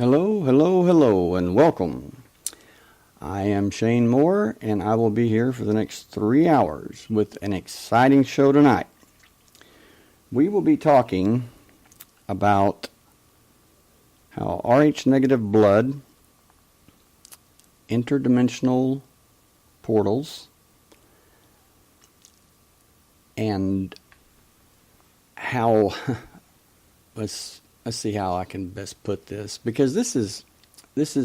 Hello, hello, hello, and welcome. I am Shane Moore, and I will be here for the next 3 hours with an exciting show tonight. We will be talking about how Rh negative blood, interdimensional portals, and how let's see how I can best put this, because this is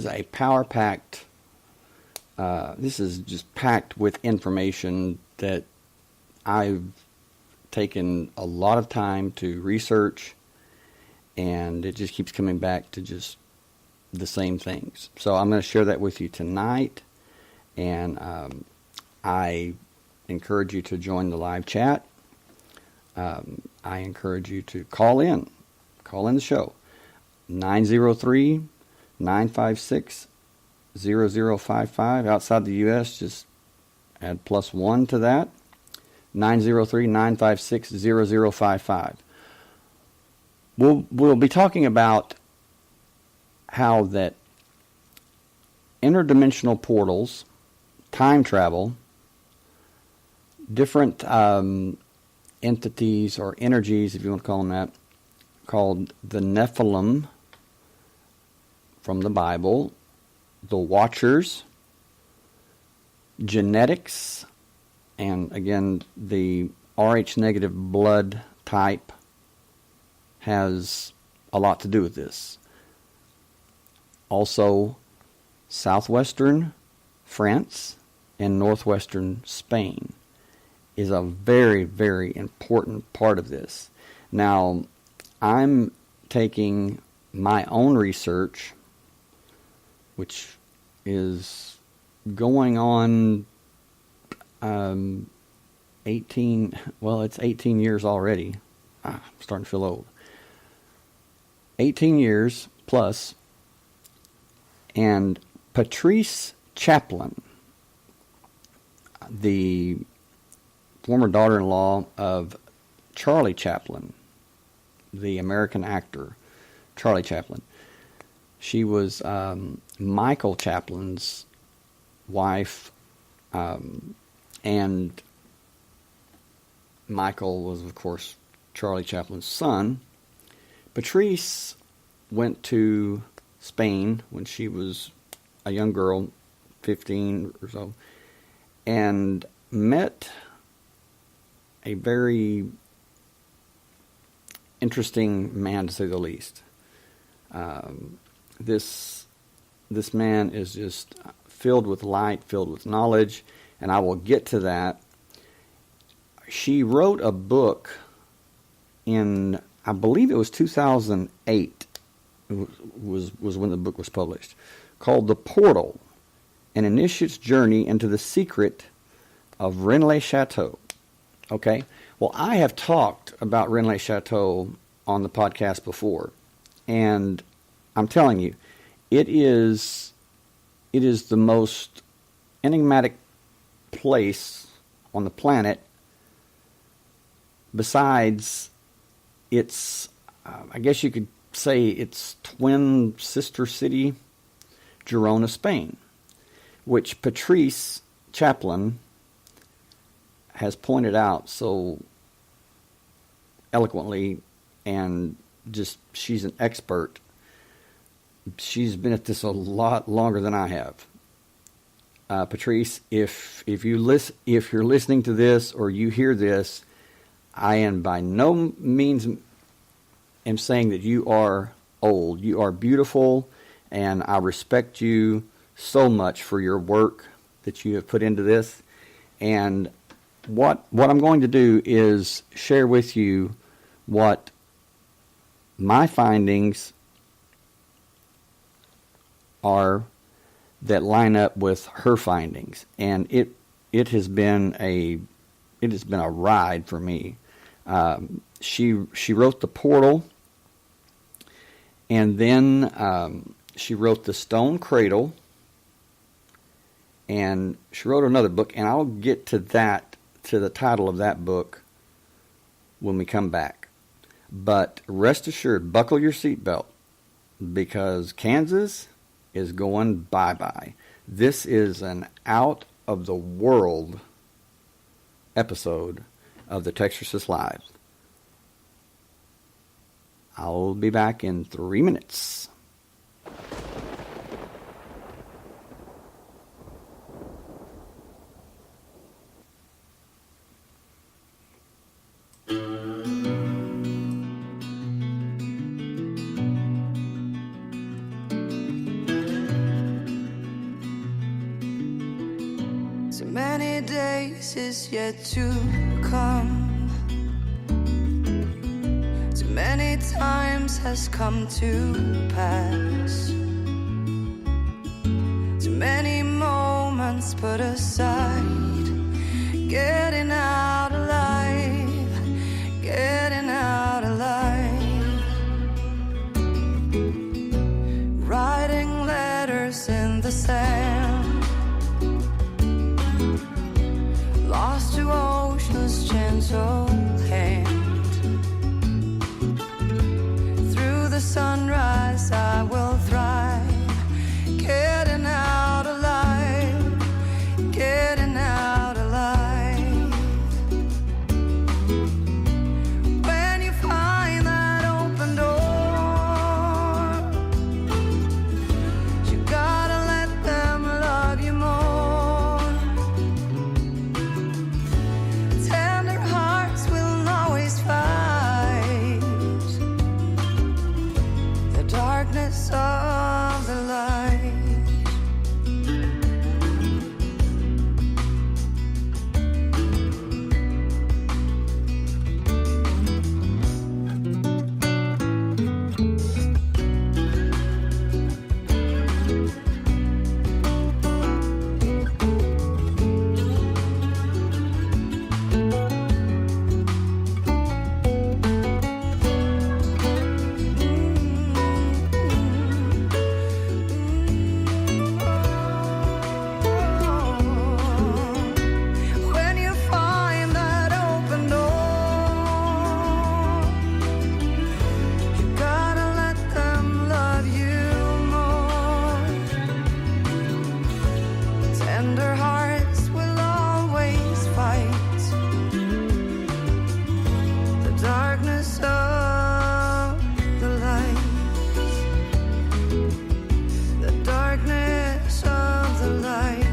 a power-packed, this is just packed with information that I've taken a lot of time to research, and it just keeps coming back to just the same things. So I'm going to share that with you tonight, and I encourage you to join the live chat. I encourage you to call in the show, 903-956-0055. Outside the U.S., just add +1 to that, 903-956-0055. We'll be talking about how that interdimensional portals, time travel, different entities or energies, if you want to call them that, called the Nephilim from the Bible, the Watchers, genetics, and again, the Rh negative blood type has a lot to do with this. Also, Southwestern France and Northwestern Spain is a very, very important part of this. Now, I'm taking my own research, which is going on 18 years already. I'm starting to feel old. 18 years plus. And Patrice Chaplin, the former daughter-in-law of Charlie Chaplin, the American actor Charlie Chaplin. She was Michael Chaplin's wife, and Michael was, of course, Charlie Chaplin's son. Patrice went to Spain when she was a young girl, 15 or so, and met a very interesting man, to say the least. This man is just filled with light, filled with knowledge, and I will get to that. She wrote a book in, I believe it was 2008, was when the book was published, called The Portal, An Initiate's Journey into the Secret of Rennes-le-Chateau. Okay? Well, I have talked about Rennes-le-Chateau on the podcast before, and I'm telling you, it is the most enigmatic place on the planet, besides its, I guess you could say, its twin sister city, Girona, Spain, which Patrice Chaplin has pointed out so eloquently, and just, she's an expert. She's been at this a lot longer than I have. Patrice, if you're listening to this or you hear this, I am by no means am saying that you are old. You are beautiful, and I respect you so much for your work that you have put into this. And what I'm going to do is share with you what my findings are that line up with her findings, and it has been a ride for me. She wrote The Portal, and then she wrote The Stone Cradle, and she wrote another book, and I'll get to the title of that book when we come back. But rest assured, buckle your seatbelt, because Kansas is going bye-bye. This is an out-of-the-world episode of the Texarsis Live. I'll be back in 3 minutes. So many days is yet to come. Too many times has come to pass. Too many moments put aside. Getting out alive, getting out alive. Writing letters in the sand. Lost to ocean's gentle hand. Through the sunrise I will thrive. Getting out alive, getting out alive. When you find that open door, you gotta let them love you more. Tender hearts will always fight the darkness of the light. When you find that open door, you gotta let them love you more. Tender hearts will always fight the darkness of the light. The darkness of the light.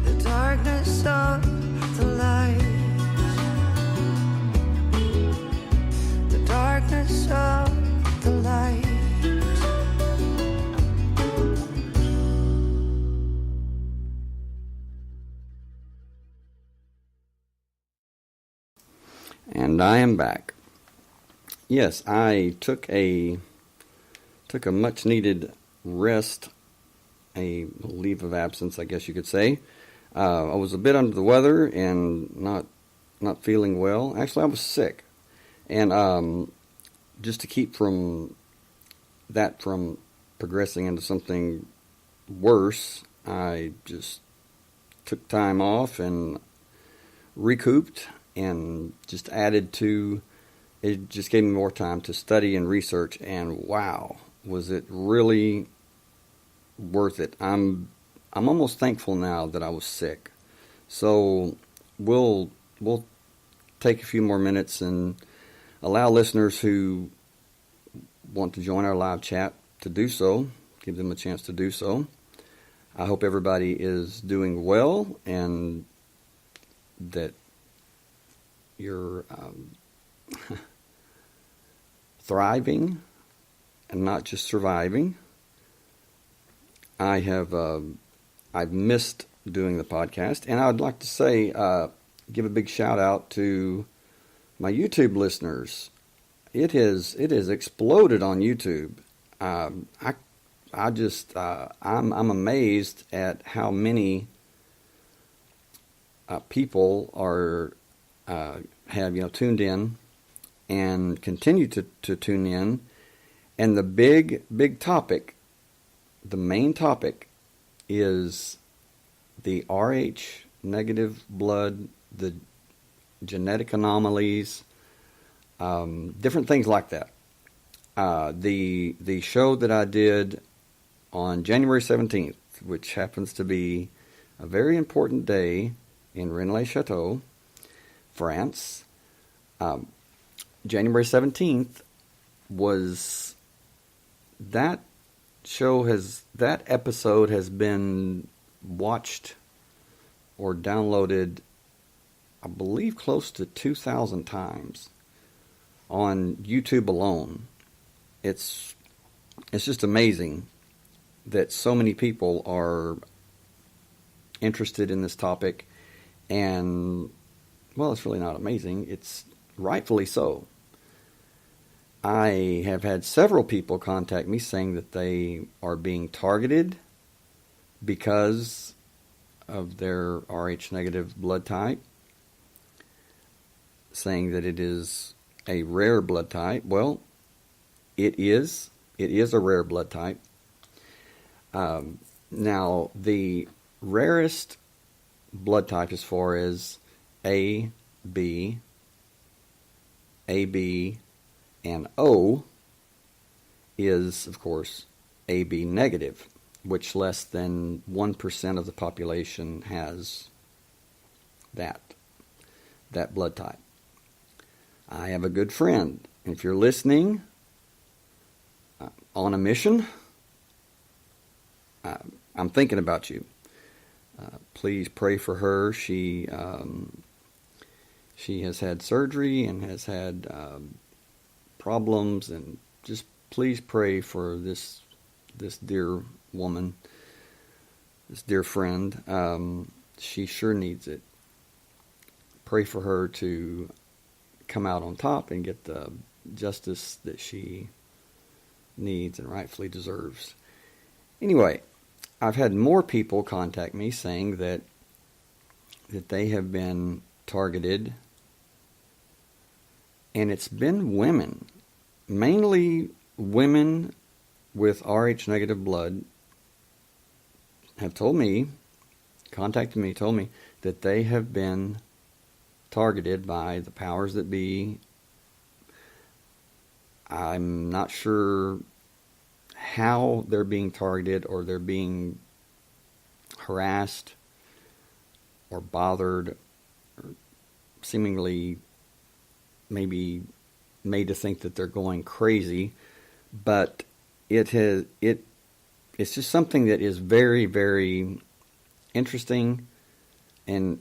The darkness of the light. The darkness of the light. And I am back. Yes, I took a much needed rest, a leave of absence, I guess you could say. I was a bit under the weather and not feeling well. Actually, I was sick, and just to keep from progressing into something worse, I just took time off and recouped, and just added to it. Just gave me more time to study and research, and wow, was it really worth it. I'm almost thankful now that I was sick. So we'll take a few more minutes and allow listeners who want to join our live chat to do so, give them a chance to do so. I hope everybody is doing well and that you're thriving and not just surviving. I've missed doing the podcast, and I would like to say, give a big shout out to my YouTube listeners. It has exploded on YouTube. I'm amazed at how many people are have tuned in and continue to tune in. And the big topic, the main topic, is the RH negative blood, the genetic anomalies, different things like that. The show that I did on January 17th, which happens to be a very important day in Rennes-le-Chateau, France. January 17th was that that episode has been watched or downloaded, I believe, close to 2,000 times on YouTube alone. It's just amazing that so many people are interested in this topic, and, well, it's really not amazing. It's rightfully so. I have had several people contact me saying that they are being targeted because of their Rh negative blood type, saying that it is a rare blood type. Well, it is. It is a rare blood type. Now, the rarest blood type as far as A, B, AB, and O is, of course, AB negative, which less than 1% of the population has that blood type. I have a good friend. If you're listening on a mission, I'm thinking about you. Please pray for her. She has had surgery and has had problems, and just please pray for this dear woman, this dear friend. She sure needs it. Pray for her to come out on top and get the justice that she needs and rightfully deserves. Anyway, I've had more people contact me saying that they have been targeted, and it's been women, mainly women with Rh negative blood, have contacted me, told me that they have been targeted by the powers that be. I'm not sure how they're being targeted, or they're being harassed or bothered, or seemingly maybe made to think that they're going crazy. But it's just something that is very, very interesting and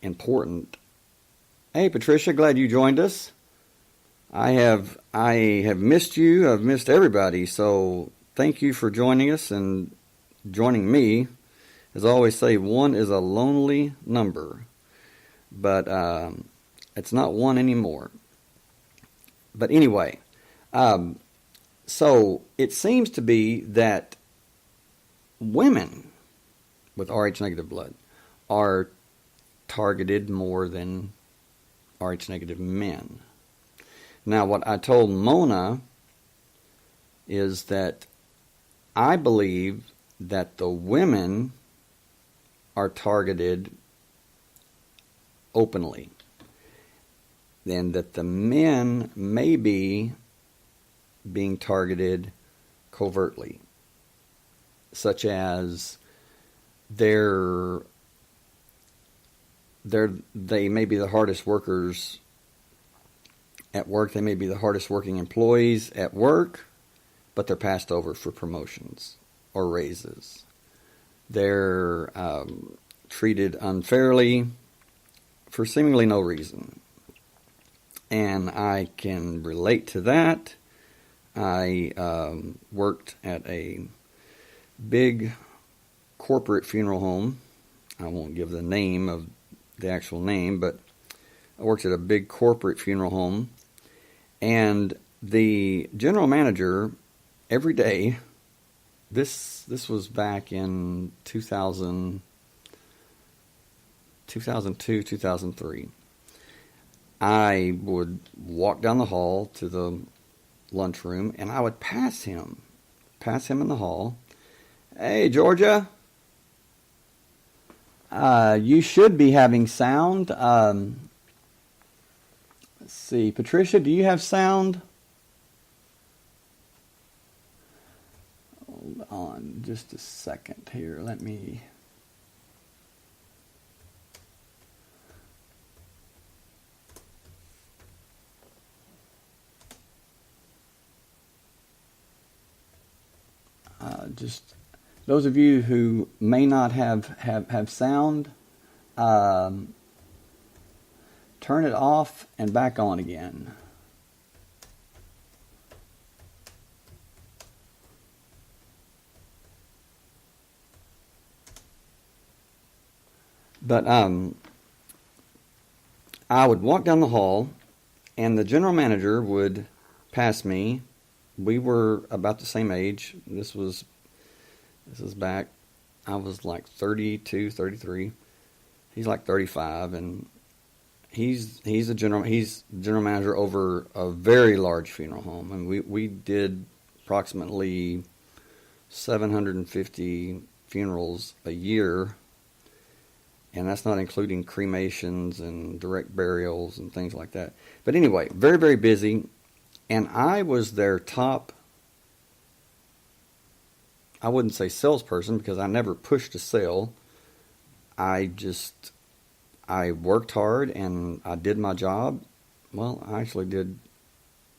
important. Hey, Patricia, glad you joined us. I have missed you. I've missed everybody. So thank you for joining us and joining me. As I always say, one is a lonely number, but it's not one anymore. But anyway, so it seems to be that women with Rh negative blood are targeted more than Rh negative men. Now, what I told Mona is that I believe that the women are targeted openly, and that the men may be being targeted covertly, such as they may be the hardest workers at work. They may be the hardest working employees at work, but they're passed over for promotions or raises. They're treated unfairly for seemingly no reason. And I can relate to that. I worked at a big corporate funeral home. I won't give the name of the actual name, but I worked at a big corporate funeral home. And the general manager, every day, this was back in 2002, 2003, I would walk down the hall to the lunchroom, and I would pass him in the hall. Hey, Georgia, you should be having sound. Let's see. Patricia, do you have sound? Hold on just a second here. Let me... just those of you who may not have sound, turn it off and back on again. But I would walk down the hall, and the general manager would pass me. We were about the same age. This was back, I was like 32, 33. He's like 35, and he's general manager over a very large funeral home, and we did approximately 750 funerals a year, and that's not including cremations and direct burials and things like that. But anyway, very, very busy, and I was their top, I wouldn't say salesperson because I never pushed a sale. I worked hard and I did my job. Well, I actually did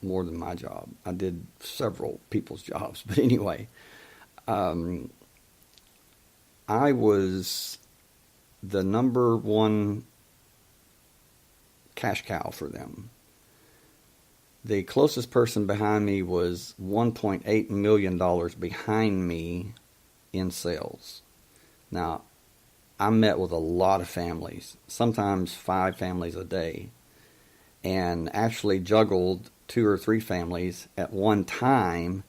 more than my job. I did several people's jobs. But anyway, I was the number one cash cow for them. The closest person behind me was $1.8 million behind me in sales. Now, I met with a lot of families, sometimes 5 families a day, and actually juggled 2 or 3 families at one time.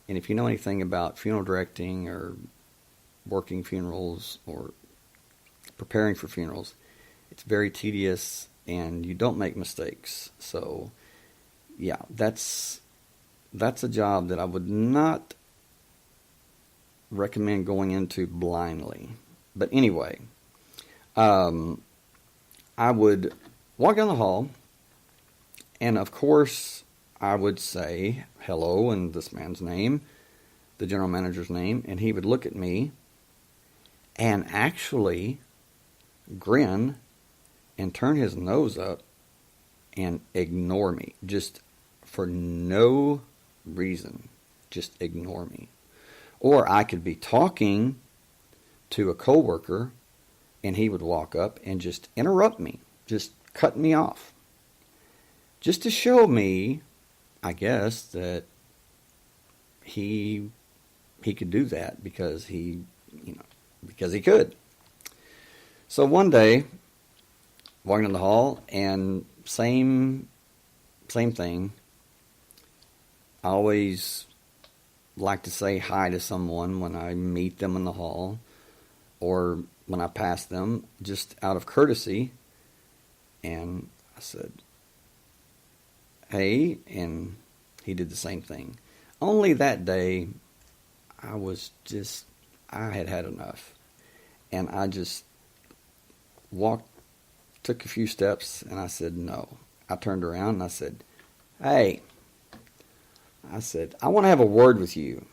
And if you know anything about funeral directing or working funerals or preparing for funerals, it's very tedious and you don't make mistakes. So yeah, that's a job that I would not recommend going into blindly. But anyway, I would walk down the hall, and of course I would say hello in this man's name, the general manager's name, and he would look at me and actually grin and turn his nose up and ignore me, just for no reason, just ignore me. Or I could be talking to a coworker and he would walk up and just interrupt me, just cut me off, just to show me, I guess, that he could do that because he could. So one day, walking in the hall, and same thing. I always like to say hi to someone when I meet them in the hall or when I pass them, just out of courtesy. And I said, hey, and he did the same thing. Only that day, I had had enough. And I just took a few steps, and I said, no. I turned around and I said, hey, I want to have a word with you.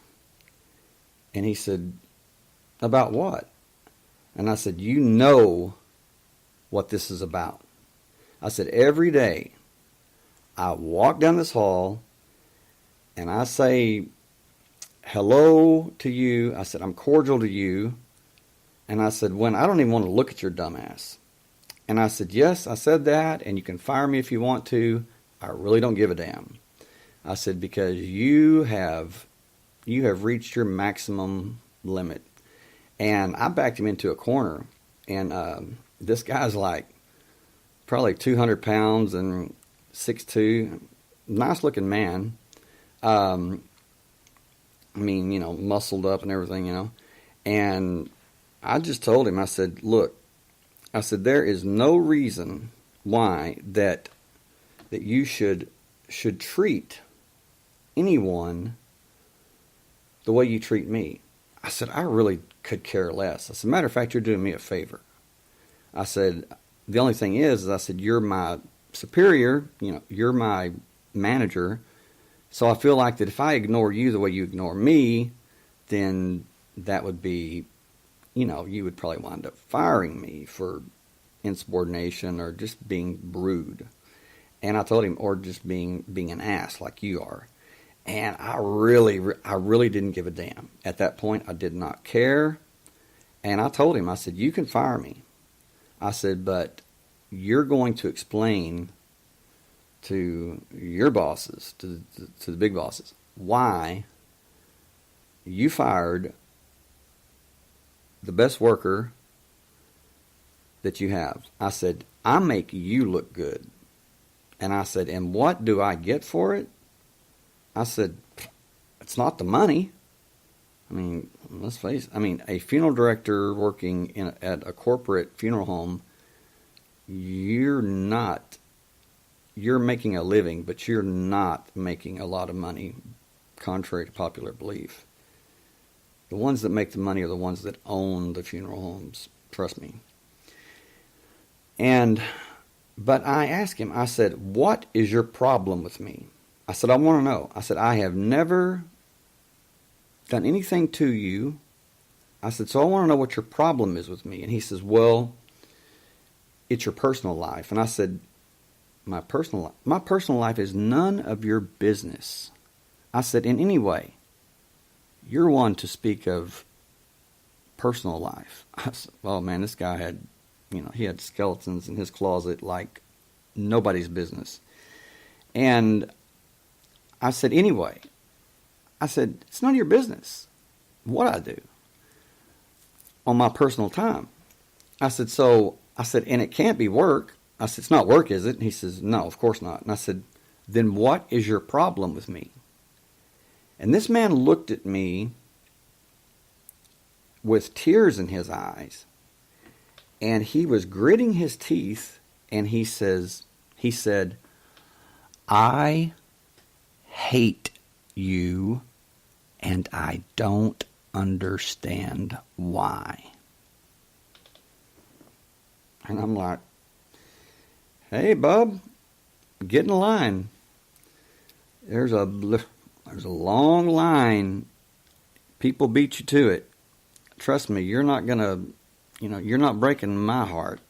And he said, about what? And I said, you know what this is about. I said, every day I walk down this hall and I say hello to you. I said, I'm cordial to you. And I said, when I don't even want to look at your dumb ass. And I said, yes, I said that, and you can fire me if you want to. I really don't give a damn. I said, because you have reached your maximum limit. And I backed him into a corner. And this guy's like probably 200 pounds and 6'2", nice looking man. I mean, muscled up and everything, And I just told him, I said, look, there is no reason why that you should treat anyone the way you treat me. I said, I really could care less. As a matter of fact, you're doing me a favor. I said, the only thing is I said, you're my superior, you're my manager. So I feel like that if I ignore you the way you ignore me, then that would be, you would probably wind up firing me for insubordination or just being rude. And I told him, or just being an ass like you are. And I really didn't give a damn. At that point, I did not care. And I told him, I said, you can fire me. I said, but you're going to explain to your bosses, to the big bosses, why you fired the best worker that you have. I said, I make you look good. And I said, and what do I get for it? I said, it's not the money. I mean, let's face it. A funeral director working at a corporate funeral home, you're making a living, but you're not making a lot of money, contrary to popular belief. The ones that make the money are the ones that own the funeral homes. Trust me. But I asked him, I said, what is your problem with me? I said, I want to know. I said, I have never done anything to you. I said, so I want to know what your problem is with me. And he says, well, it's your personal life. And I said, my personal life is none of your business. I said, in any way, you're one to speak of personal life. I said, oh man, this guy had, he had skeletons in his closet like nobody's business. And I said, anyway, it's none of your business what I do on my personal time. I said, and it can't be work. I said, it's not work, is it? And he says, no, of course not. And I said, then what is your problem with me? And this man looked at me with tears in his eyes, and he was gritting his teeth, and he said, I hate you, and I don't understand why. And I'm like, hey, bub, get in line. There's a long line. People beat you to it. Trust me, you're not you're not breaking my heart.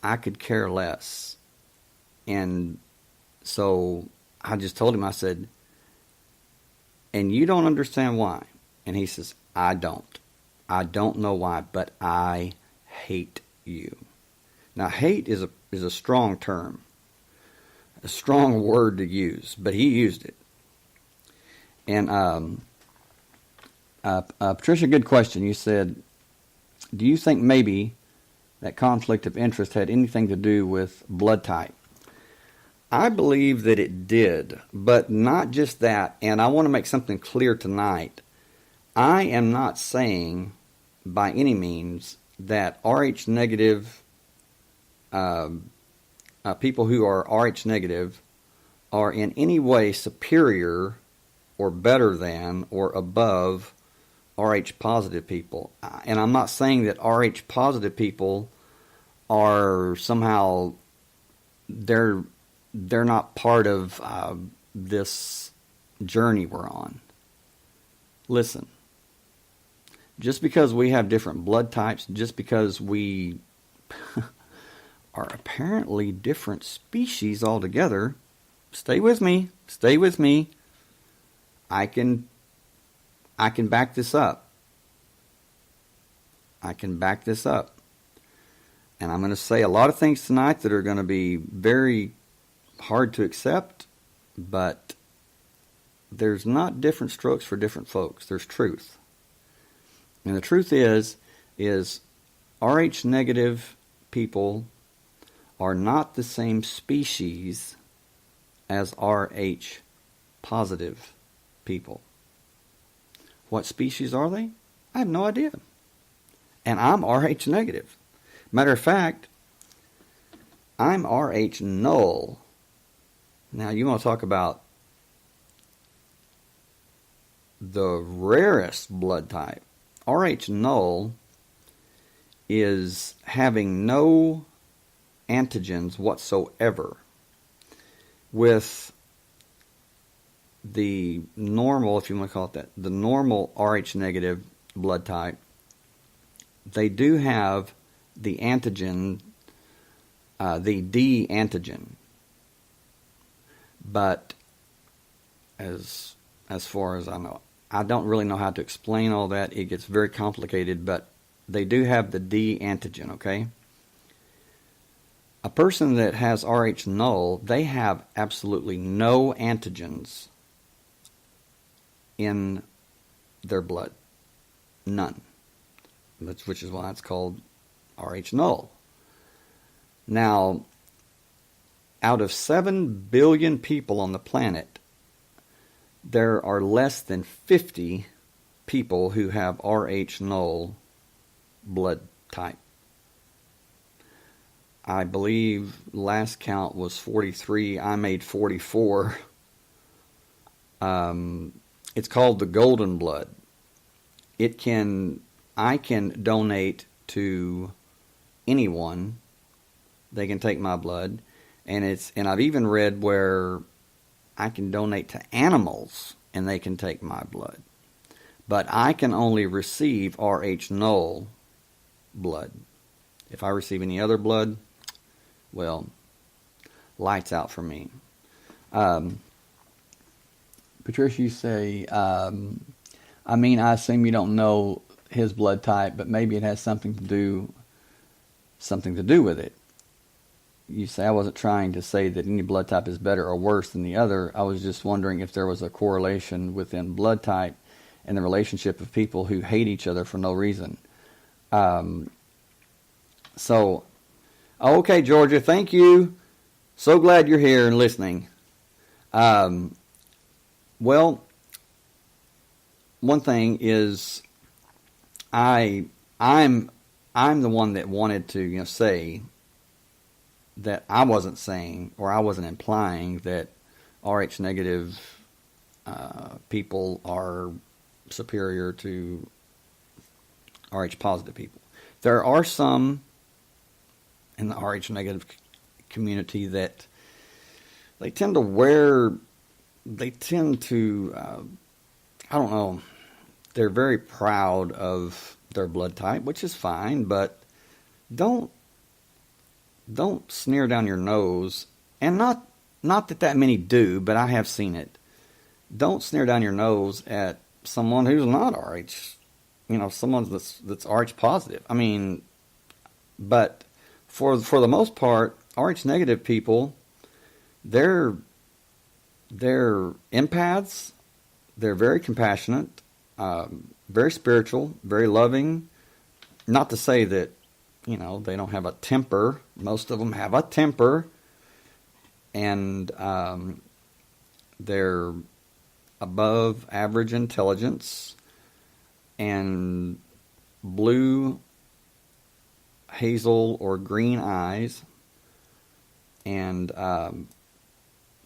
I could care less. And so I just told him, I said, and you don't understand why. And he says, I don't. I don't know why, but I hate you. Now, hate is a strong term, a strong word to use, but he used it. And Patricia, good question. You said, do you think maybe that conflict of interest had anything to do with blood type? I believe that it did, but not just that. And I want to make something clear tonight. I am not saying by any means that Rh negative people who are Rh negative are in any way superior or better than or above Rh positive people. And I'm not saying that Rh positive people are somehow, they're not part of this journey we're on. Listen, just because we have different blood types, just because we are apparently different species altogether, stay with me. I can back this up. And I'm going to say a lot of things tonight that are going to be very hard to accept, but there's not different strokes for different folks. There's truth. And the truth is Rh negative people are not the same species as Rh positive people. What species are they? I have no idea. And I'm Rh negative. Matter of fact, I'm Rh null. Now, you want to talk about the rarest blood type. Rh null is having no antigens whatsoever. With the normal, if you want to call it that, the normal Rh negative blood type, they do have the antigen, the D antigen. But as far as I know, I don't really know how to explain all that. It gets very complicated, but they do have the D antigen, okay? A person that has Rh null, they have absolutely no antigens in their blood. None. Which is why it's called Rh null. Now, out of 7 billion people on the planet, there are less than 50 people who have Rh null blood type. I believe last count was 43. I made 44. It's called the golden blood. I can donate to anyone. They can take my blood, and I've even read where I can donate to animals and they can take my blood. But I can only receive Rh null blood. If I receive any other blood, well, lights out for me. Patricia, you say, I assume you don't know his blood type, but maybe it has something to do with it. You say, I wasn't trying to say that any blood type is better or worse than the other. I was just wondering if there was a correlation within blood type and the relationship of people who hate each other for no reason. Okay, Georgia, thank you. So glad you're here and listening. Well, one thing is, I'm the one that wanted to, say that I wasn't saying, or I wasn't implying that Rh negative people are superior to Rh positive people. There are some in the Rh negative community that they tend to I don't know, they're very proud of their blood type, which is fine, but don't sneer down your nose, and not that many do, but I have seen it. Don't sneer down your nose at someone who's not Rh, someone that's Rh positive. But for the most part, Rh negative people, they're empaths. They're very compassionate, very spiritual, very loving. Not to say that, they don't have a temper. Most of them have a temper. And they're above average intelligence and blue, hazel, or green eyes. And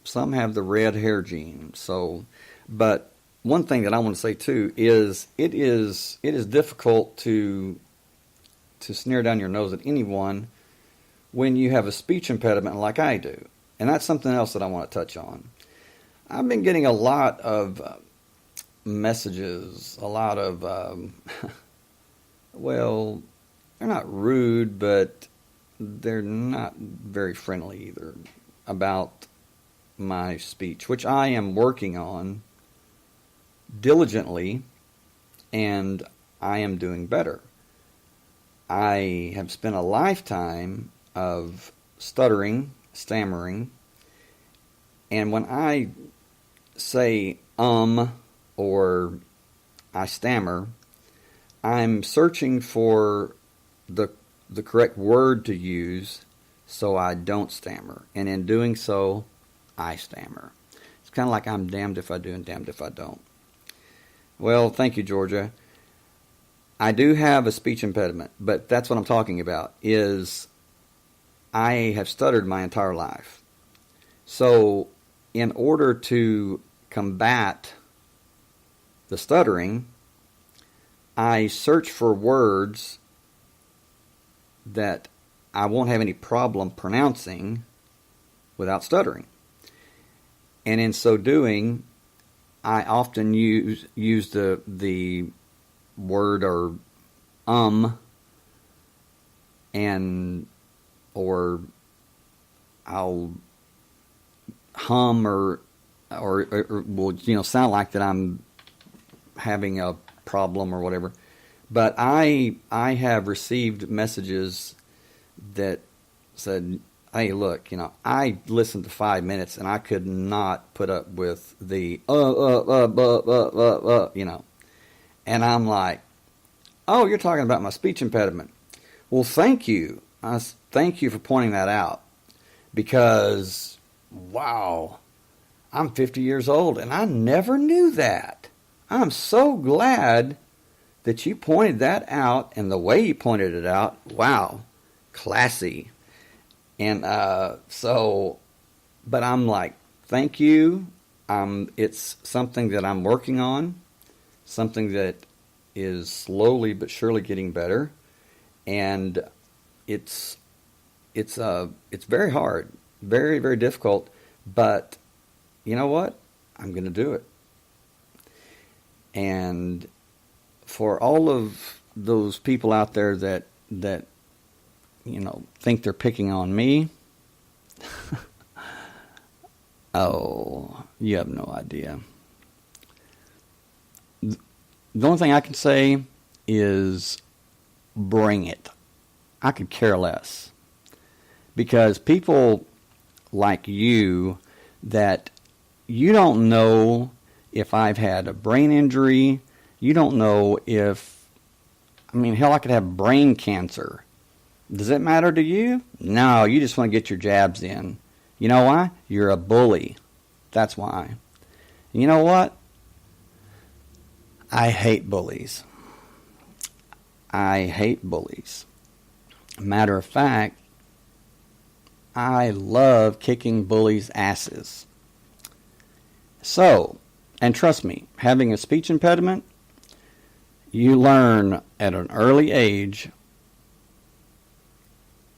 some have the red hair gene. But one thing that I want to say too is it is difficult to sneer down your nose at anyone when you have a speech impediment like I do. And that's something else that I want to touch on. I've been getting a lot of messages, a lot of, well, they're not rude, but they're not very friendly either about my speech, which I am working on diligently, and I am doing better. I have spent a lifetime of stuttering, stammering, and when I say or I stammer, I'm searching for the correct word to use so I don't stammer, and in doing so, I stammer. It's kind of like I'm damned if I do and damned if I don't. Well, thank you, Georgia. I do have a speech impediment, but that's what I'm talking about, is I have stuttered my entire life. So, in order to combat the stuttering, I search for words that I won't have any problem pronouncing without stuttering. And in so doing, I often use the word or and or I'll hum or will sound like that I'm having a problem or whatever. But I have received messages that said, hey, look, I listened to 5 minutes and I could not put up with the and I'm like, oh, you're talking about my speech impediment. Well, thank you. Thank you for pointing that out, because wow, I'm 50 years old and I never knew that. I'm so glad that you pointed that out, and the way you pointed it out, wow, classy. And but I'm like, thank you. It's something that I'm working on, something that is slowly but surely getting better, and it's very hard, very, very difficult, but you know what? I'm going to do it. And for all of those people out there that think they're picking on me, oh, you have no idea. The only thing I can say is bring it. I could care less. Because people like you, that you don't know if I've had a brain injury, you don't know if, hell, I could have brain cancer. Does it matter to you? No, you just want to get your jabs in. You know why? You're a bully. That's why. And you know what? I hate bullies. I hate bullies. Matter of fact, I love kicking bullies' asses. So, and trust me, having a speech impediment, you learn at an early age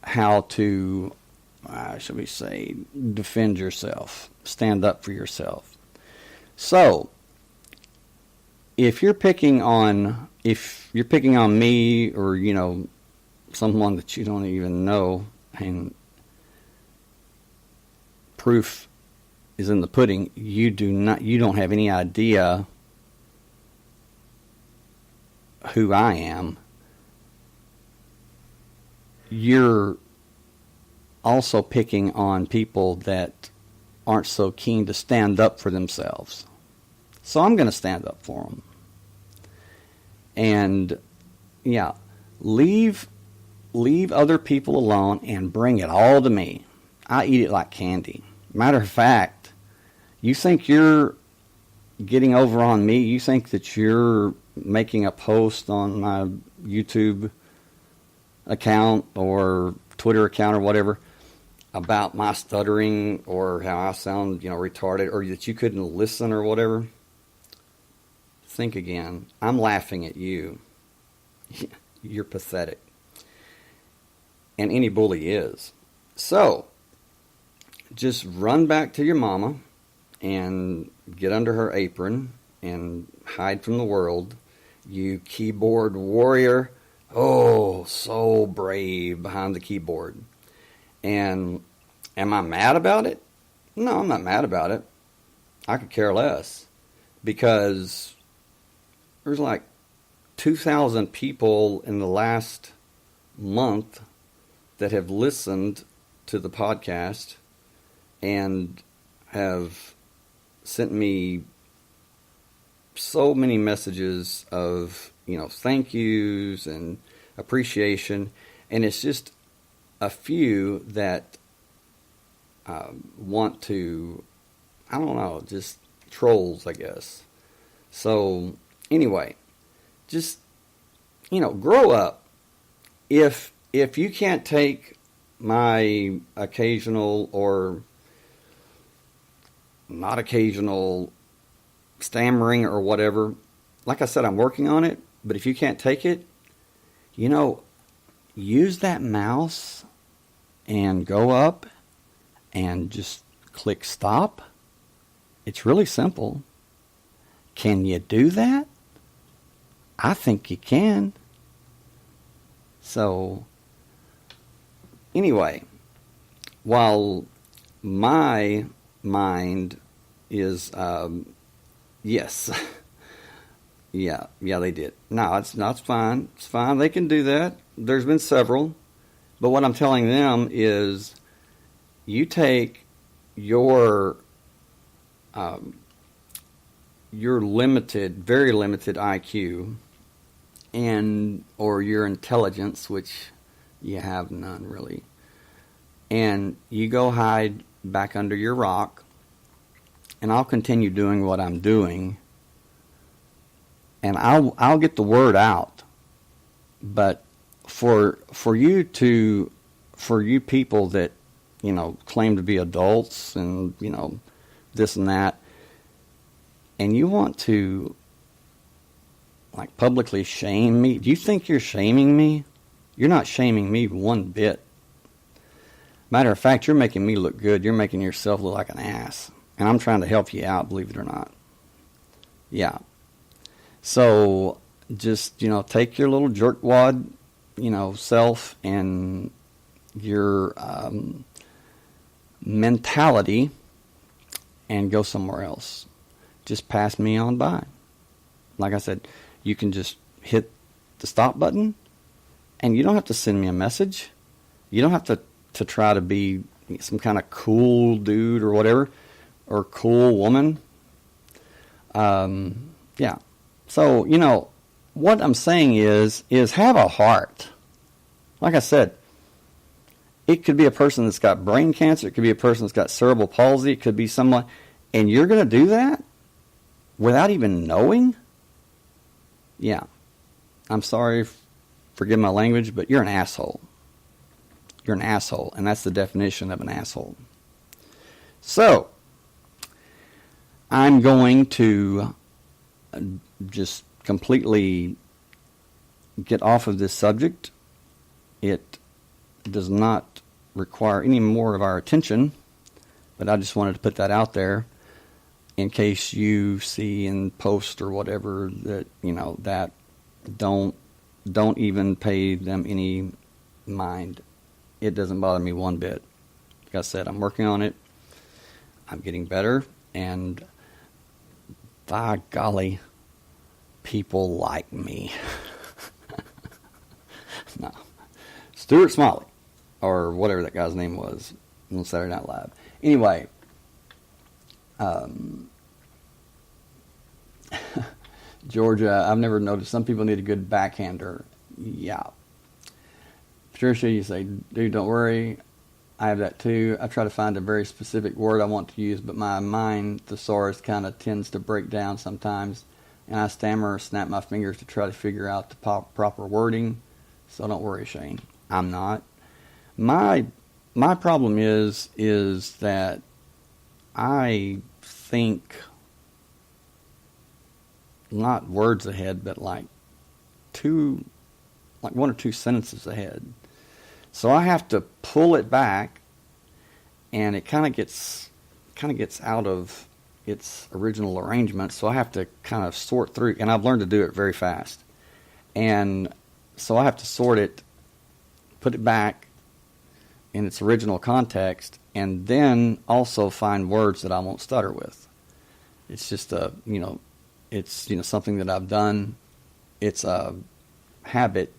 how to, shall we say, defend yourself, stand up for yourself. So, if you're picking on me, or someone that you don't even know, and proof is in the pudding, you don't have any idea who I am. You're also picking on people that aren't so keen to stand up for themselves. So I'm going to stand up for them. And yeah, leave other people alone and bring it all to me. I eat it like candy. Matter of fact, you think you're getting over on me? You think that you're making a post on my YouTube account or Twitter account or whatever about my stuttering or how I sound, retarded, or that you couldn't listen or whatever? Think again. I'm laughing at you. You're pathetic. And any bully is. So, just run back to your mama and get under her apron and hide from the world. You keyboard warrior. Oh, so brave behind the keyboard. And am I mad about it? No, I'm not mad about it. I could care less. Because there's like 2,000 people in the last month that have listened to the podcast and have sent me so many messages of, thank yous and appreciation. And it's just a few that want to, I don't know, just trolls, I guess. So anyway, just, grow up. If you can't take my occasional or not occasional stammering or whatever, like I said, I'm working on it, but if you can't take it, use that mouse and go up and just click stop. It's really simple. Can you do that? I think you can. So, anyway, while my mind is, yes, yeah, they did. No, it's fine. It's fine. They can do that. There's been several. But what I'm telling them is you take your limited, very limited IQ or your intelligence, which you have none really, and you go hide back under your rock, and I'll continue doing what I'm doing, and I'll get the word out. But for you people that, claim to be adults and, this and that, and you want to, like, publicly shame me. Do you think you're shaming me? You're not shaming me one bit. Matter of fact, you're making me look good. You're making yourself look like an ass. And I'm trying to help you out, believe it or not. Yeah. So, just, take your little jerkwad, self and your mentality and go somewhere else. Just pass me on by. Like I said, you can just hit the stop button, and you don't have to send me a message. You don't have to try to be some kind of cool dude or whatever, or cool woman. Yeah. So, what I'm saying is have a heart. Like I said, it could be a person that's got brain cancer. It could be a person that's got cerebral palsy. It could be someone, and you're going to do that without even knowing? Yeah. I'm sorry, forgive my language, but you're an asshole. You're an asshole, and that's the definition of an asshole. So, I'm going to just completely get off of this subject. It does not require any more of our attention, but I just wanted to put that out there in case you see in post or whatever that, that don't even pay them any mind. It doesn't bother me one bit. Like I said, I'm working on it. I'm getting better, and by golly, people like me. No. Stuart Smalley, or whatever that guy's name was on Saturday Night Live. Anyway, Georgia, I've never noticed. Some people need a good backhander. Yeah. Patricia, you say, dude, don't worry. I have that too. I try to find a very specific word I want to use, but my mind, thesaurus, kind of tends to break down sometimes, and I stammer or snap my fingers to try to figure out the proper wording. So don't worry, Shane. I'm not. My problem is that I think not words ahead, but like one or two sentences ahead. So I have to pull it back, and it kind of gets out of its original arrangement. So I have to kind of sort through, and I've learned to do it very fast. And so I have to sort it, put it back in its original context, and then also find words that I won't stutter with. It's just it's something that I've done. It's a habit,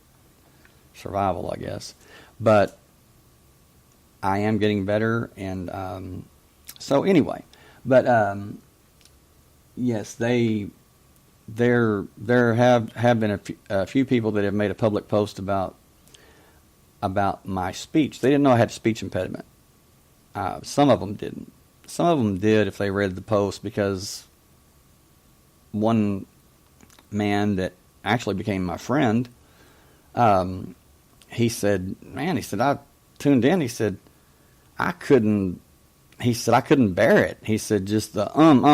survival, I guess. But I am getting better, and so anyway. But yes, there have been a few people that have made a public post about my speech. They didn't know I had a speech impediment. Some of them didn't. Some of them did if they read the post, because one man that actually became my friend, he said, I tuned in. He said, I couldn't bear it. He said, just the, and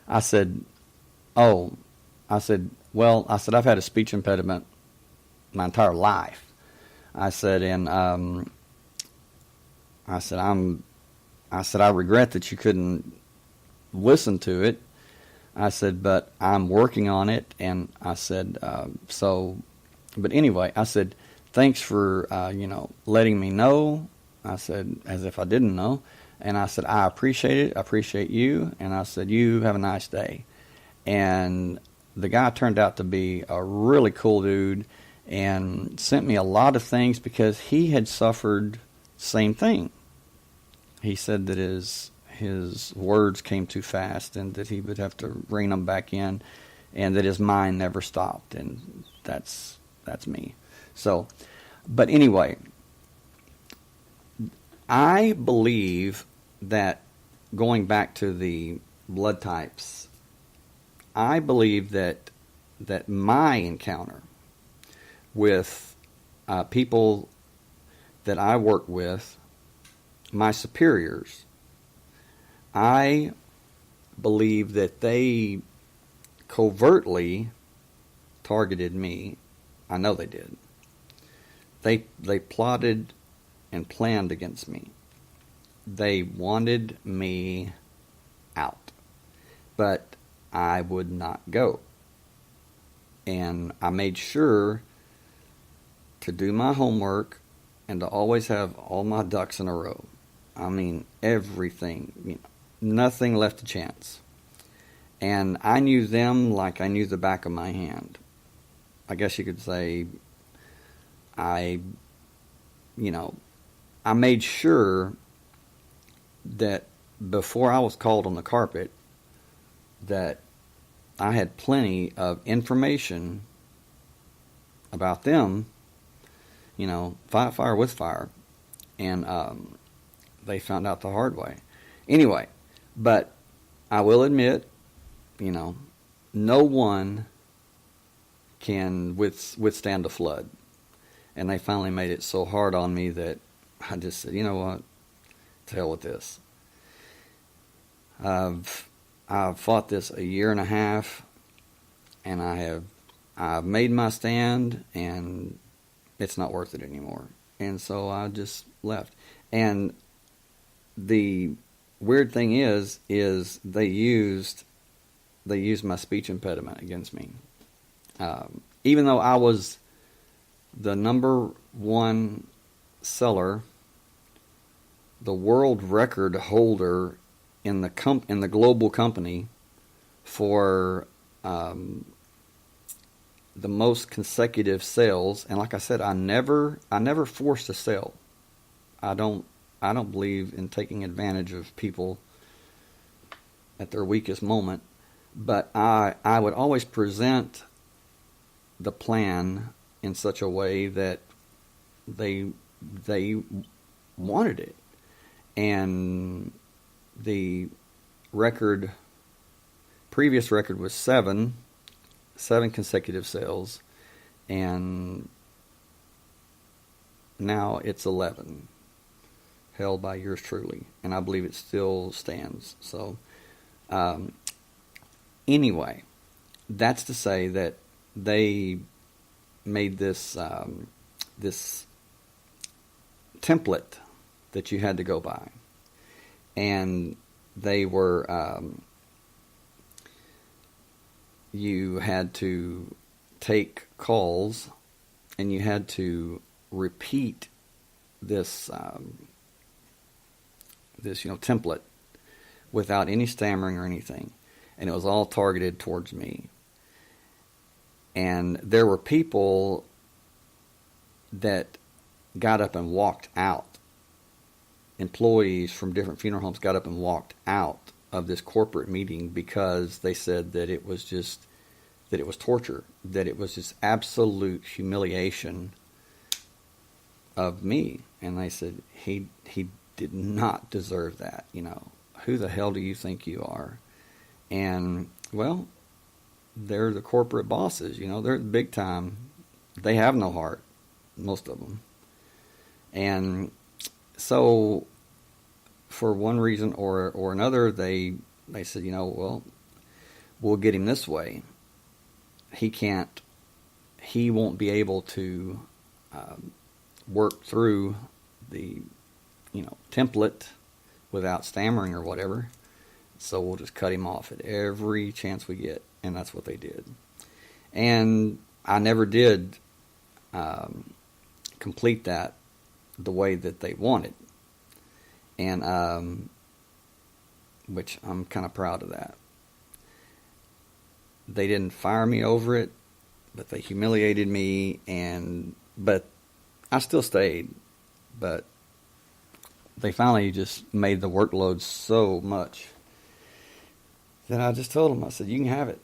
I said, well, I've had a speech impediment my entire life. I said, and I said, I regret that you couldn't listen to it. I said, but I'm working on it. And I said, but anyway, I said, thanks for, letting me know. I said, as if I didn't know. And I said, I appreciate it. I appreciate you. And I said, you have a nice day. And the guy turned out to be a really cool dude and sent me a lot of things because he had suffered the same thing. He said that his words came too fast and that he would have to rein them back in, and that his mind never stopped. And that's me. So, but anyway, I believe that, going back to the blood types, I believe that my encounter with people that I work with, my superiors, I believe that they covertly targeted me. I know they did. They plotted and planned against me. They wanted me out, but I would not go. And I made sure to do my homework and to always have all my ducks in a row. I mean, everything, nothing left to chance. And I knew them like I knew the back of my hand. I guess you could say I made sure that before I was called on the carpet, that I had plenty of information about them, fight fire with fire. And they found out the hard way. Anyway, but I will admit, no one can withstand a flood. And they finally made it so hard on me that I just said, you know what, to hell with this. I've fought this a year and a half, and I've made my stand, and it's not worth it anymore. And so I just left. And the weird thing is they used my speech impediment against me. Even though I was the number one seller, the world record holder in the global company for the most consecutive sales, and like I said, I never forced a sale. I don't believe in taking advantage of people at their weakest moment, but I would always present the plan in such a way that they wanted it. And the previous record was seven consecutive sales, and now it's 11, held by yours truly, and I believe it still stands. So anyway, that's to say that they made this this template that you had to go by, and they were you had to take calls, and you had to repeat this template without any stammering or anything, and it was all targeted towards me. And there were people that got up and walked out. Employees from different funeral homes got up and walked out of this corporate meeting because they said that it was torture, that it was just absolute humiliation of me. And they said, he did not deserve that. Who the hell do you think you are? And, well, they're the corporate bosses, they're big time. They have no heart, most of them. And so, for one reason or another, they said, well, we'll get him this way. He won't be able to work through the, template without stammering or whatever. So we'll just cut him off at every chance we get. And that's what they did. And I never did complete that the way that they wanted. And which I'm kind of proud of that. They didn't fire me over it, but they humiliated me, but I still stayed. But they finally just made the workload so much that I just told them, I said, you can have it.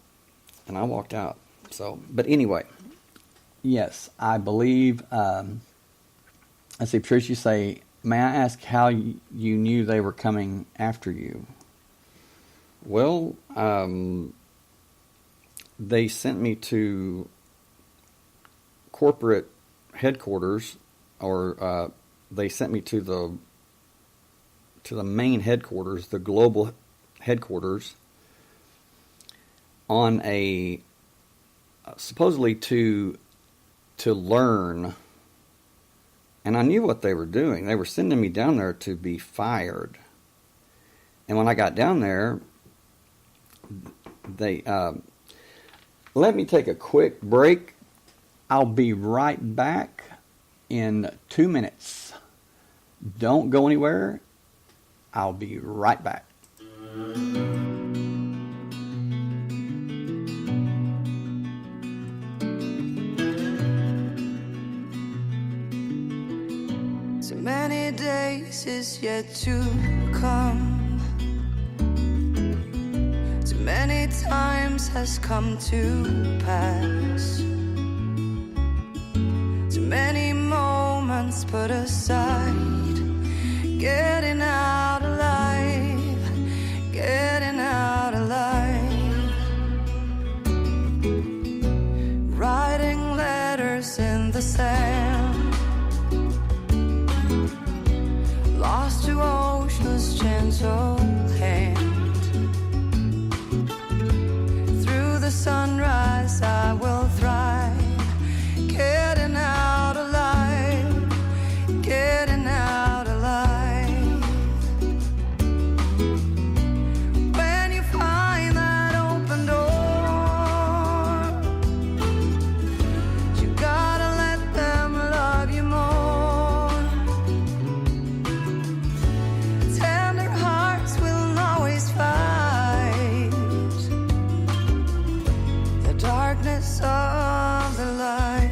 And I walked out. So, but anyway, yes, I believe, let's see, Patricia, you say, may I ask how you knew they were coming after you? Well, they sent me to corporate headquarters, or they sent me to the main headquarters, the global headquarters, on a supposedly to learn. And I knew what they were doing. They were sending me down there to be fired. And when I got down there, they let me take a quick break. I'll be right back in 2 minutes. Don't go anywhere. I'll be right back. So many days is yet to come. So many times has come to pass. Too many moments put aside. Getting out alive, getting out alive. Writing letters in the sand. Lost to ocean's gentle hand. Through the sunrise I will thrive. Getting out alive, getting out alive. When you find that open door, you gotta let them love you more. Tender hearts will always fight the darkness of the light.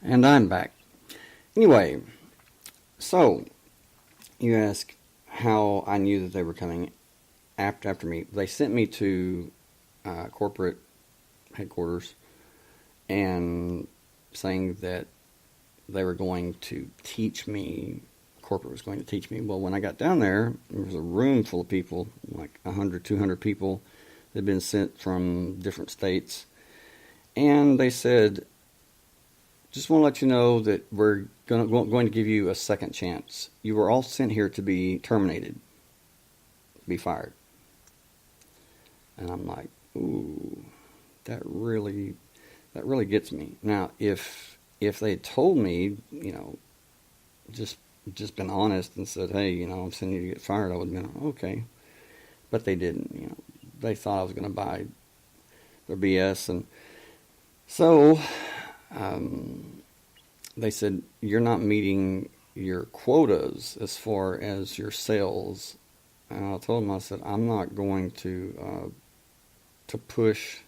And I'm back. Anyway, so you ask how I knew that they were coming after me. They sent me to corporate headquarters and saying that they were going to teach me, corporate was going to teach me. Well, when I got down there was a room full of people, like 100, 200 people that had been sent from different states. And they said, just want to let you know that we're going to give you a second chance. You were all sent here to be terminated. be fired. And I'm like, ooh, that really gets me. Now, if they told me, just been honest and said, hey, I'm sending you to get fired, I would have been okay. But they didn't. They thought I was going to buy their BS, and so they said, you're not meeting your quotas as far as your sales. And I told them, I said, I'm not going to push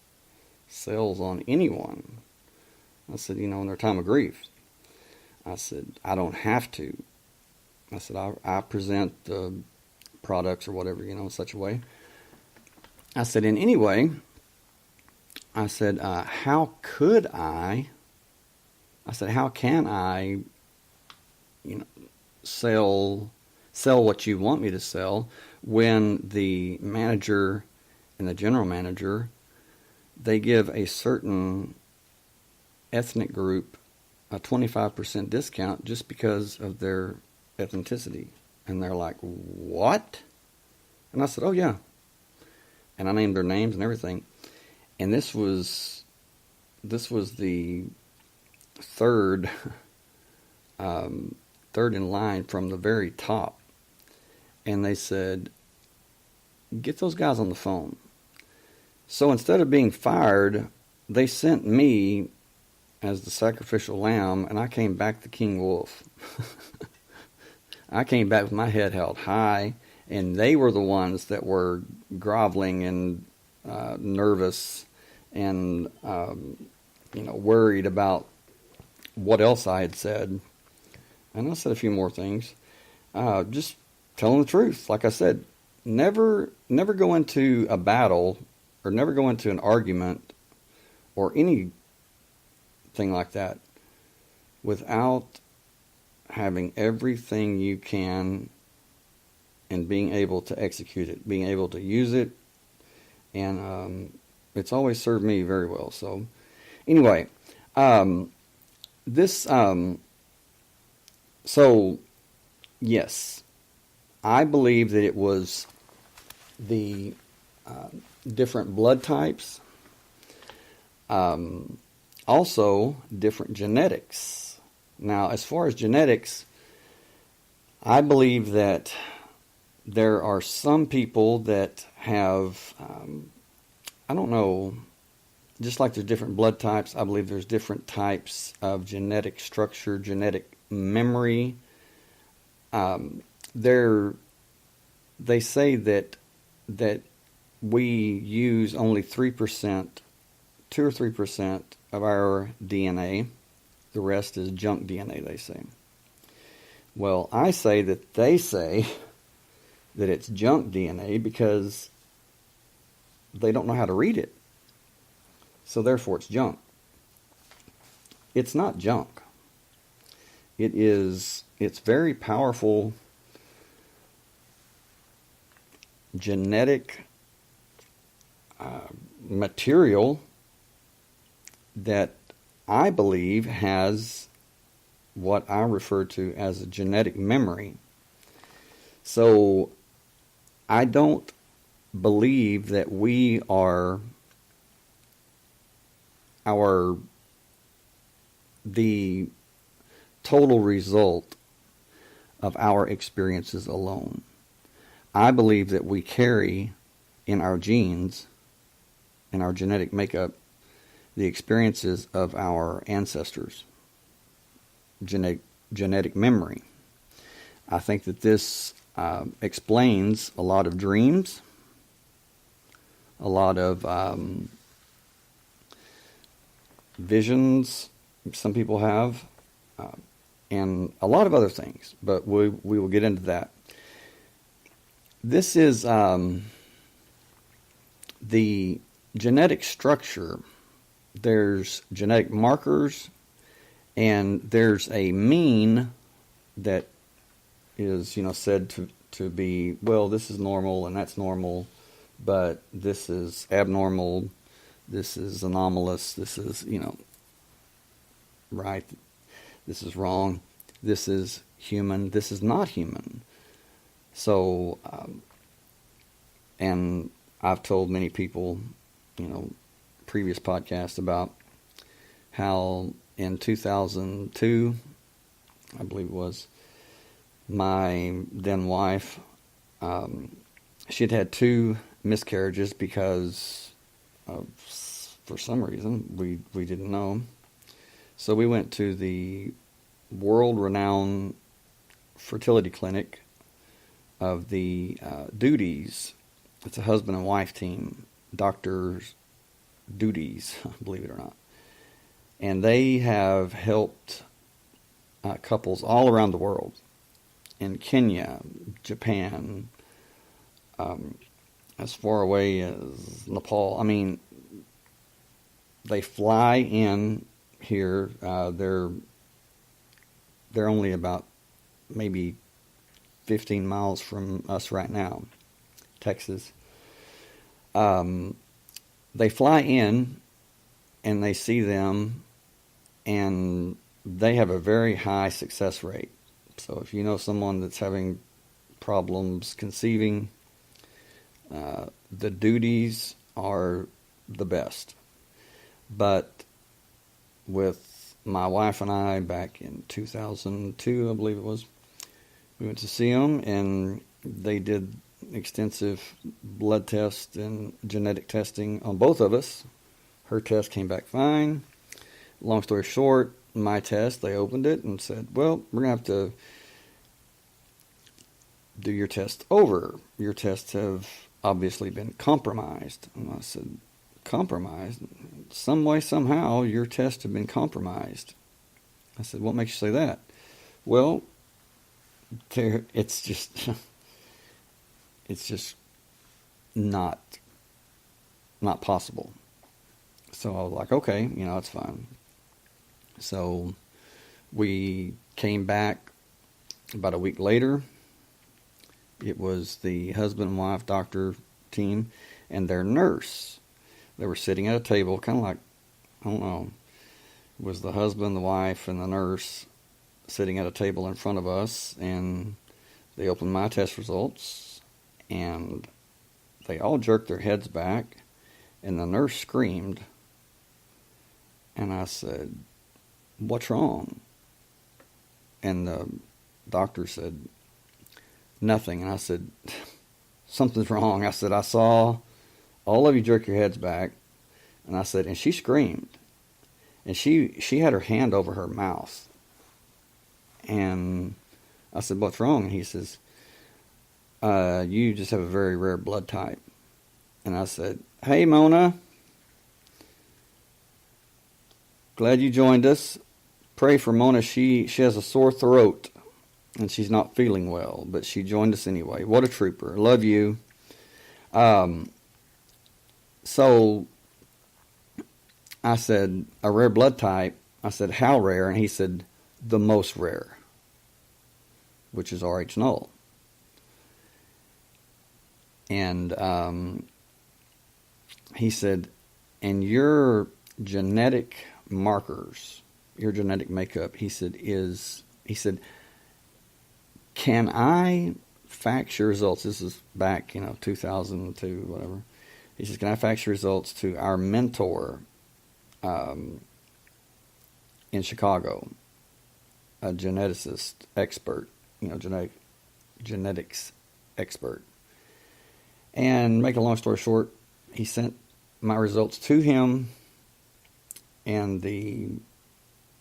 sales on anyone. I said, in their time of grief. I said, I don't have to. I said, I present the products or whatever, in such a way. I said, in any way, I said, how could I said, how can I, sell what you want me to sell when the manager and the general manager, they give a certain ethnic group a 25% discount just because of their ethnicity. And they're like, what? And I said, oh yeah. And I named their names and everything. And this was the third in line from the very top. And they said, get those guys on the phone. So instead of being fired, they sent me as the sacrificial lamb, and I came back the King Wolf. I came back with my head held high, and they were the ones that were groveling and nervous and worried about what else I had said. And I said a few more things. Just telling the truth. Like I said, never go into a battle or never go into an argument or anything like that without having everything you can and being able to execute it, being able to use it. And it's always served me very well. So anyway, so yes, I believe that it was the different blood types, also different genetics. Now, as far as genetics, I believe that there are some people that have, I don't know, just like there's different blood types, I believe there's different types of genetic structure, genetic memory. They say that we use only 3%, 2 or 3% of our DNA. The rest is junk DNA, they say. Well, I say that they say that it's junk DNA because they don't know how to read it. So therefore it's junk. It's not junk. It's very powerful genetic material that I believe has what I refer to as a genetic memory. So I don't believe that we are the total result of our experiences alone. I believe that we carry in our genes, in our genetic makeup, the experiences of our ancestors, genetic memory. I think that this explains a lot of dreams, a lot of visions some people have, and a lot of other things, but we will get into that. This is the genetic structure. There's genetic markers, and there's a mean that is, said to be, well, this is normal and that's normal, but this is abnormal, this is anomalous, this is, right, this is wrong, this is human, this is not human. So And I've told many people, previous podcasts about how in 2002, I believe it was, my then wife, she had 2 miscarriages because for some reason we didn't know. So we went to the world-renowned fertility clinic of the Duties. It's a husband and wife team, Doctors Duties, believe it or not. And they have helped couples all around the world, in Kenya, Japan, as far away as Nepal. I mean, they fly in here. They're only about maybe 15 miles from us right now, Texas. They fly in and they see them, and they have a very high success rate. So if you know someone that's having problems conceiving, the Duties are the best. But with my wife and I, back in 2002, I believe it was, we went to see them, and they did extensive blood tests and genetic testing on both of us. Her test came back fine. Long story short, my test, they opened it and said, well, we're going to have to do your test over. Your tests have obviously been compromised. And I said, compromised? Some way, somehow, your tests have been compromised. I said, what makes you say that? Well, it's just not possible. So I was like, okay, it's fine. So we came back about a week later. It was the husband and wife doctor team and their nurse. They were sitting at a table, kind of like, I don't know, it was the husband, the wife, and the nurse sitting at a table in front of us, and they opened my test results, and they all jerked their heads back, and the nurse screamed, and I said, what's wrong? And the doctor said, nothing. And I said, something's wrong. I said, I saw all of you jerk your heads back. And I said, and she screamed. And she had her hand over her mouth. And I said, what's wrong? And he says, you just have a very rare blood type. And I said, hey, Mona. Glad you joined us. Pray for Mona. She has a sore throat, and she's not feeling well, but she joined us anyway. What a trooper. Love you. So I said, a rare blood type. I said, how rare? And he said, the most rare, which is Rh null. And he said, and your genetic markers, your genetic makeup, he said, can I fax your results? This is back, 2002, whatever. He says, can I fax your results to our mentor in Chicago, a geneticist expert, genetics expert. And make a long story short, he sent my results to him, and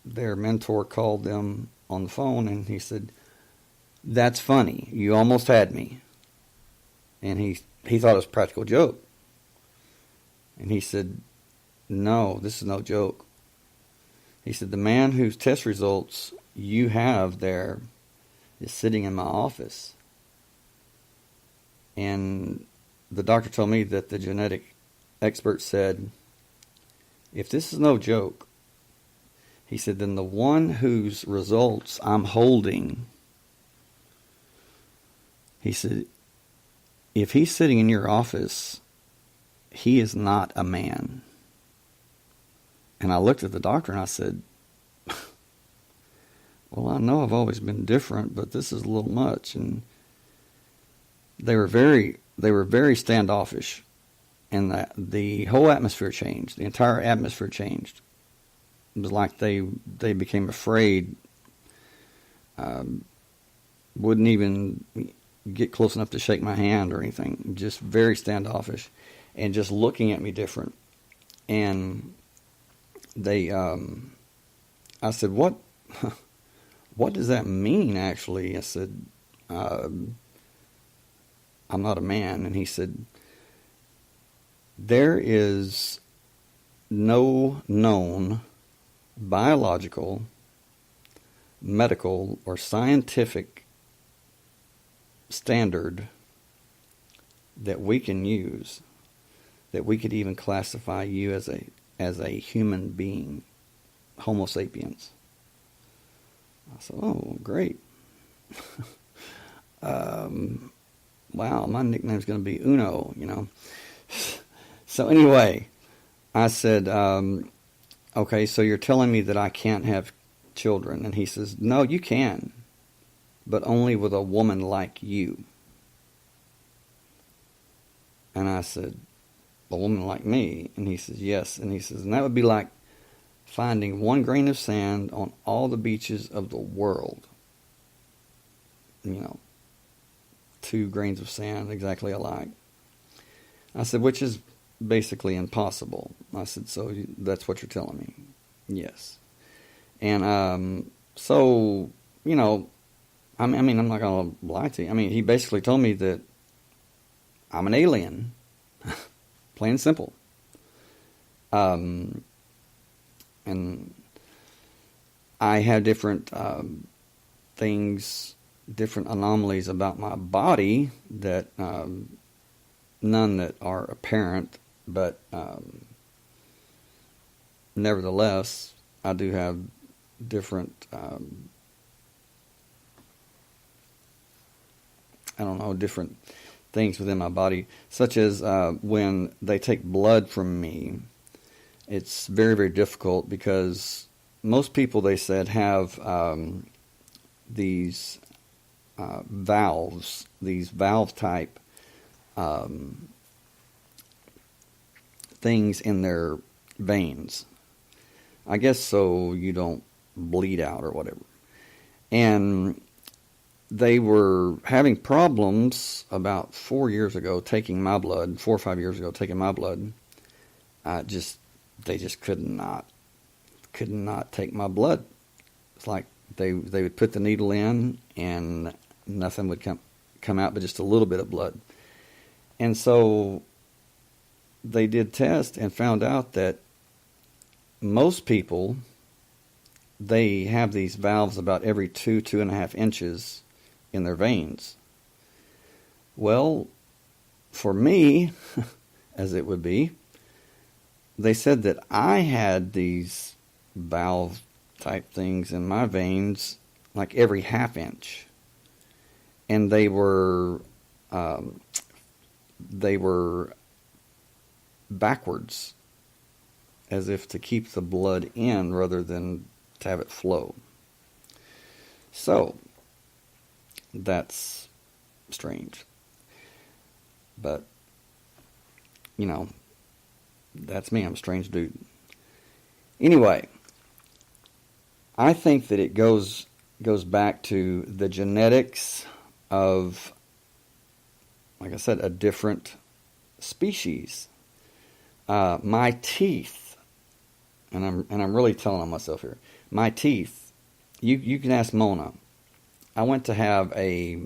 their mentor called them on the phone, and he said, that's funny. You almost had me. And he thought it was a practical joke. And he said, no, this is no joke. He said, the man whose test results you have there is sitting in my office. And the doctor told me that the genetic expert said, if this is no joke, he said, then the one whose results I'm holding, he said, if he's sitting in your office, he is not a man. And I looked at the doctor and I said, well, I know I've always been different, but this is a little much. And they were very they were very standoffish, and the whole atmosphere changed. The entire atmosphere changed. It was like they became afraid. Wouldn't even get close enough to shake my hand or anything. Just very standoffish, and just looking at me different. And they, I said, "What does that mean?" Actually, I said, "I'm not a man." And he said, "There is no known biological, medical, or scientific standard that we can use, that we could even classify you as a human being, Homo sapiens." I said, "Oh, great." Wow, my nickname's going to be Uno, you know. So anyway, I said, "Okay, so you're telling me that I can't have children?" And he says, "No, you can, but only with a woman like you." And I said, "A woman like me?" And he says, "Yes." And he says, "And that would be like finding one grain of sand on all the beaches of the world. You know, 2 grains of sand exactly alike." I said, "Which is basically impossible." I said, "So that's what you're telling me?" "Yes." And so, you know, I mean, I'm not going to lie to you. I mean, he basically told me that I'm an alien, plain and simple. And I have different things, different anomalies about my body that none that are apparent, but nevertheless, I do have different, different things within my body, such as when they take blood from me. It's very, very difficult because most people, they said, have these valves, these valve type things in their veins. I guess so you don't bleed out or whatever. And they were having problems about 4 years ago taking my blood, 4 or 5 years ago taking my blood. They just could not take my blood. It's like they would put the needle in and nothing would come out but just a little bit of blood. And so they did tests and found out that most people, they have these valves about every 2.5 inches in their veins. Well, for me, as it would be, they said that I had these valve type things in my veins like every 1/2 inch. And they were backwards, as if to keep the blood in rather than to have it flow. So, that's strange. But, you know, that's me. I'm a strange dude. Anyway, I think that it goes back to the genetics of, like I said, a different species. My teeth, and I'm really telling on myself here. My teeth. You can ask Mona. I went to have a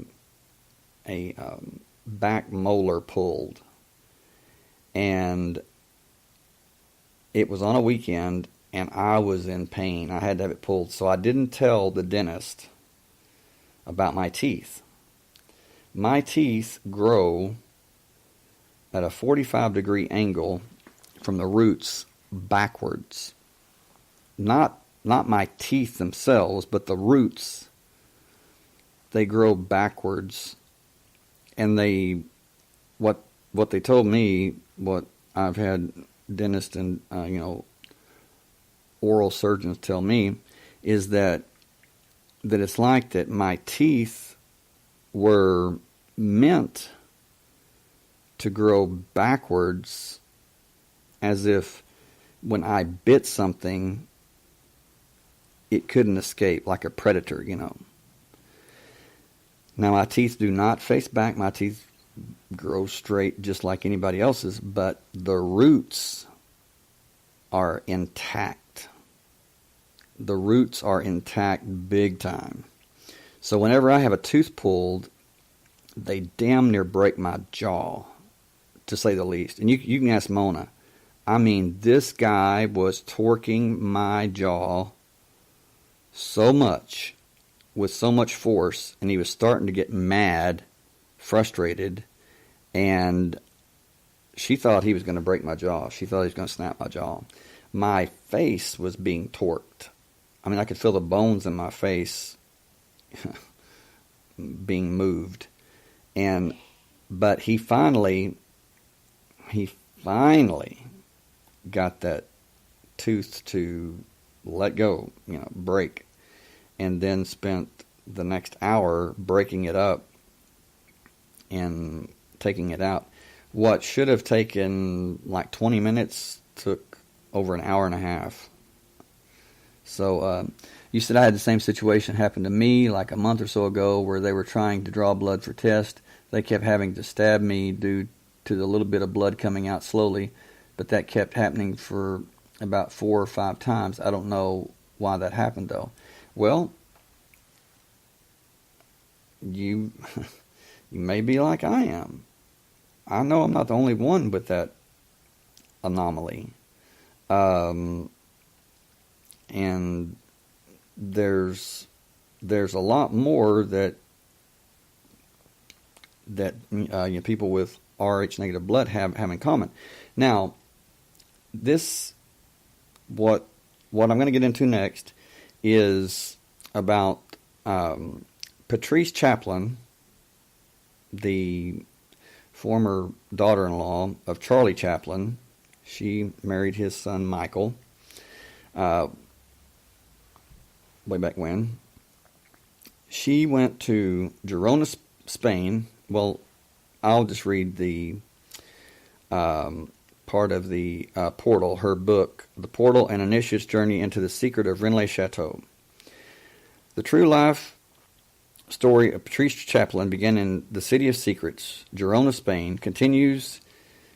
back molar pulled, and it was on a weekend, and I was in pain. I had to have it pulled, so I didn't tell the dentist about my teeth. My teeth grow at a 45-degree angle from the roots backwards. Not my teeth themselves, but the roots. They grow backwards, and what they told me, what I've had dentists and oral surgeons tell me, is that it's like that my teeth were meant to grow backwards, as if when I bit something, it couldn't escape, like a predator, you know. Now, my teeth do not face back. My teeth grow straight just like anybody else's, but the roots are intact. The roots are intact big time. So whenever I have a tooth pulled, they damn near break my jaw, to say the least. And you can ask Mona. I mean, this guy was torquing my jaw so much, with so much force, and he was starting to get mad, frustrated, and she thought he was going to break my jaw. She thought he was going to snap my jaw. My face was being torqued. I mean, I could feel the bones in my face being moved. But he finally got that tooth to let go, you know, break, and then spent the next hour breaking it up and taking it out. What should have taken like 20 minutes took over an hour and a half. So you said I had the same situation happen to me like a month or so ago, where they were trying to draw blood for test. They kept having to stab me due to the little bit of blood coming out slowly, but that kept happening for about 4 or 5 times. I don't know why that happened, though. Well, you may be like I am. I know I'm not the only one with that anomaly. And there's a lot more that you know, people with Rh negative blood have in common. Now, what I'm going to get into next is about Patrice Chaplin, the former daughter-in-law of Charlie Chaplin. She married his son Michael way back when. She went to Girona, Spain. Well, I'll just read the part of the portal, her book, The Portal, An Initiate's Journey into the Secret of Rennes-le-Chateau. The true life story of Patrice Chaplin began in the City of Secrets, Girona, Spain, continues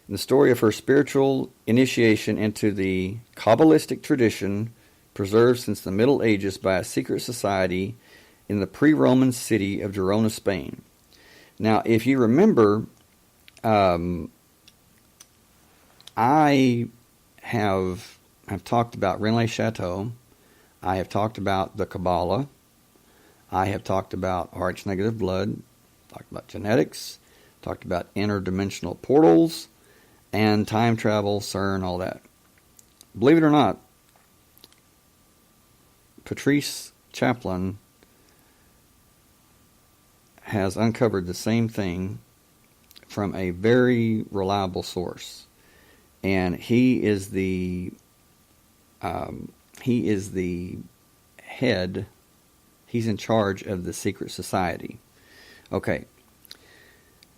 in the story of her spiritual initiation into the Kabbalistic tradition preserved since the Middle Ages by a secret society in the pre-Roman city of Girona, Spain. Now, if you remember, I have talked about Rennes-le-Chateau. I have talked about the Kabbalah. I have talked about Rh negative blood, talked about genetics, talked about interdimensional portals, and time travel, CERN, all that. Believe it or not, Patrice Chaplin has uncovered the same thing from a very reliable source, and he is the head. He's in charge of the secret society. Okay.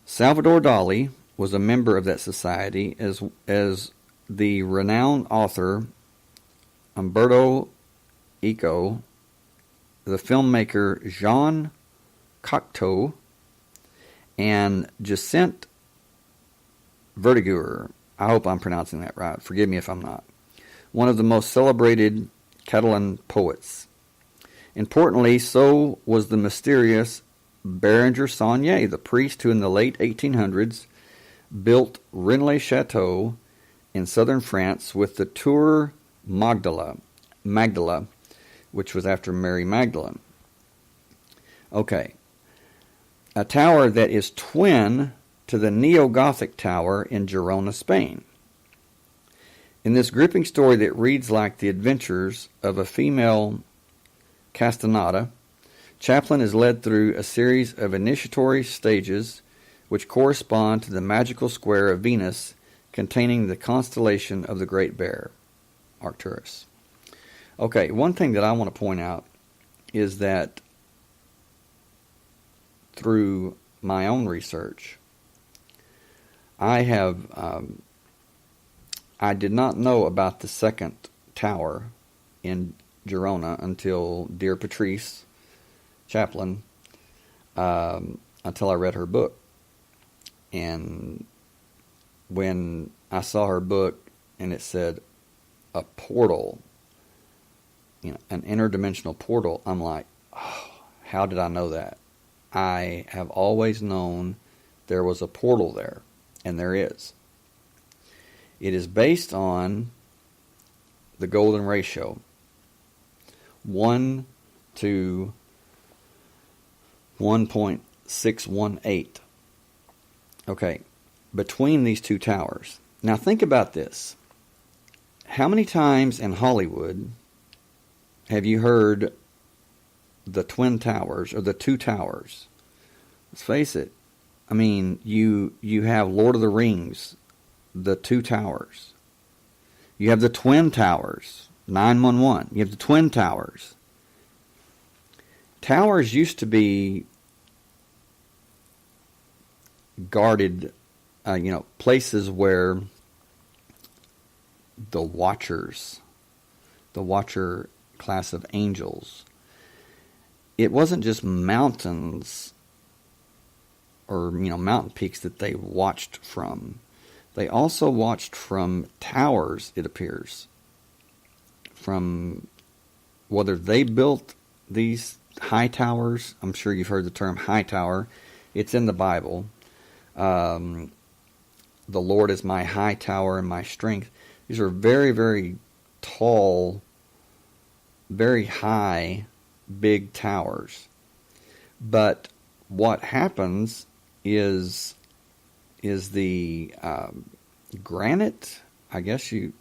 Salvador Dali was a member of that society, as the renowned author Umberto Eco, the filmmaker Jean Cocteau, and Jacinthe Verdaguer. I hope I'm pronouncing that right. Forgive me if I'm not. One of the most celebrated Catalan poets. Importantly, so was the mysterious Berenger Saunier, the priest who in the late 1800s built Rennes-le-Chateau in southern France with the Tour Magdala, which was after Mary Magdalene. Okay. A tower that is twin to the Neo-Gothic tower in Girona, Spain. In this gripping story that reads like the adventures of a female castanata, Chaplin is led through a series of initiatory stages which correspond to the magical square of Venus containing the constellation of the Great Bear, Arcturus. Okay, one thing that I want to point out is that through my own research, I did not know about the second tower in Girona until dear Patrice Chaplin, until I read her book. And when I saw her book and it said a portal, an interdimensional portal, I'm like, oh, how did I know that? I have always known there was a portal there, and there is. It is based on the golden ratio, 1 to 1.618. Okay, between these two towers. Now think about this. How many times in Hollywood have you heard the Twin Towers or the two towers? Let's face it. I mean, you have Lord of the Rings, the two towers. You have the Twin Towers, 911. You have the Twin Towers. Towers used to be guarded, places where the Watcher class of angels. It wasn't just mountains or, mountain peaks that they watched from. They also watched from towers, it appears. From whether they built these high towers. I'm sure you've heard the term high tower. It's in the Bible. The Lord is my high tower and my strength. These are very, very tall, very high, big towers. But what happens is the granite, the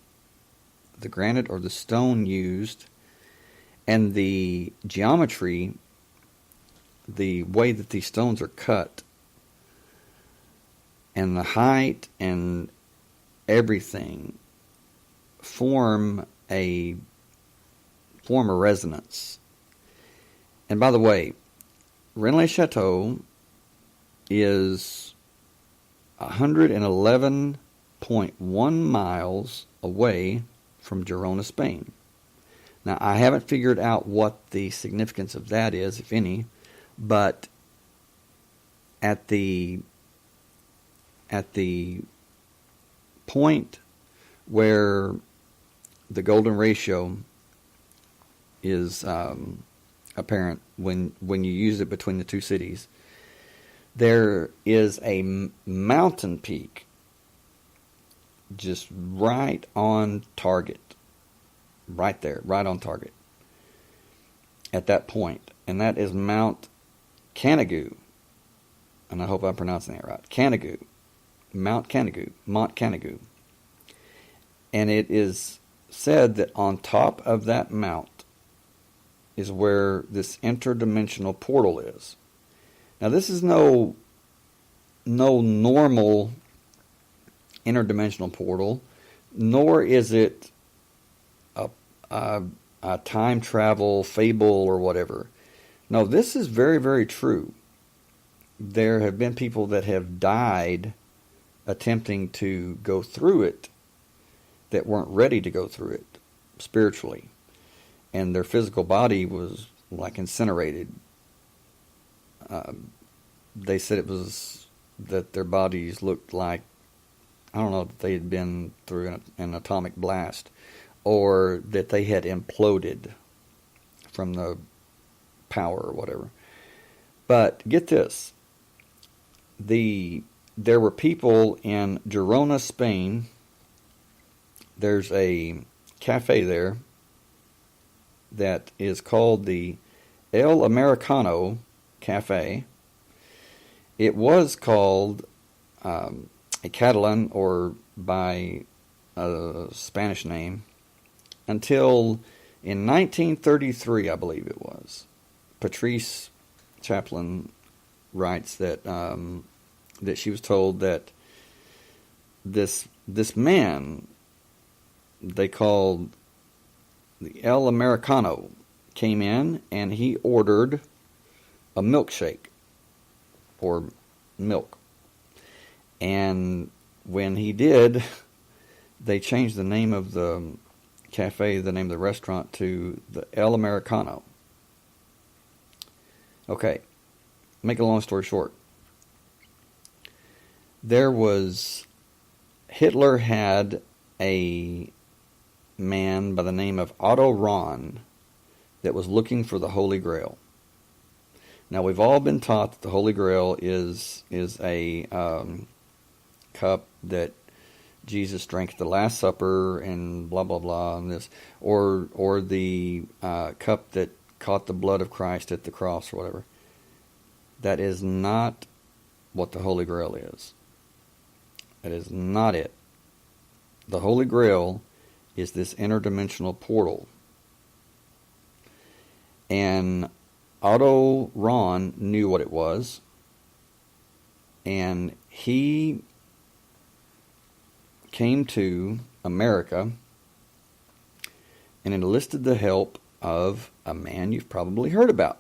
granite or the stone used, and the geometry, the way that these stones are cut, and the height and everything form a resonance. And by the way, Rennes-le-Chateau is 111.1 miles away from Girona, Spain. Now, I haven't figured out what the significance of that is, if any, but at the point where the golden ratio is apparent when you use it between the two cities, there is a mountain peak just right on target. Right there, right on target at that point. And that is Mount Canigou. And I hope I'm pronouncing that right. Canigou. Mount Canigou. And it is said that on top of that mount is where this interdimensional portal is. Now, this is no normal interdimensional portal, nor is it a time travel fable or whatever. No, this is very, very true. There have been people that have died attempting to go through it that weren't ready to go through it spiritually. And their physical body was like incinerated. They said it was that their bodies looked like, I don't know, that they had been through an atomic blast, or that they had imploded from the power or whatever. But get this. There were people in Girona, Spain. There's a cafe there that is called the El Americano Cafe. It was called a Catalan or by a Spanish name until in 1933, I believe it was. Patrice Chaplin writes that that she was told that this man they called the El Americano came in and he ordered a milkshake or milk, and when he did, they changed the name of the cafe, the name of the restaurant, to the El Americano. Okay, make a long story short. Hitler had a man by the name of Otto Rahn that was looking for the Holy Grail. Now, we've all been taught that the Holy Grail is a cup that Jesus drank at the Last Supper and blah, blah, blah, and this, or the cup that caught the blood of Christ at the cross or whatever. That is not what the Holy Grail is. That is not it. The Holy Grail is this interdimensional portal. And Otto Rahn knew what it was, and he came to America and enlisted the help of a man you've probably heard about.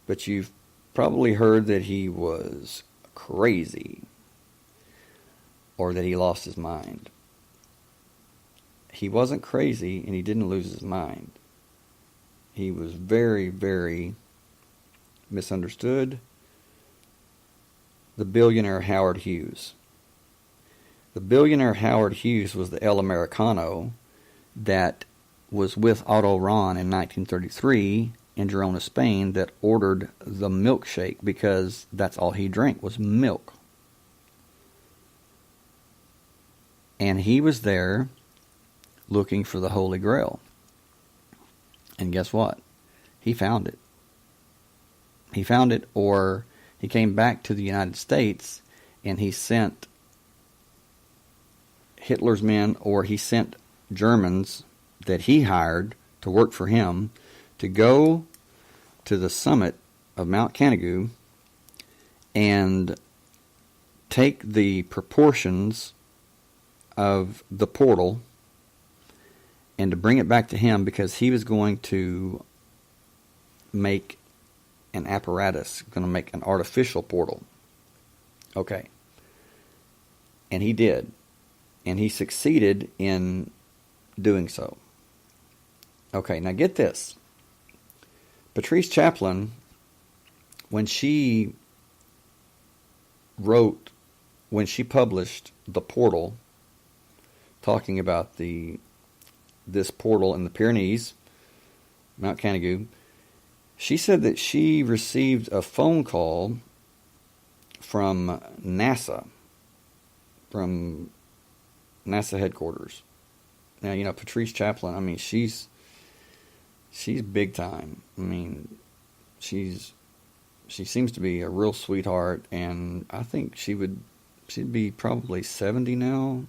But you've probably heard that he was crazy or that he lost his mind. He wasn't crazy and he didn't lose his mind. He was very, very misunderstood. The billionaire Howard Hughes. The billionaire Howard Hughes was the El Americano that was with Otto Rahn in 1933 in Girona, Spain, that ordered the milkshake because that's all he drank was milk. And he was there looking for the Holy Grail. And guess what? He found it. He found it, or he came back to the United States and he sent Hitler's men, or he sent Germans that he hired to work for him to go to the summit of Mount Canigou and take the proportions of the portal and to bring it back to him, because he was going to make an apparatus, going to make an artificial portal. Okay. And he did. And he succeeded in doing so. Okay, now get this. Patrice Chaplin, when she published The Portal, talking about this portal in the Pyrenees, Mount Canigou, she said that she received a phone call from NASA, from NASA headquarters. Now, you know, Patrice Chaplin, I mean, she's big time. I mean, she seems to be a real sweetheart, and I think she'd be probably 70 now,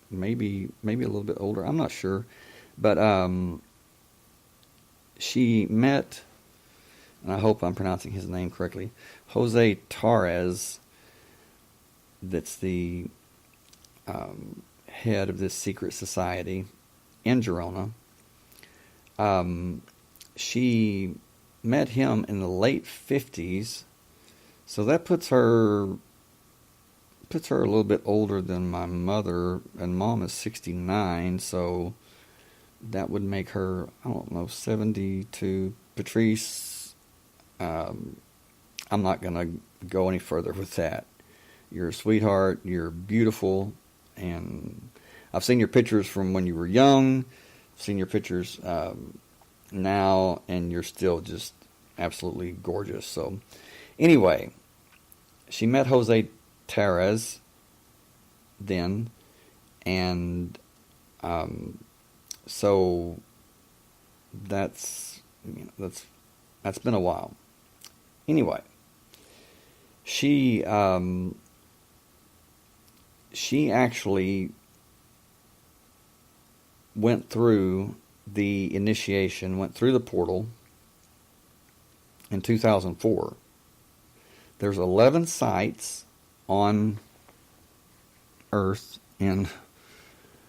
maybe a little bit older. I'm not sure, but she met, and I hope I'm pronouncing his name correctly, Jose Torres. That's the head of this secret society in Girona. She met him in the late 50s, so that puts her a little bit older than my mother, and Mom is 69, so that would make her, I don't know, 72. Patrice, I'm not going to go any further with that. You're a sweetheart, you're beautiful, and I've seen your pictures from when you were young, I've seen your pictures now, and you're still just absolutely gorgeous. So anyway, she met Jose Torres then, and so that's been a while. Anyway, she actually went through the initiation, went through the portal in 2004. There's 11 sites on Earth in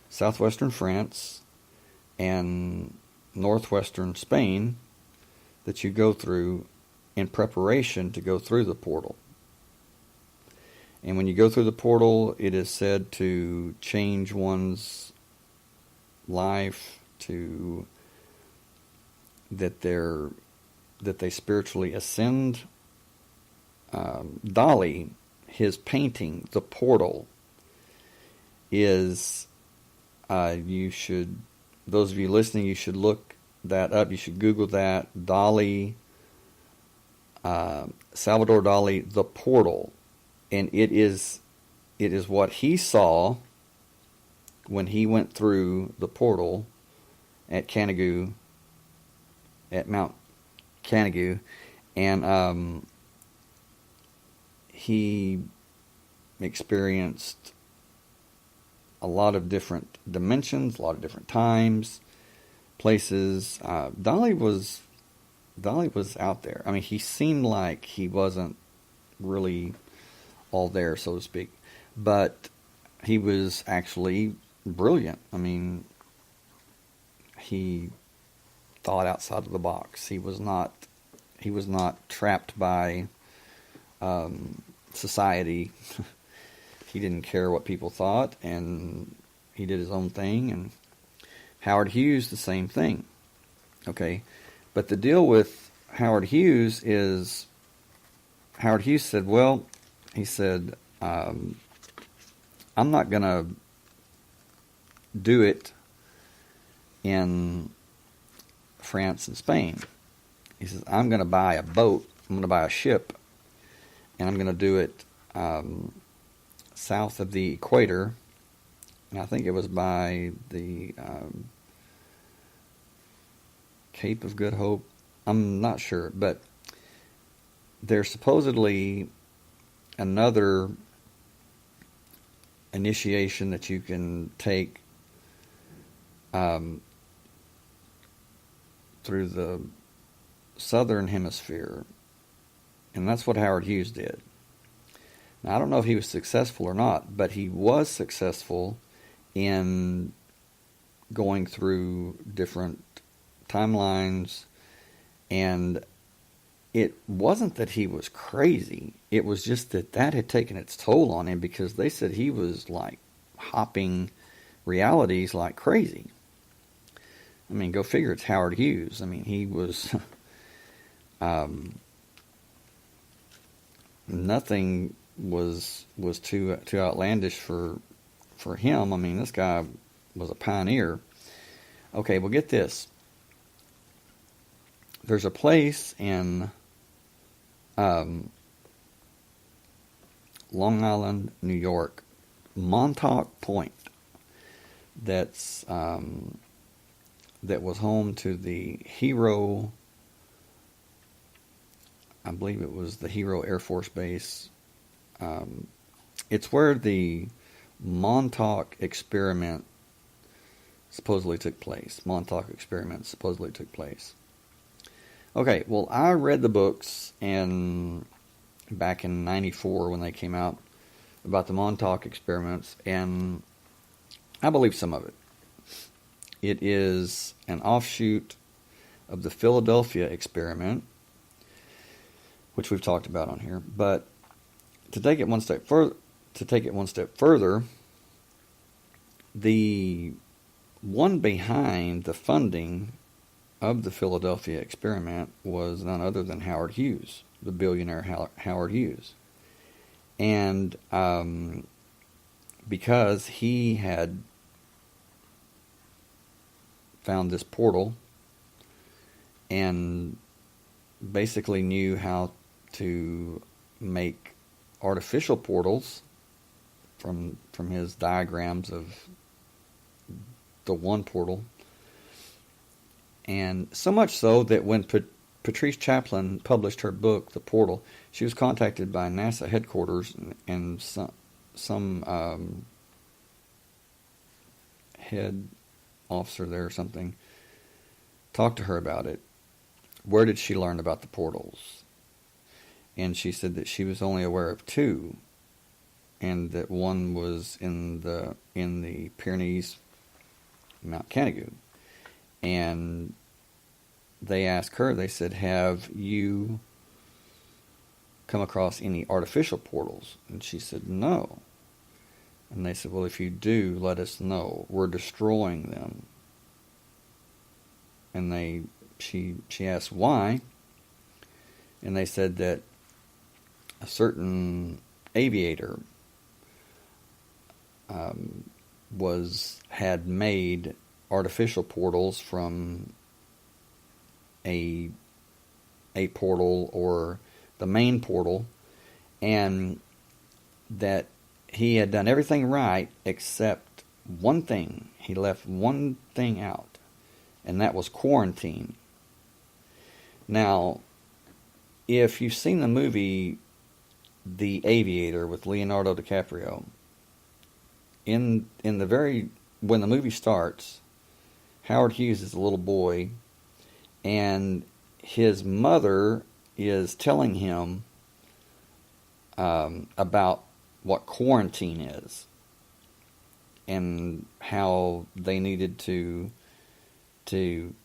Southwestern France and Northwestern Spain that you go through in preparation to go through the portal. And when you go through the portal, it is said to change one's life, to that they spiritually ascend. Dali, his painting, The Portal, is you should, those of you listening, you should look that up. You should Google that. Dali, Salvador Dali, The Portal, and it is what he saw when he went through the portal at Canigou, at Mount Canigou, and he experienced a lot of different dimensions, a lot of different times, places. Dali was out there. I mean, he seemed like he wasn't really all there, so to speak, but he was actually brilliant. I mean, he thought outside of the box. He was not trapped by society. He didn't care what people thought, and he did his own thing. And Howard Hughes, the same thing. Okay, but the deal with Howard Hughes is, Howard Hughes said, well, he said, I'm not going to do it in France and Spain. He says, I'm going to buy a boat, I'm going to buy a ship, and I'm going to do it south of the equator. And I think it was by the Cape of Good Hope. I'm not sure, but there's supposedly another initiation that you can take through the southern hemisphere, and that's what Howard Hughes did. Now, I don't know if he was successful or not, but he was successful in going through different timelines, and it wasn't that he was crazy. It was just that had taken its toll on him, because they said he was like hopping realities like crazy. I mean, go figure, it's Howard Hughes. I mean, he was nothing was too outlandish for him. I mean, this guy was a pioneer. Okay, well, get this. There's a place in Long Island, New York, Montauk Point, that's that was home to the Hero, I believe it was the Hero Air Force Base. It's where the Montauk experiment supposedly took place. Montauk experiment supposedly took place. Okay, well, I read the books back in '94 when they came out about the Montauk experiments, and I believe some of it. It is an offshoot of the Philadelphia experiment, which we've talked about on here. But to take it one step further, the one behind the funding of the Philadelphia experiment was none other than Howard Hughes, the billionaire Howard Hughes. And because he had found this portal and basically knew how to make artificial portals from his diagrams of the one portal. And so much so that when Patrice Chaplin published her book, The Portal, she was contacted by NASA headquarters, and some head officer there or something talked to her about it. Where did she learn about the portals? And she said that she was only aware of two, and that one was in the Pyrenees, Mount Canigou. And they asked her, they said, have you come across any artificial portals? And she said, no. And they said, well, if you do, let us know. We're destroying them. And she asked why. And they said that a certain aviator had made artificial portals from a portal or the main portal, and that he had done everything right except one thing. He left one thing out, and that was quarantine. Now, if you've seen the movie The Aviator with Leonardo DiCaprio, when the movie starts, Howard Hughes is a little boy, and his mother is telling him about what quarantine is and how they needed to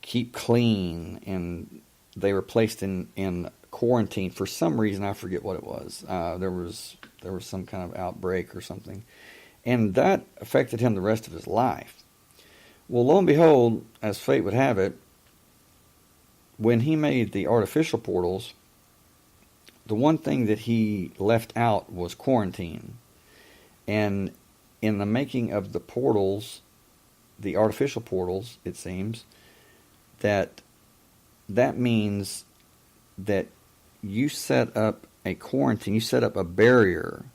keep clean, and they were placed in quarantine for some reason. I forget what it was. There was some kind of outbreak or something, and that affected him the rest of his life. Well, lo and behold, as fate would have it, when he made the artificial portals, the one thing that he left out was quarantine. And in the making of the portals, the artificial portals, it seems, that means that you set up a quarantine, you set up a barrier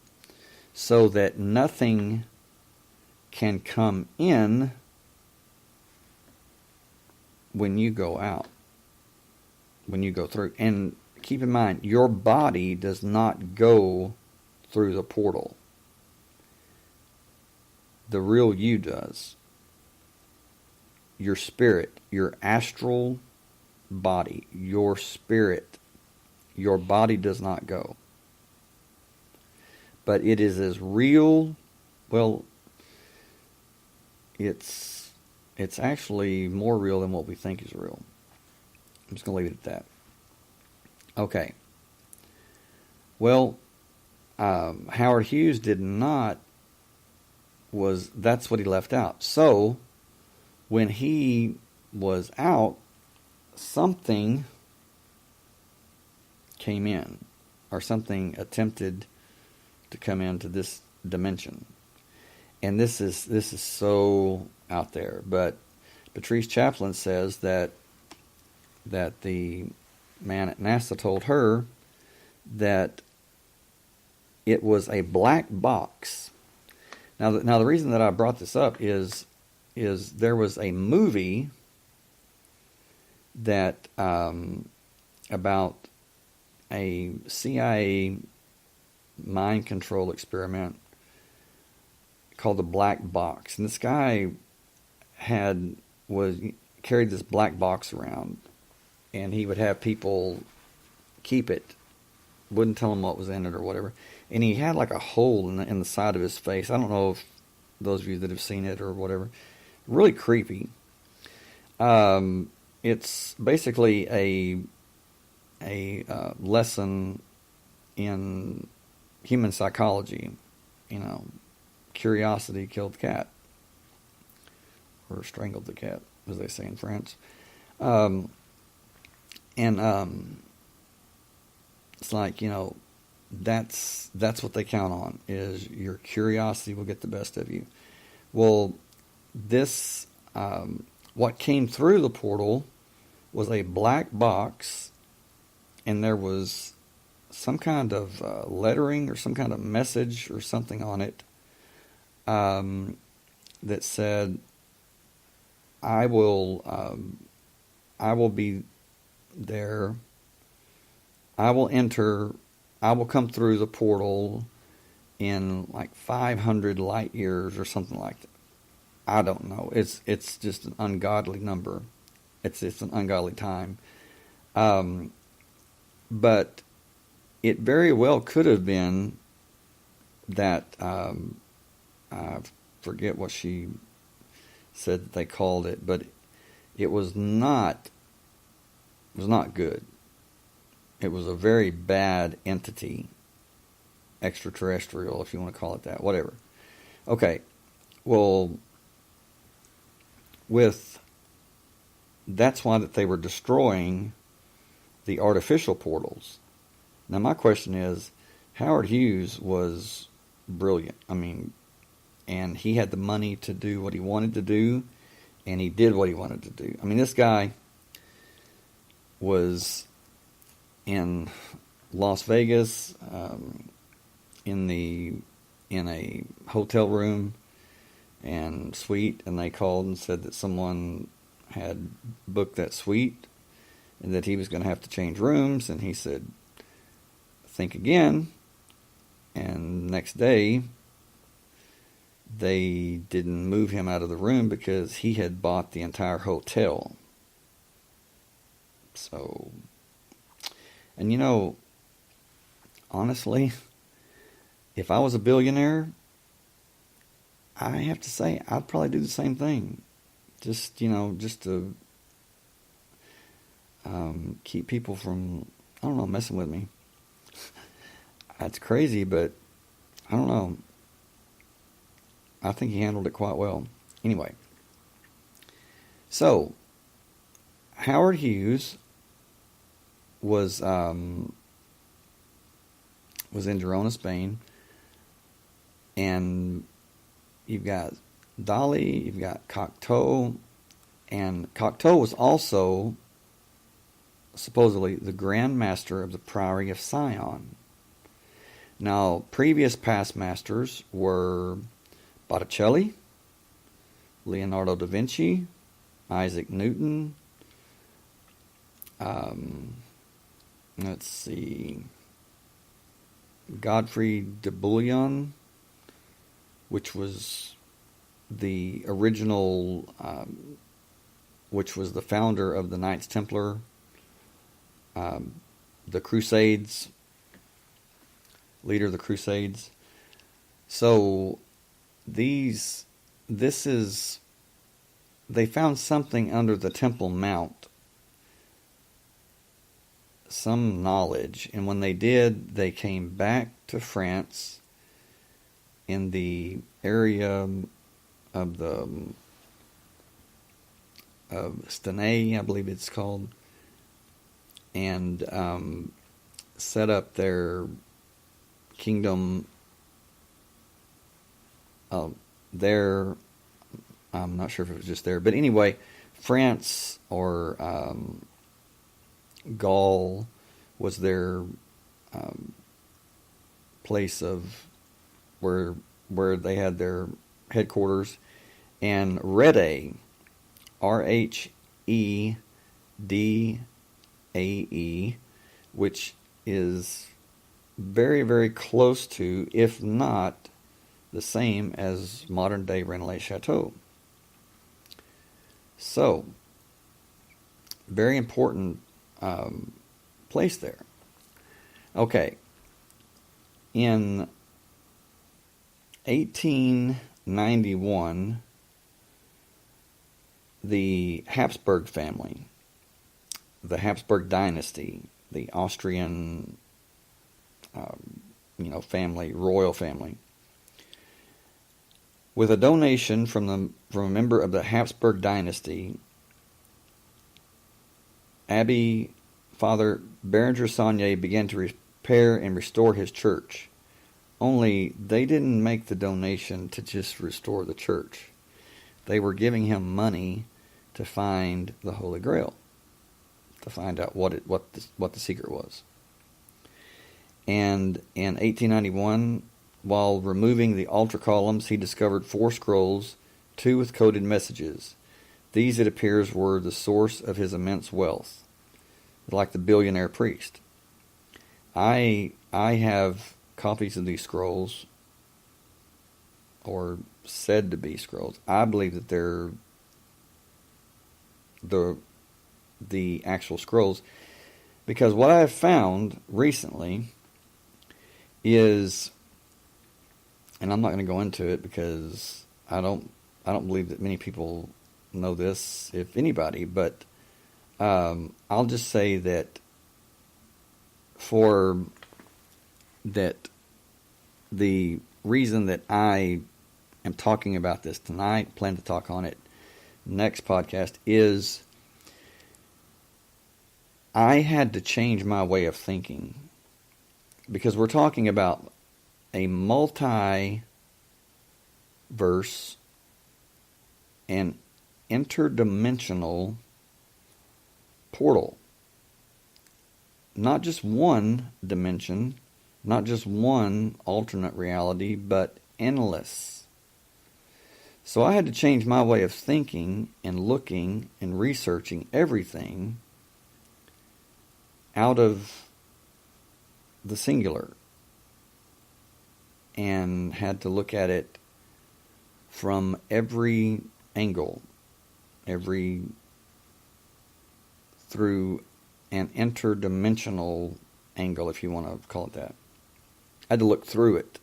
so that nothing can come in when you go out, when you go through. And keep in mind, your body does not go through the portal. The real you does. Your spirit, your astral body, your spirit, your body does not go. But it is as real, well, it's actually more real than what we think is real. I'm just going to leave it at that. Okay. Well, Howard Hughes that's what he left out. So, when he was out, something came in, or something attempted to come into this dimension. And this is so out there. But Patrice Chaplin says that the man at NASA told her that it was a black box. Now the reason that I brought this up is there was a movie that about a CIA mind control experiment called the Black Box, and this guy carried this black box around, and he would have people keep it, wouldn't tell them what was in it or whatever. And he had like a hole in the side of his face. I don't know if those of you that have seen it or whatever. Really creepy. It's basically a lesson in human psychology. You know, curiosity killed the cat, or strangled the cat, as they say in France. It's like, you know, that's what they count on, is your curiosity will get the best of you. Well, this what came through the portal was a black box, and there was some kind of lettering or some kind of message or something on it that said, I will be there. I will come through the portal in like 500 light years or something like that. I don't know. It's just an ungodly number. It's an ungodly time. But it very well could have been that, I forget what she said that they called it, but it was not good. It was a very bad entity, extraterrestrial, if you want to call it that, whatever. Okay, well, that's why that they were destroying the artificial portals. Now my question is, Howard Hughes was brilliant. I mean, and he had the money to do what he wanted to do, and he did what he wanted to do. I mean, this guy was in Las Vegas, in a hotel room and suite, and they called and said that someone had booked that suite and that he was going to have to change rooms, and he said, think again. And next day they didn't move him out of the room because he had bought the entire hotel. So, and you know, honestly, if I was a billionaire, I have to say I'd probably do the same thing. Just, you know, just to keep people from, I don't know, messing with me. That's crazy, but I don't know. I think he handled it quite well. Anyway, so Howard Hughes was in Girona, Spain, and you've got Dali, you've got Cocteau, and Cocteau was also supposedly the Grand Master of the Priory of Sion. Now, previous past masters were Botticelli, Leonardo da Vinci, Isaac Newton, let's see, Godfrey de Bouillon, which was the original, which was the founder of the Knights Templar, the Crusades, leader of the Crusades. So they found something under the Temple Mount, some knowledge, and when they did, they came back to France in the area of Stenay, I believe it's called, and set up their kingdom there. I'm not sure if it was just there, but anyway, France or Gaul was their place of where they had their headquarters, and Rede, Rhedae, which is very, very close to, if not the same as modern day Rennes-le-Chateau. So, very important place there. Okay. In 1891, the Habsburg family, the Habsburg dynasty, the Austrian, family, royal family, with a donation from a member of the Habsburg dynasty, Abbé Father Berenger Saunier began to repair and restore his church. Only they didn't make the donation to just restore the church. They were giving him money to find the Holy Grail, to find out what the secret was. And in 1891, while removing the altar columns, he discovered 4 scrolls, 2 with coded messages. These, it appears, were the source of his immense wealth, like the billionaire priest. I have copies of these scrolls, or said to be scrolls. I believe that they're the actual scrolls, because what I have found recently is, and I'm not going to go into it because I don't believe that many people know this, if anybody, but I'll just say that for that, the reason that I am talking about this tonight, plan to talk on it next podcast, is I had to change my way of thinking, because we're talking about a multi-verse and interdimensional portal. Not just one dimension, not just one alternate reality, but endless. So I had to change my way of thinking and looking and researching everything out of the singular, and had to look at it from every angle, through an interdimensional angle, if you want to call it that. I had to look through it.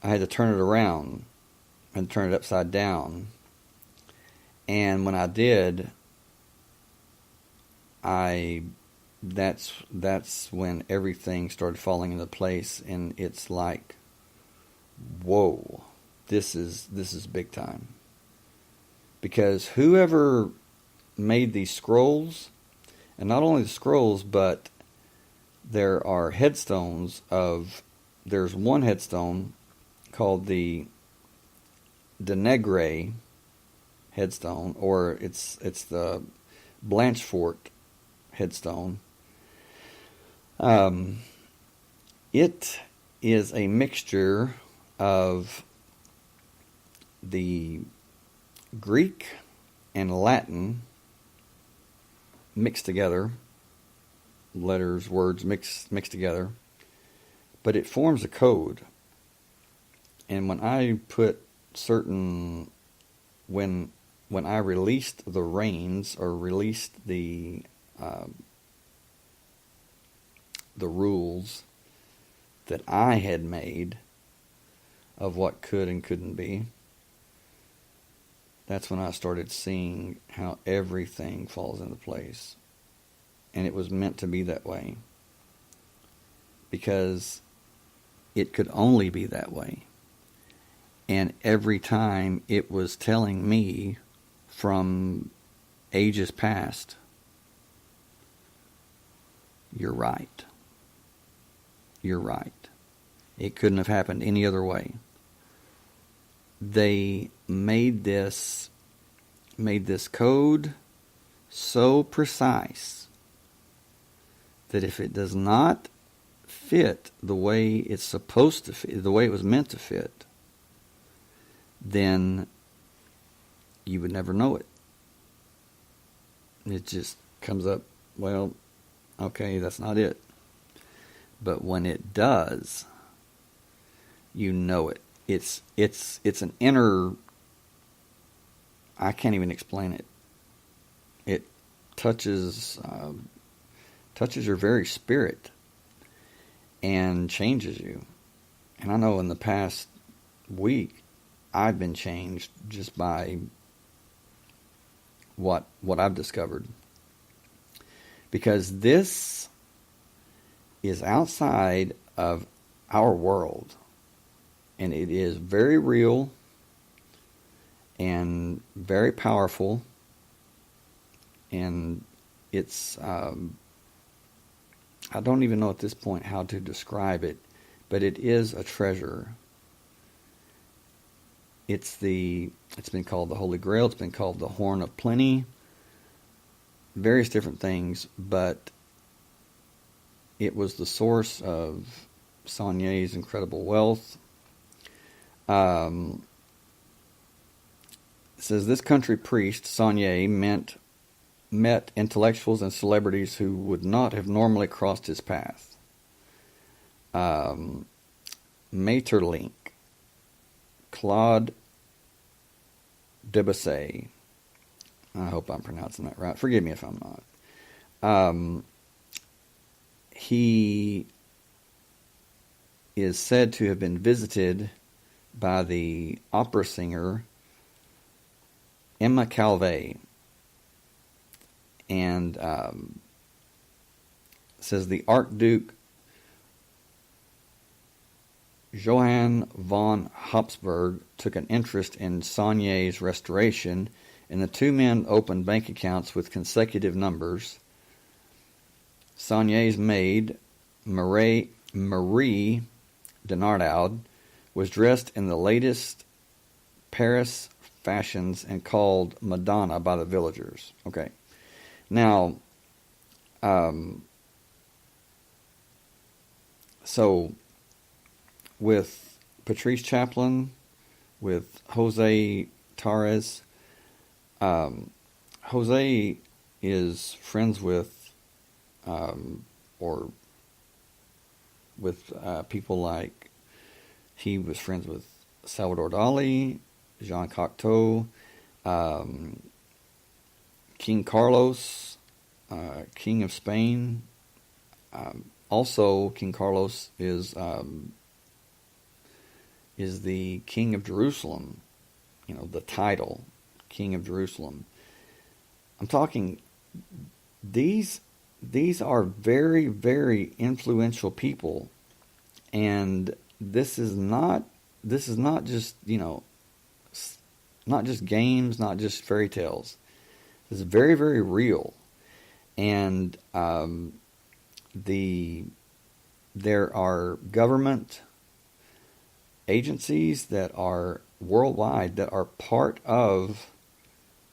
I had to turn it around and turn it upside down. And when I did, that's when everything started falling into place, and it's like, whoa, this is big time. Because whoever made these scrolls, and not only the scrolls, but there are headstones there's one headstone called the Denegre headstone, or it's the Blanchefort headstone. It is a mixture of the Greek and Latin mixed together, letters, words mixed together, but it forms a code. And when I when I released the reins, or released the rules that I had made of what could and couldn't be, that's when I started seeing how everything falls into place. And it was meant to be that way, because it could only be that way. And every time it was telling me from ages past, you're right. You're right. It couldn't have happened any other way. They made this code so precise that if it does not fit the way it's supposed to fit, the way it was meant to fit, then you would never know it. It just comes up, well, okay, that's not it. But when it does, you know it. It's an inner, I can't even explain it. It touches your very spirit and changes you. And I know in the past week, I've been changed just by what I've discovered. Because this is outside of our world. And it is very real and very powerful. And it's, I don't even know at this point how to describe it, but it is a treasure. It's been called the Holy Grail. It's been called the Horn of Plenty. Various different things, but it was the source of Saulnier's incredible wealth. It says this country priest, Saulnier, met intellectuals and celebrities who would not have normally crossed his path. Maeterlinck, Claude Debussy. I hope I'm pronouncing that right. Forgive me if I'm not. He is said to have been visited by the opera singer Emma Calvé. And says the Archduke Johann von Habsburg took an interest in Saulnier's restoration, and the two men opened bank accounts with consecutive numbers. Saulnier's maid, Marie de Nardaud, was dressed in the latest Paris fashions and called Madonna by the villagers. Okay. Now, so with Patrice Chaplin, with Jose Torres, Jose is friends with, people like, he was friends with Salvador Dali, Jean Cocteau, King Carlos, King of Spain. Also, King Carlos is the King of Jerusalem. You know, the title, King of Jerusalem. I'm talking, these are very, very influential people, and this is not just, not just games, not just fairy tales. This is very, very real. And there are government agencies that are worldwide that are part of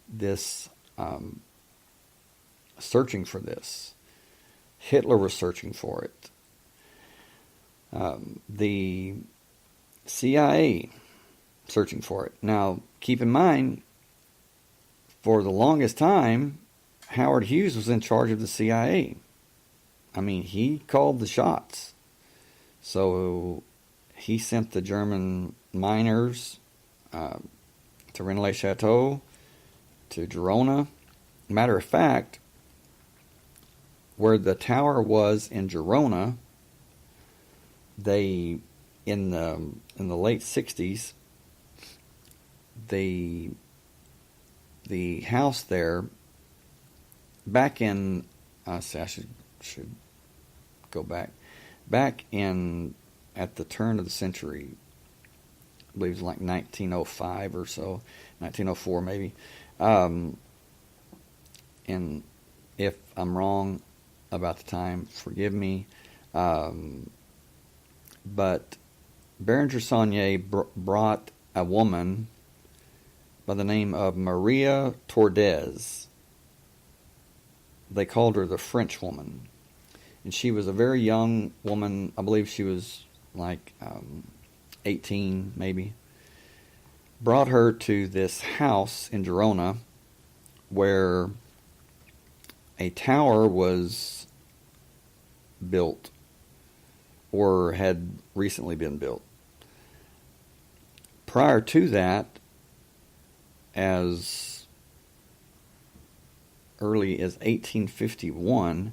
this, searching for this. Hitler was searching for it. The CIA searching for it. Now, keep in mind, for the longest time, Howard Hughes was in charge of the CIA. I mean, he called the shots. So he sent the German miners to Rennes-le-Chateau, to Girona. Matter of fact, where the tower was in Girona, they, in the late 60s, the house there, back in, I should go back in, at the turn of the century, I believe it was like 1905 or so, 1904 maybe, and if I'm wrong about the time, forgive me, but Berenger Saulnier brought a woman by the name of Maria Tordez. They called her the French woman. And she was a very young woman. I believe she was like 18 maybe. Brought her to this house in Girona where a tower was built, or had recently been built. Prior to that, as early as 1851,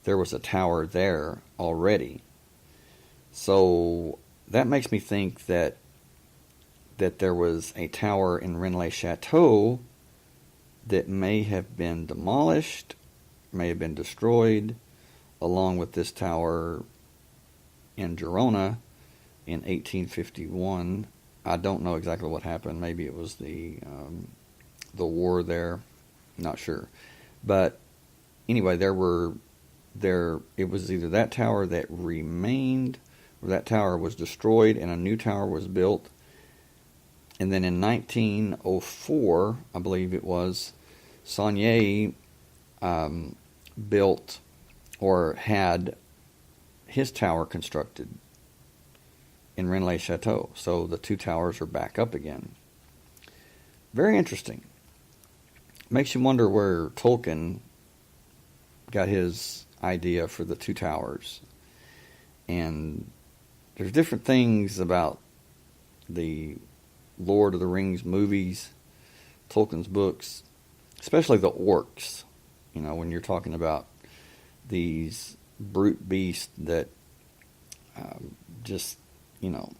there was a tower there already. So that makes me think that there was a tower in Rennes-le-Chateau that may have been demolished, may have been destroyed, along with this tower in Girona in 1851. I don't know exactly what happened. Maybe it was the war there. Not sure. But anyway, it was either that tower that remained, or that tower was destroyed and a new tower was built. And then in 1904, I believe it was, Saulnier built, or had his tower constructed in Rennes-le-Chateau. So the two towers are back up again. Very interesting. Makes you wonder where Tolkien got his idea for the two towers. And there's different things about the Lord of the Rings movies, Tolkien's books, especially the orcs. You know, when you're talking about these brute beasts that just, you know,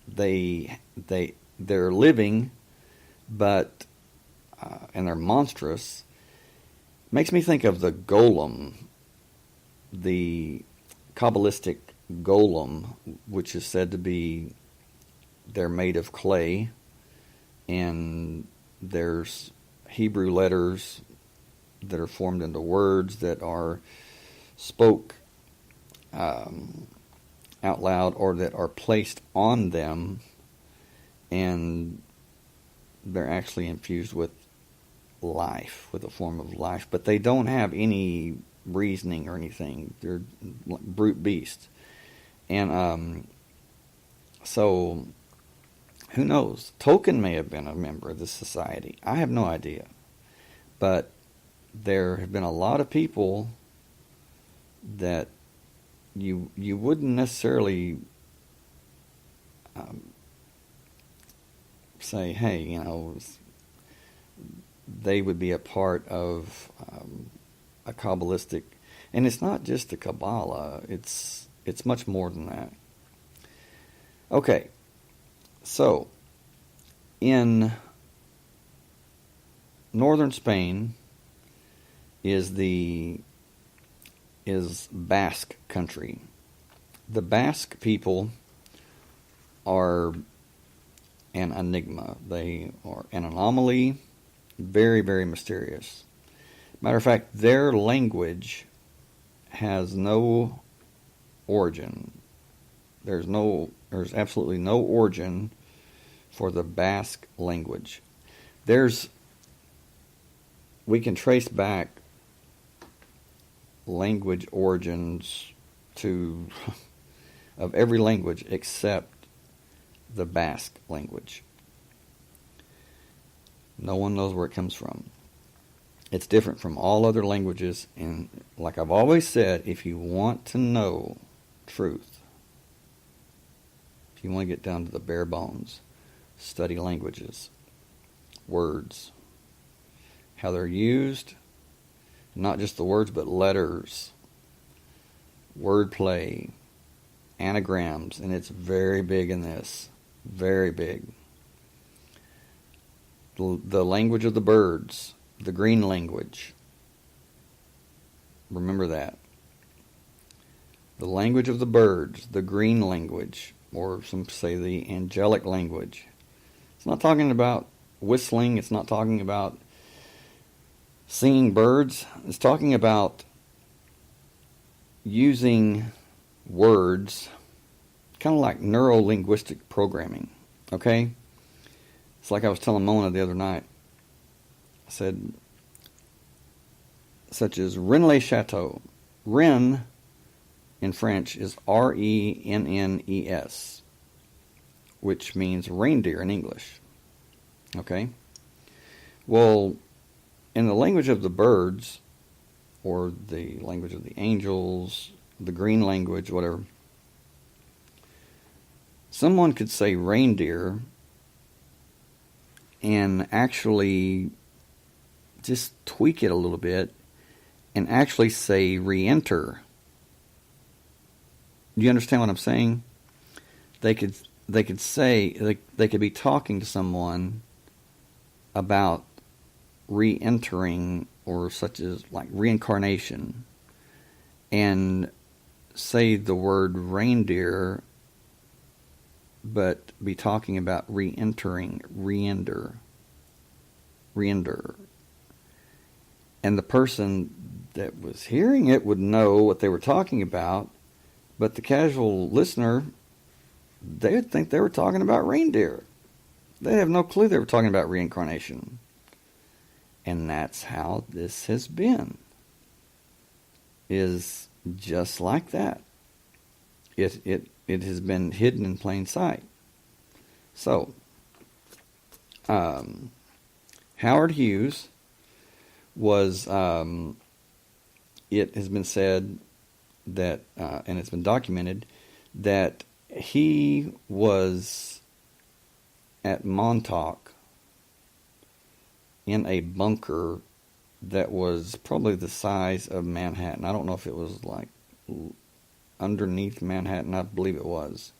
they're living, but and they're monstrous. Makes me think of the golem the Kabbalistic golem, which is said to be, they're made of clay, and there's Hebrew letters that are formed into words that are spoke out loud, or that are placed on them, and they're actually infused with life, with a form of life, but they don't have any reasoning or anything. They're brute beasts. And so who knows? Tolkien may have been a member of this society. I have no idea. But there have been a lot of people that you wouldn't necessarily say, hey, you know, they would be a part of a Kabbalistic, and it's not just the Kabbalah, it's much more than that. Okay, so in northern Spain is Basque country. The Basque people are an enigma. They are an anomaly, very, very mysterious. Matter of fact, their language has no origin. There's absolutely no origin for the Basque language. We can trace back language origins of every language except the Basque language. No one knows where it comes from. It's different from all other languages, and like I've always said, if you want to know truth, if you want to get down to the bare bones, study languages, words, how they're used, not just the words, but letters, wordplay, anagrams, and it's very big in this, very big. The language of the birds, the green language. Remember that. The language of the birds, the green language, or some say the angelic language. It's not talking about whistling. It's not talking about singing birds. It's talking about using words, kind of like neuro-linguistic programming, okay? It's like I was telling Mona the other night. I said, such as Rennes-le-Chateau. Rennes in French is Rennes, which means reindeer in English. Okay? Well, in the language of the birds, or the language of the angels, the green language, whatever, someone could say reindeer and actually just tweak it a little bit and actually say re-enter. Do you understand what I'm saying? They could say, they could be talking to someone about re-entering, or such as like reincarnation, and say the word reindeer, but be talking about re-entering, re-ender. And the person that was hearing it would know what they were talking about, but the casual listener, they would think they were talking about reindeer. They have no clue they were talking about reincarnation. And that's how this has been. Is just like that. It has been hidden in plain sight. So, Howard Hughes was, it has been said that, and it's been documented, that he was at Montauk in a bunker that was probably the size of Manhattan. I don't know if it was like underneath Manhattan. I believe it was.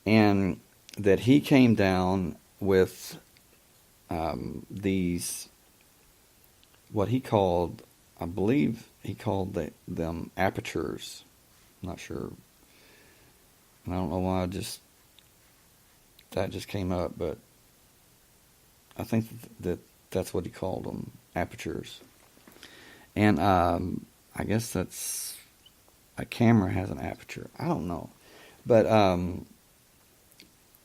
And that he came down with these, what he called, I believe he called them apertures. I'm not sure. And I don't know why that just came up, but I think that's what he called them, apertures. And I guess that's a camera has an aperture. I don't know, but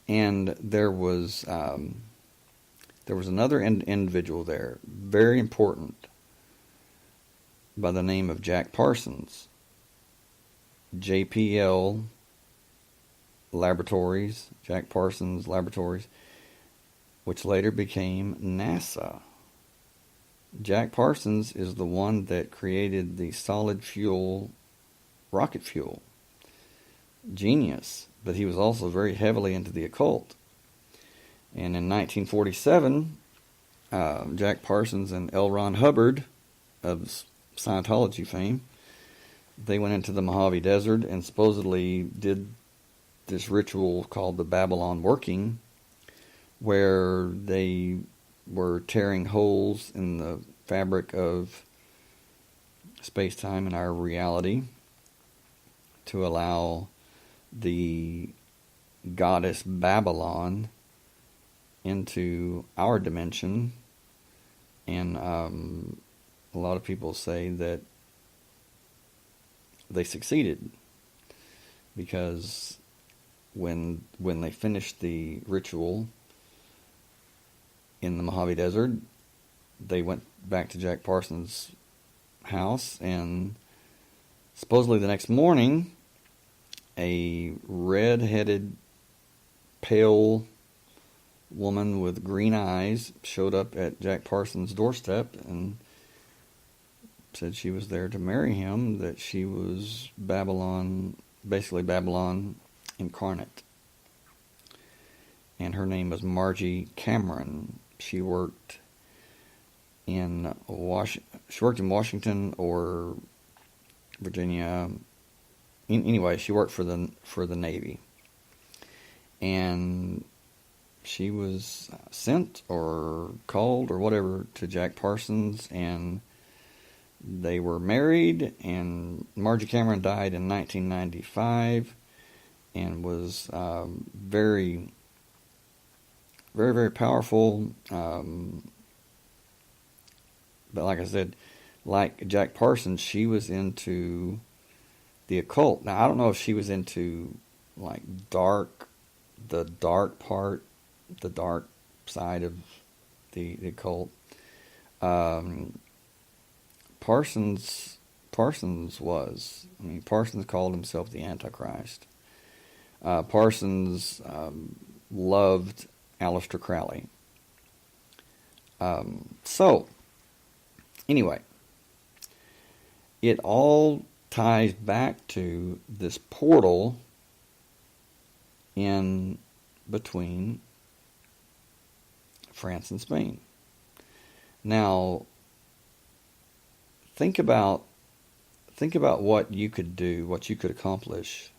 and there was another individual there, very important, by the name of Jack Parsons. JPL Laboratories, Jack Parsons Laboratories, which later became NASA. Jack Parsons is the one that created the solid fuel rocket fuel. Genius, but he was also very heavily into the occult. And in 1947, Jack Parsons and L. Ron Hubbard of Scientology fame, they went into the Mojave Desert and supposedly did this ritual called the Babylon Working, where they were tearing holes in the fabric of space-time and our reality to allow the goddess Babylon into our dimension. And a lot of people say that they succeeded, because when they finished the ritual in the Mojave Desert, they went back to Jack Parsons' house, and supposedly the next morning, a red-headed, pale woman with green eyes showed up at Jack Parsons' doorstep and said she was there to marry him, that she was Babylon, basically Babylon incarnate. And her name was Margie Cameron. She worked in Washington or Virginia. Anyway, she worked for the Navy. And she was sent or called or whatever to Jack Parsons, and they were married, and Margie Cameron died in 1995 and was very, very, very powerful. But like I said, like Jack Parsons, she was into the occult. Now, I don't know if she was into like the dark part, the dark side of the occult. Parsons was. I mean, Parsons called himself the Antichrist. Parsons loved Aleister Crowley. So, anyway, it all ties back to this portal in between France and Spain. Now, think about what you could do, what you could accomplish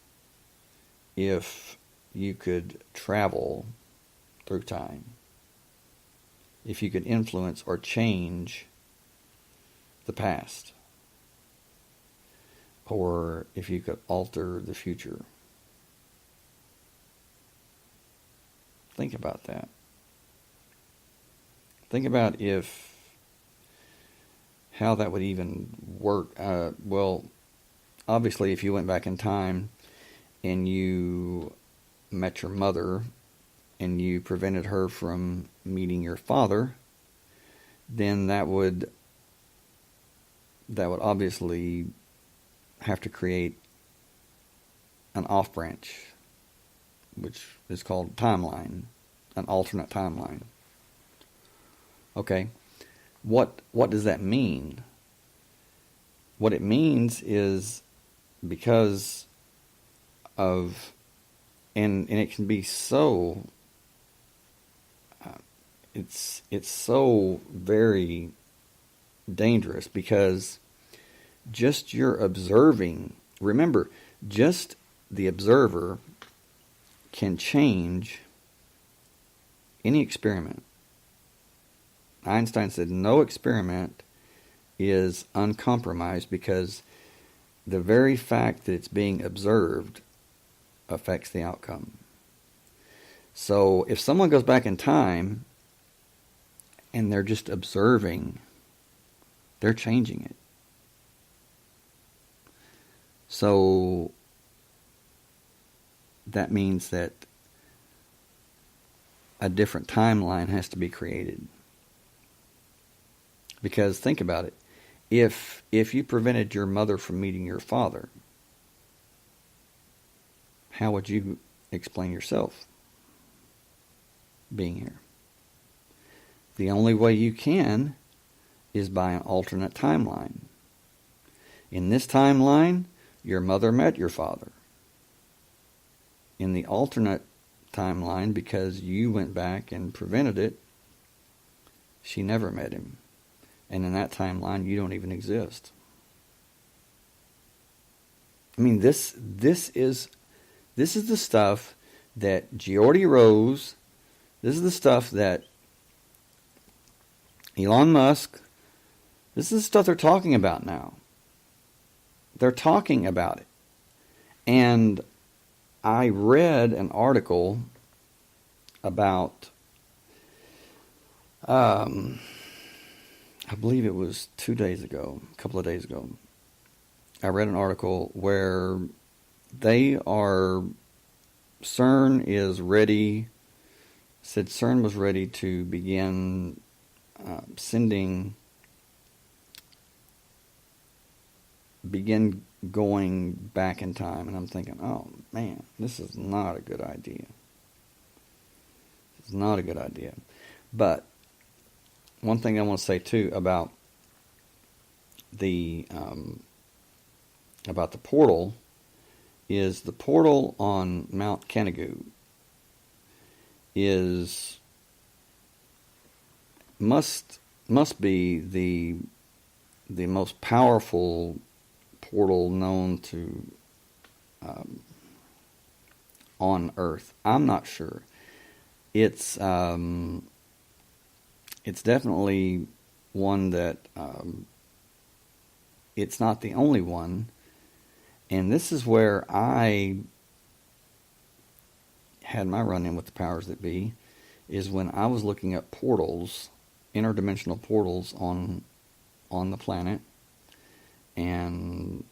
if you could travel through time. If you could influence or change the past. Or if you could alter the future. Think about that. Think about how that would even work. Well, obviously, if you went back in time and you met your mother and you prevented her from meeting your father, then that would obviously have to create an off branch, which is called timeline, an alternate timeline. Okay, what does that mean? What it means is, because of, and it can be so, it's so very dangerous, because just your observing, remember, just the observer can change any experiment. Einstein said no experiment is uncompromised because the very fact that it's being observed affects the outcome. So if someone goes back in time and they're just observing, they're changing it. So that means that a different timeline has to be created. Because think about it. If you prevented your mother from meeting your father, how would you explain yourself being here? The only way you can is by an alternate timeline. In this timeline, your mother met your father. In the alternate timeline, because you went back and prevented it, she never met him. And in that timeline, you don't even exist. I mean, this is the stuff that Geordie Rose, this is the stuff that Elon Musk, this is the stuff they're talking about now. They're talking about it. And I read an article about, I believe it was 2 days ago, a couple of days ago. I read an article where CERN is ready, said CERN was ready to begin begin going back in time. And I'm thinking, oh man, this is not a good idea. It's not a good idea. But one thing I want to say too about the portal is the portal on Mount Kenegu must be the most powerful portal known to on Earth. I'm not sure. It's definitely one that it's not the only one. And this is where I had my run-in with the powers that be, is when I was looking at portals, interdimensional portals on the planet, and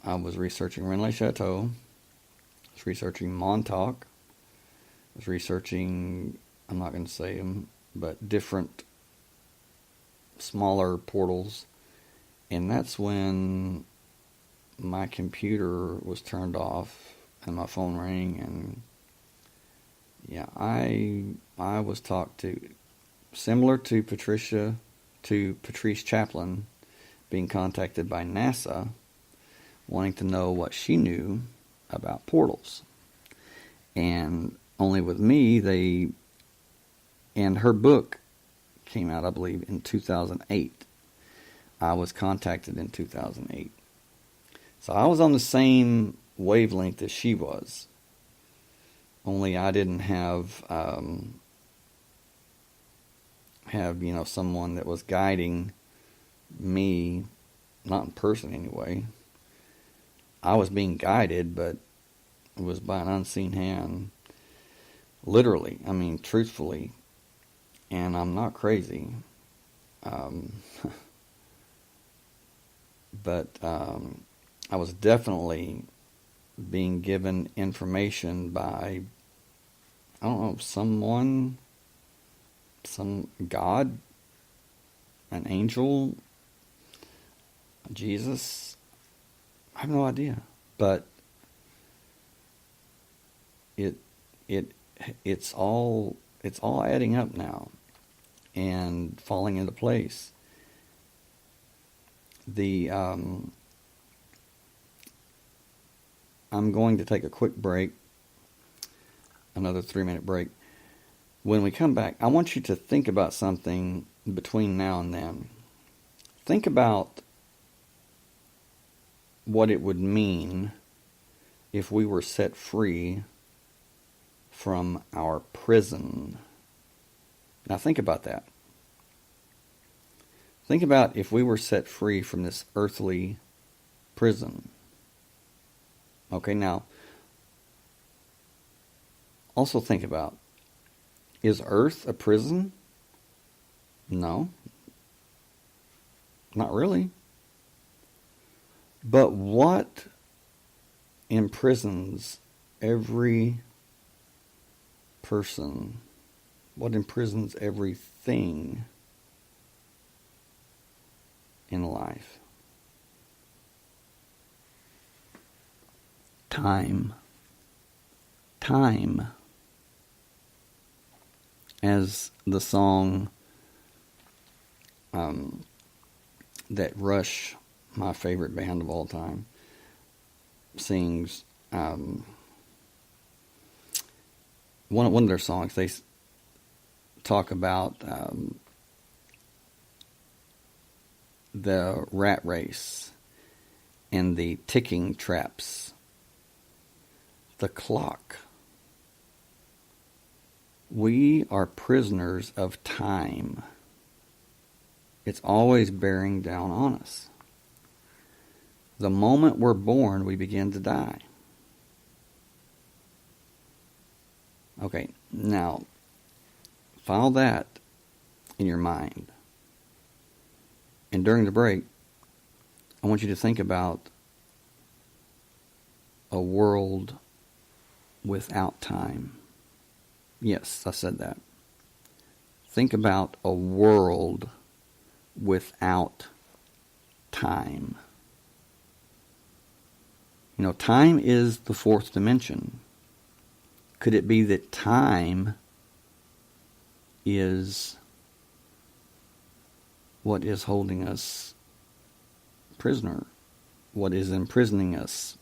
I was researching Rennes-le-Chateau, I was researching Montauk, I was researching, I'm not going to say them, but different smaller portals, and that's when my computer was turned off and my phone rang, and yeah, I was talked to, similar to Patrice Chaplin being contacted by NASA wanting to know what she knew about portals. And only with me, and her book came out, I believe, in 2008. I was contacted in 2008. So I was on the same wavelength as she was. Only I didn't have someone that was guiding me, not in person anyway. I was being guided, but it was by an unseen hand. Literally, I mean, truthfully. And I'm not crazy. But I was definitely being given information by, I don't know, someone, some God, an angel, Jesus. I have no idea. But it's all adding up now and falling into place. I'm going to take a quick break, another 3-minute break. When we come back, I want you to think about something between now and then. Think about what it would mean if we were set free from our prison. Now think about that. Think about if we were set free from this earthly prison. Okay, now, also think about, is Earth a prison? No. Not really. But what imprisons every person? What imprisons everything in life? Time. Time. As the song that Rush, my favorite band of all time, sings, one of their songs, they talk about the rat race and the ticking traps, the clock. We are prisoners of time. It's always bearing down on us. The moment we're born, we begin to die. Okay, now, file that in your mind. And during the break, I want you to think about a world without time. Yes, I said that. Think about a world without time. You know, time is the fourth dimension. Could it be that time is what is holding us prisoner? What is imprisoning us?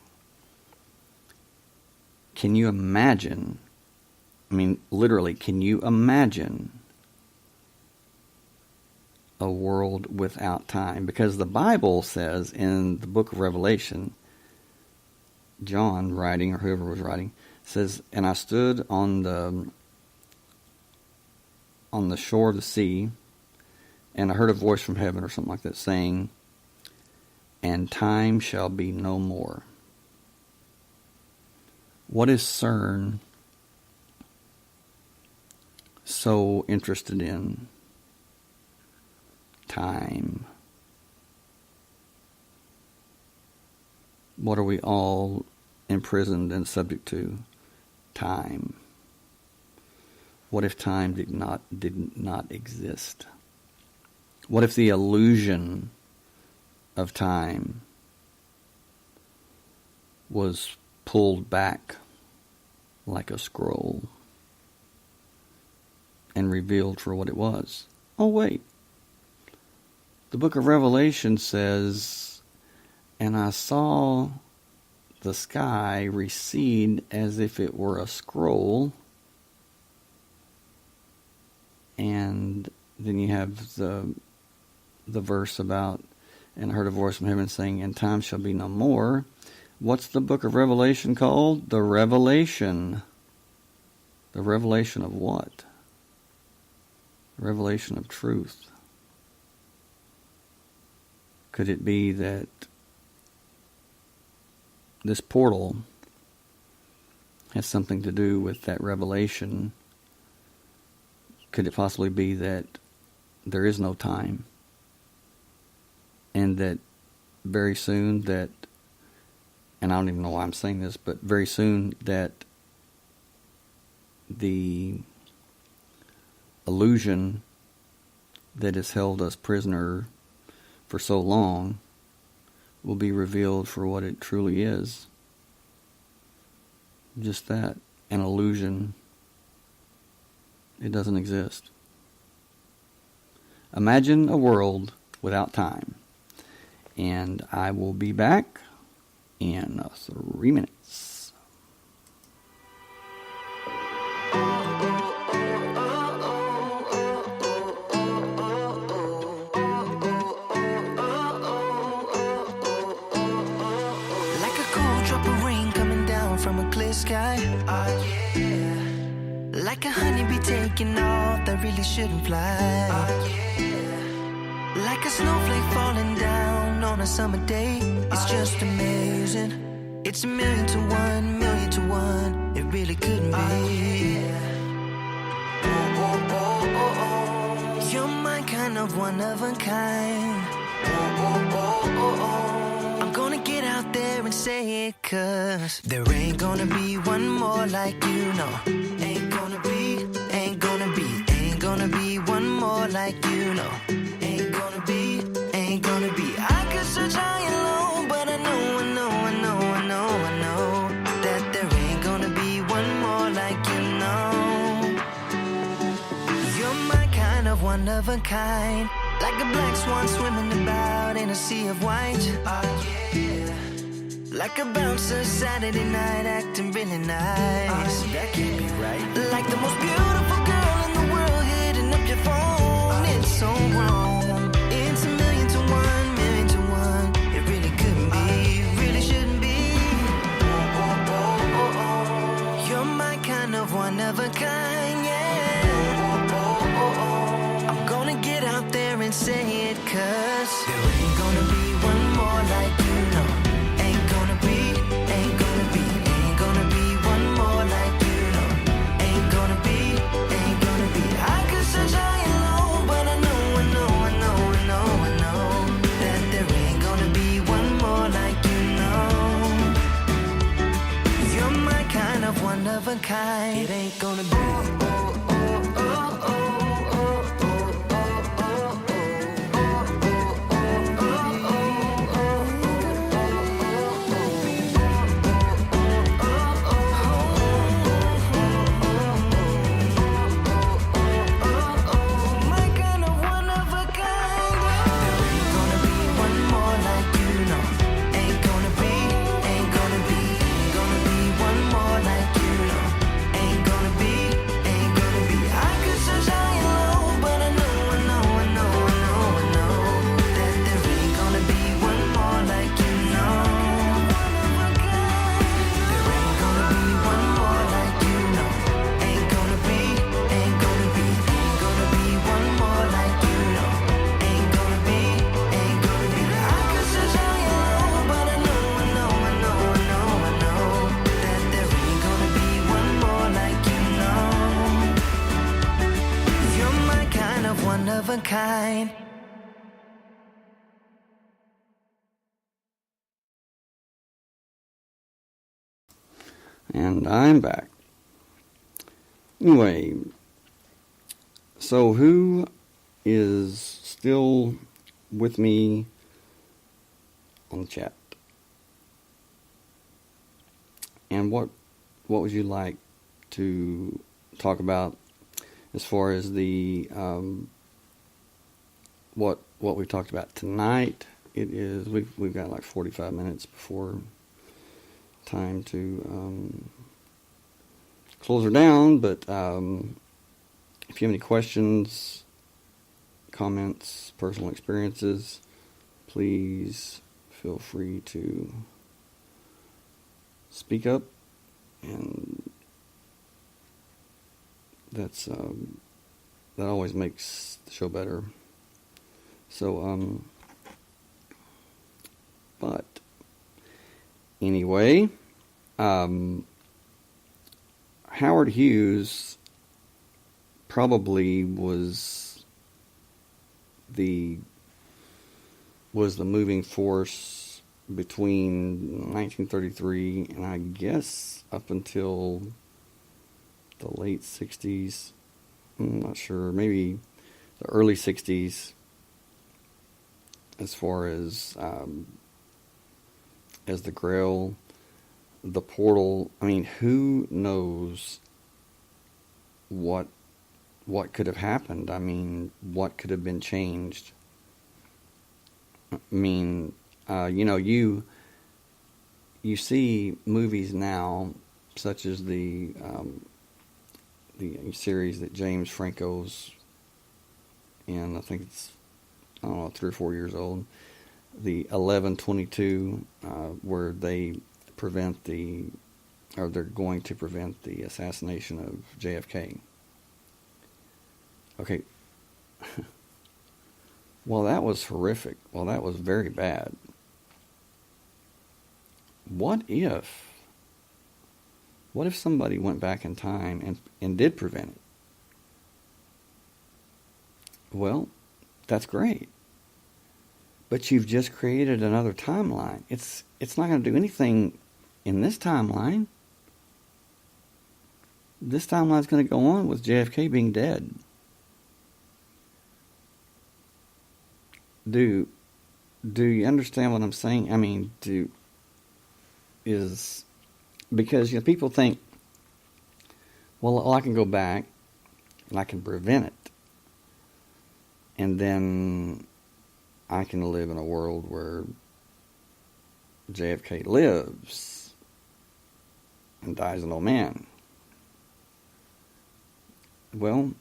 Can you imagine? I mean, literally, can you imagine a world without time? Because the Bible says in the book of Revelation, John writing, or whoever was writing, says, "And I stood on the shore of the sea, and I heard a voice from heaven," or something like that, saying, "And time shall be no more." What is CERN so interested in? Time. What are we all imprisoned and subject to? Time. What if time did not exist? What if the illusion of time was pulled back like a scroll and revealed for what it was? Oh, wait. The book of Revelation says, "And I saw the sky recede as if it were a scroll." And then you have the verse about, "And I heard a voice from heaven saying, and time shall be no more." What's the book of Revelation called? The Revelation. The revelation of what? The revelation of truth. Could it be that this portal has something to do with that revelation? Could it possibly be that there is no time, and that very soon that, and I don't even know why I'm saying this, but very soon that the illusion that has held us prisoner for so long will be revealed for what it truly is? Just that, an illusion. It doesn't exist. Imagine a world without time. And I will be back in 3 minutes. Like a cold drop of rain coming down from a clear sky. Yeah. Like a honeybee taking off that really shouldn't fly. Yeah. Like a snowflake falling down on a summer day. It's just amazing. It's a million to one. It really couldn't be. You're my kind of one of a kind. I'm gonna get out there and say it, 'cause there ain't gonna be one more like you, no. Ain't gonna be one more like you, no. Ain't gonna be. I could search high and low, but I know that there ain't gonna be one more like you, no. You're my kind of one of a kind, like a black swan swimming about in a sea of white. Yeah. Like a bouncer Saturday night acting really nice. That can't be right. Like the most beautiful girl in the world hitting up your phone. It's so wrong. It's a million to one. It really couldn't be, really shouldn't be. You're my kind of one of a kind, yeah. I'm gonna get out there and say it, 'cause there ain't gonna be one more like you, no. Ain't gonna be one more like you, no. Ain't gonna be. I could search high and low, but I know that there ain't gonna be one more like you, no. You're my kind of one of a kind. It ain't gonna be. Of a kind. And I'm back. Anyway, so who is still with me on the chat? And what would you like to talk about as far as the what we talked about tonight? It is we've got like 45 minutes before time to close her down, but if you have any questions, comments, personal experiences, please feel free to speak up, and that's that always makes the show better. So but anyway, Howard Hughes probably was the moving force between 1933 and I guess up until the late 60s. I'm not sure, maybe the early 60s, as far as the Grail, the portal. I mean, who knows what could have happened? I mean, what could have been changed? I mean, you see movies now, such as the series that James Franco's in. I think it's, I don't know, 3 or 4 years old. The 11/22, where they're going to prevent the assassination of JFK. Okay. Well, that was horrific. Well, that was very bad. What if somebody went back in time and did prevent it? Well, that's great. But you've just created another timeline. It's not going to do anything in this timeline. This timeline's going to go on with JFK being dead. Do you understand what I'm saying? I mean, because people think, well, I can go back and I can prevent it, and then I can live in a world where JFK lives and dies an old man. Well,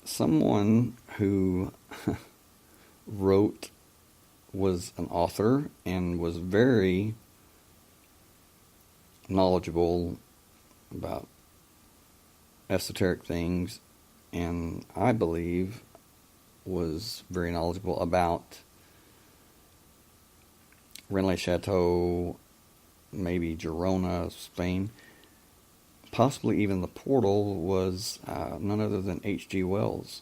someone who was an author and was very knowledgeable about esoteric things, and I believe was very knowledgeable about Rennes-le-Chateau, maybe Girona, Spain, possibly even the portal, was none other than H.G. Wells.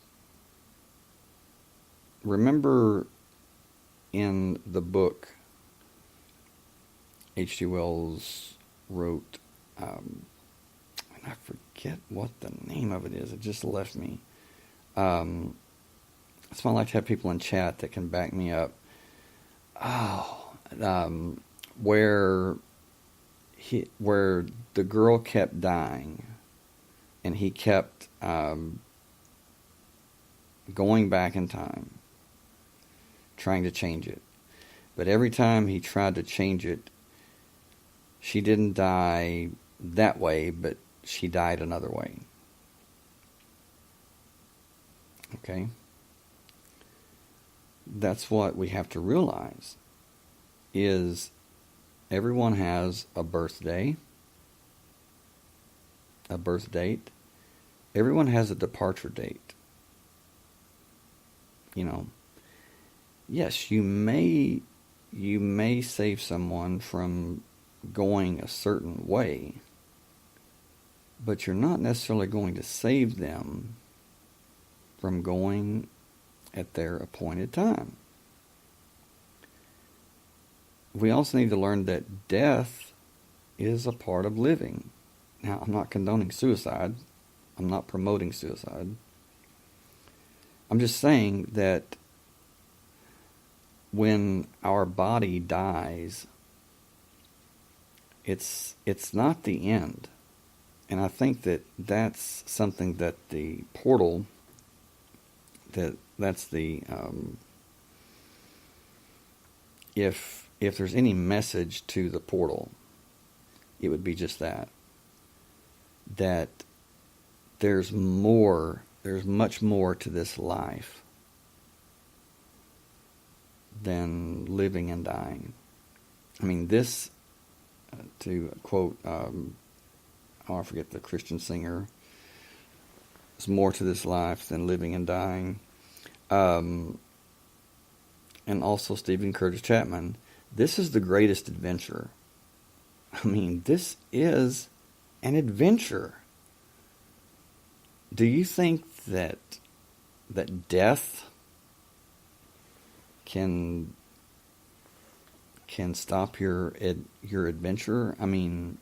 Remember in the book H.G. Wells wrote, and I forget what the name of it is, it just left me. So I'd like to have people in chat that can back me up. Where the girl kept dying, and he kept going back in time, trying to change it. But every time he tried to change it, she didn't die that way, but she died another way. Okay? That's what we have to realize, is everyone has a birthday, a birth date. Everyone has a departure date. Yes, you may save someone from going a certain way, but you're not necessarily going to save them from going at their appointed time. We also need to learn that death is a part of living. Now, I'm not condoning suicide. I'm not promoting suicide. I'm just saying that when our body dies, it's not the end. And I think that that's something that the portal, that's the if there's any message to the portal, it would be just that there's much more to this life than living and dying. I mean, this, to quote, I forget the Christian singer, there's more to this life than living and dying. And also Stephen Curtis Chapman, this is the greatest adventure. I mean, this is an adventure. Do you think that death can stop your adventure? I mean,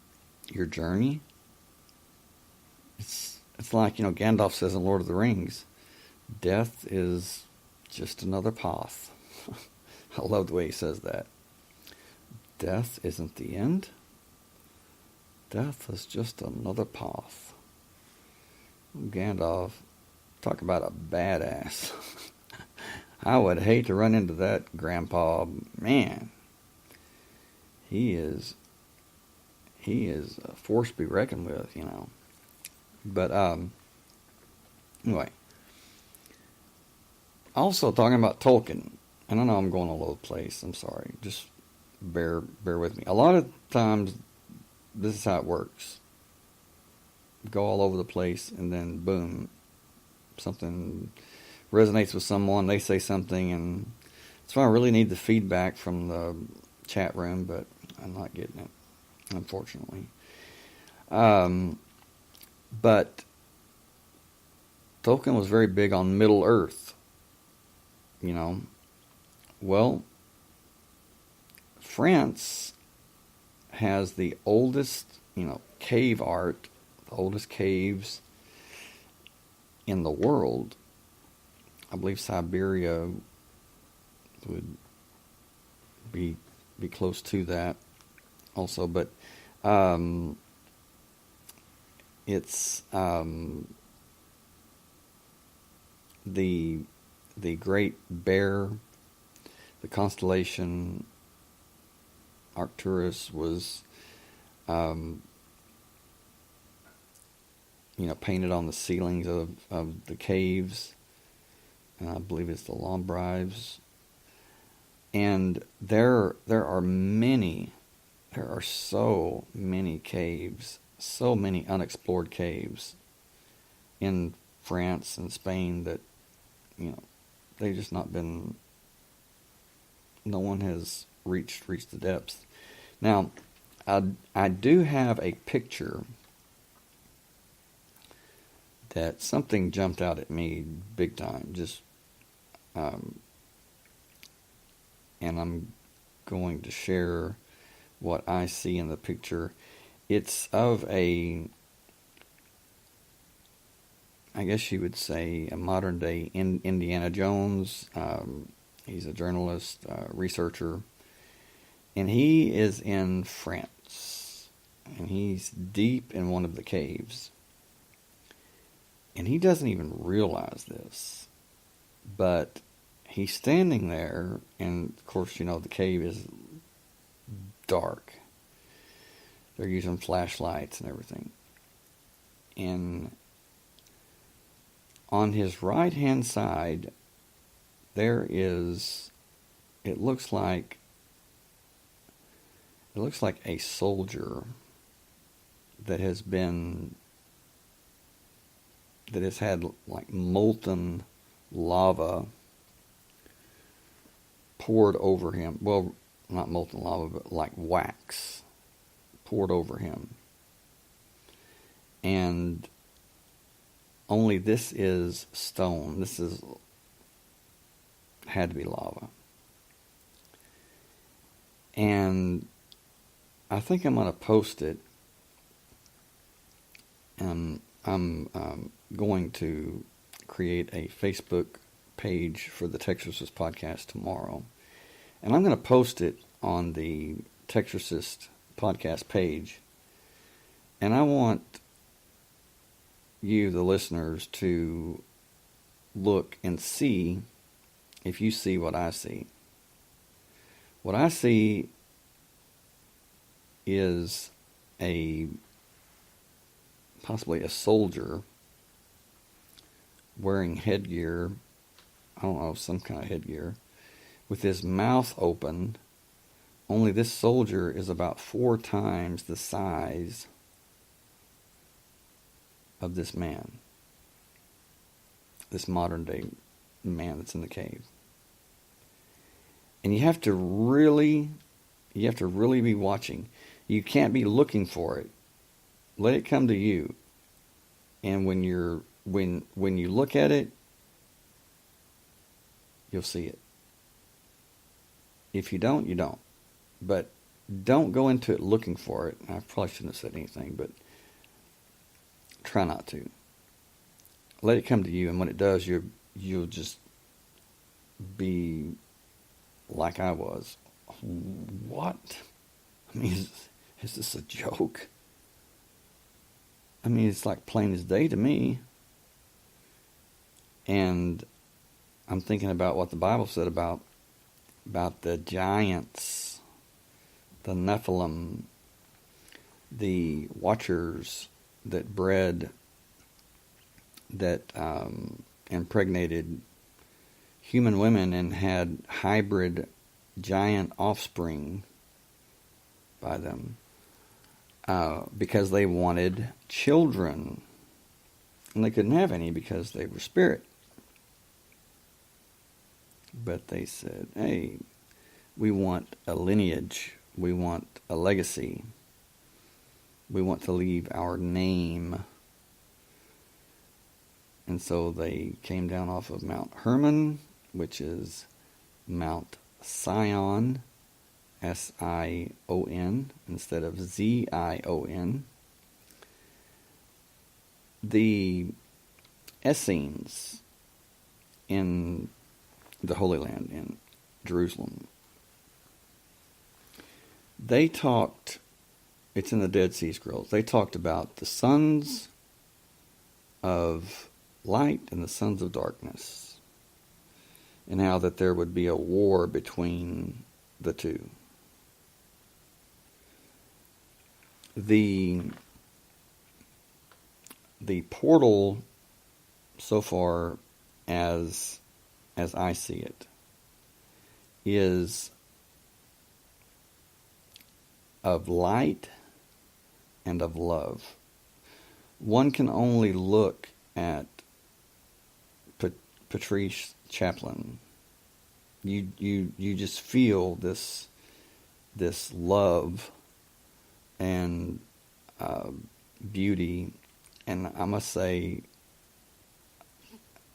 your journey? It's like, Gandalf says in Lord of the Rings, death is just another path. I love the way he says that. Death isn't the end. Death is just another path. Gandalf, talk about a badass. I would hate to run into that grandpa. Man, he is a force to be reckoned with, But anyway, also talking about Tolkien, and I know I'm going all over the place. I'm sorry. Just bear with me. A lot of times, this is how it works. Go all over the place, and then boom, something resonates with someone, they say something, and that's why I really need the feedback from the chat room, but I'm not getting it, unfortunately. But Tolkien was very big on Middle Earth, you know. Well, France has the oldest, cave art, the oldest caves in the world. I believe Siberia would be close to that also, but it's the Great Bear, the constellation Arcturus was painted on the ceilings of the caves, and I believe it's the Lombrives. And there are so many caves, so many unexplored caves in France and Spain that, they've just not been, no one has reached the depths. Now, I do have a picture that something jumped out at me big time, just, and I'm going to share what I see in the picture. It's of I guess you would say, a modern day Indiana Jones. He's a journalist, researcher, and he is in France, and he's deep in one of the caves. And he doesn't even realize this, but he's standing there, and of course, the cave is dark. They're using flashlights and everything. And on his right-hand side, there is, it looks like a soldier that has had like molten lava poured over him. Well, not molten lava, but like wax poured over him. And only this is stone. This had to be lava. And I think I'm going to post it. I'm going to create a Facebook page for the Texarcist podcast tomorrow. And I'm going to post it on the Texarcist podcast page. And I want you, the listeners, to look and see if you see what I see. What I see is possibly a soldier wearing headgear, I don't know, some kind of headgear, with his mouth open, only this soldier is about 4 times the size of this man, this modern day man that's in the cave. And you have to really be watching. You can't be looking for it. Let it come to you. And when you look at it, you'll see it. If you don't, you don't. But don't go into it looking for it. I probably shouldn't have said anything, but try not to. Let it come to you, and when it does, you'll just be like I was. What? I mean, is this a joke? I mean, it's like plain as day to me. And I'm thinking about what the Bible said about the giants, the Nephilim, the watchers that bred, that impregnated human women and had hybrid giant offspring by them because they wanted children. And they couldn't have any because they were spirit. But they said, hey, we want a lineage. We want a legacy. We want to leave our name. And so they came down off of Mount Hermon, which is Mount Sion, S-I-O-N, instead of Z-I-O-N. The Essenes in the Holy Land, in Jerusalem, they talked, it's in the Dead Sea Scrolls, they talked about the sons of light and the sons of darkness, and how that there would be a war between the two. The portal, so far as I see it, is of light and of love. One can only look at Patrice Chaplin. You just feel this love and beauty, and I must say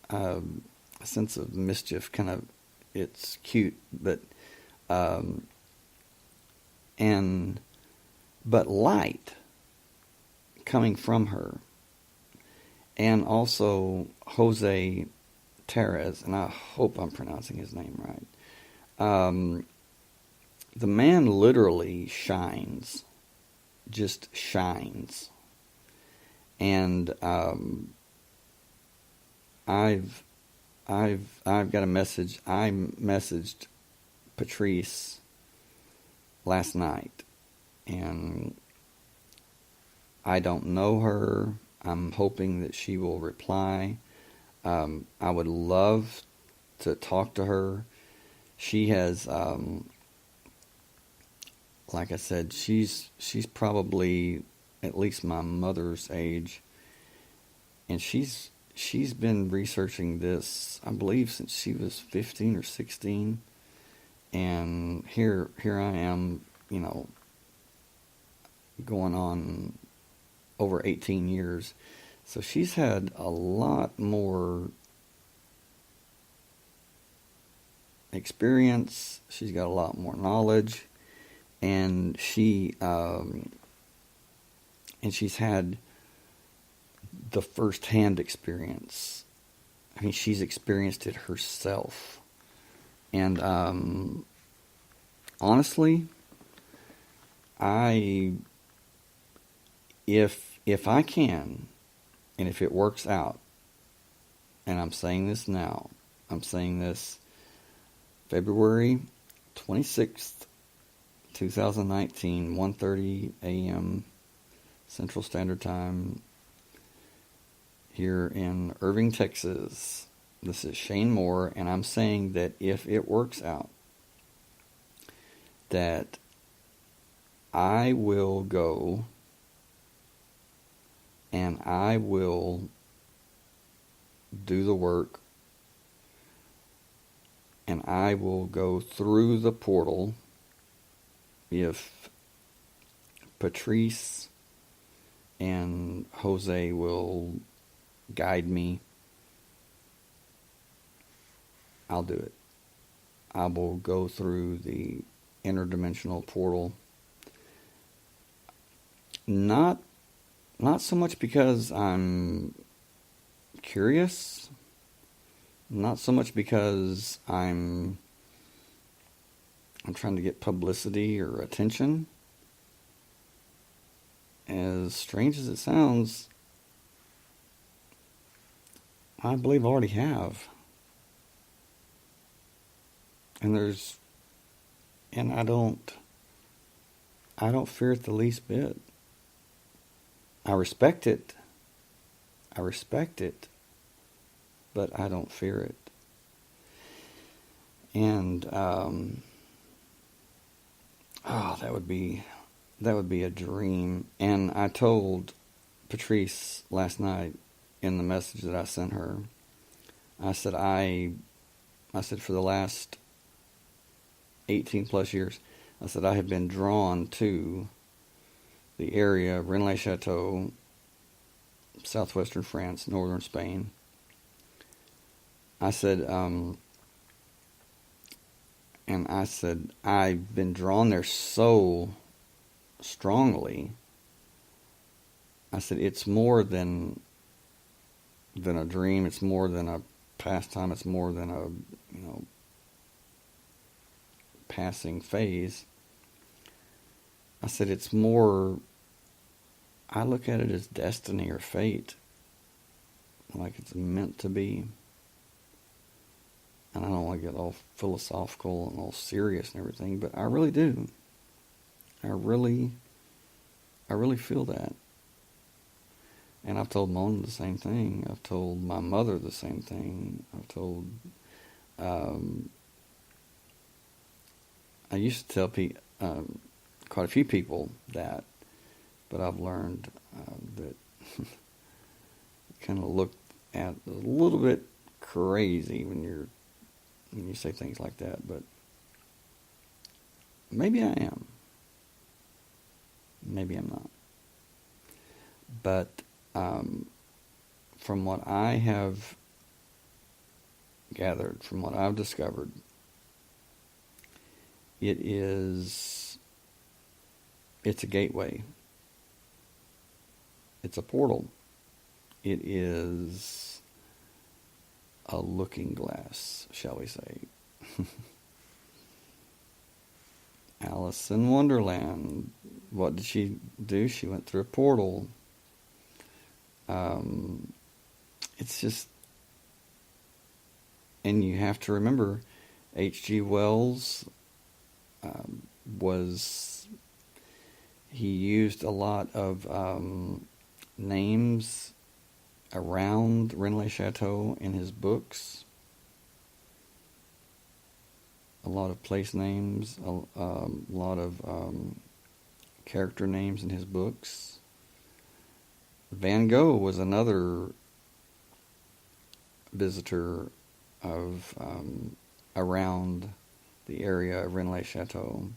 a sense of mischief. Kind of, it's cute, but light coming from her, and also Jose Terez, and I hope I'm pronouncing his name right. The man literally shines, just shines, and I've got a message. I messaged Patrice last night, and I don't know her. I'm hoping that she will reply. I would love to talk to her. She has, like I said, she's probably at least my mother's age, and she's been researching this, I believe, since she was 15 or 16, and here I am, going on over 18 years. So she's had a lot more experience. She's got a lot more knowledge, and she's had the first-hand experience. I mean, she's experienced it herself, and honestly, if I can, and if it works out, and I'm saying this now, I'm saying this February 26th, 2019, 1:30 a.m. Central Standard Time, here in Irving, Texas. This is Shane Moore, and I'm saying that if it works out, that I will go and I will do the work, and I will go through the portal if Patrice and Jose will guide me. I'll do it. I will go through the interdimensional portal. Not so much because I'm curious, not so much because I'm trying to get publicity or attention. As strange as it sounds, I believe I already have. And I don't fear it the least bit. I respect it, but I don't fear it. And that would be a dream. And I told Patrice last night in the message that I sent her, I said, I I said, for the last 18 plus years, I said, I have been drawn to the area of Rennes-le-Chateau, Southwestern France, Northern Spain. I said, and I said, I've been drawn there so strongly. I said, it's more than a dream. It's more than a pastime. It's more than a, passing phase. I said, it's more, I look at it as destiny or fate, like it's meant to be. And I don't want to get all philosophical and all serious and everything, but I really do. I really feel that. And I've told Mona the same thing. I've told my mother the same thing. I've told, I used to tell quite a few people that, but I've learned that kind of looked at a little bit crazy when you say things like that. But maybe I am. Maybe I'm not. But from what I have gathered, from what I've discovered, it's a gateway. It's a portal. It is a looking glass, shall we say. Alice in Wonderland. What did she do? She went through a portal. It's just, and you have to remember, H.G. Wells he used a lot of names around Rennes-le-Chateau in his books. A lot of place names, a lot of character names in his books. Van Gogh was another visitor of around the area of Rennes-le-Chateau.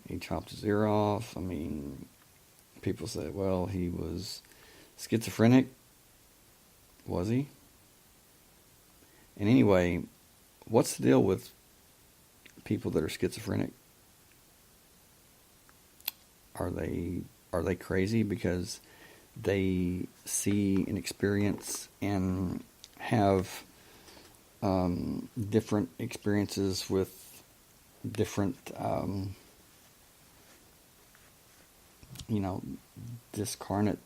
He chopped his ear off. I mean, people said, well, he was schizophrenic. Was he? And anyway, what's the deal with people that are schizophrenic? Are they crazy because they see and experience and have different experiences with different discarnate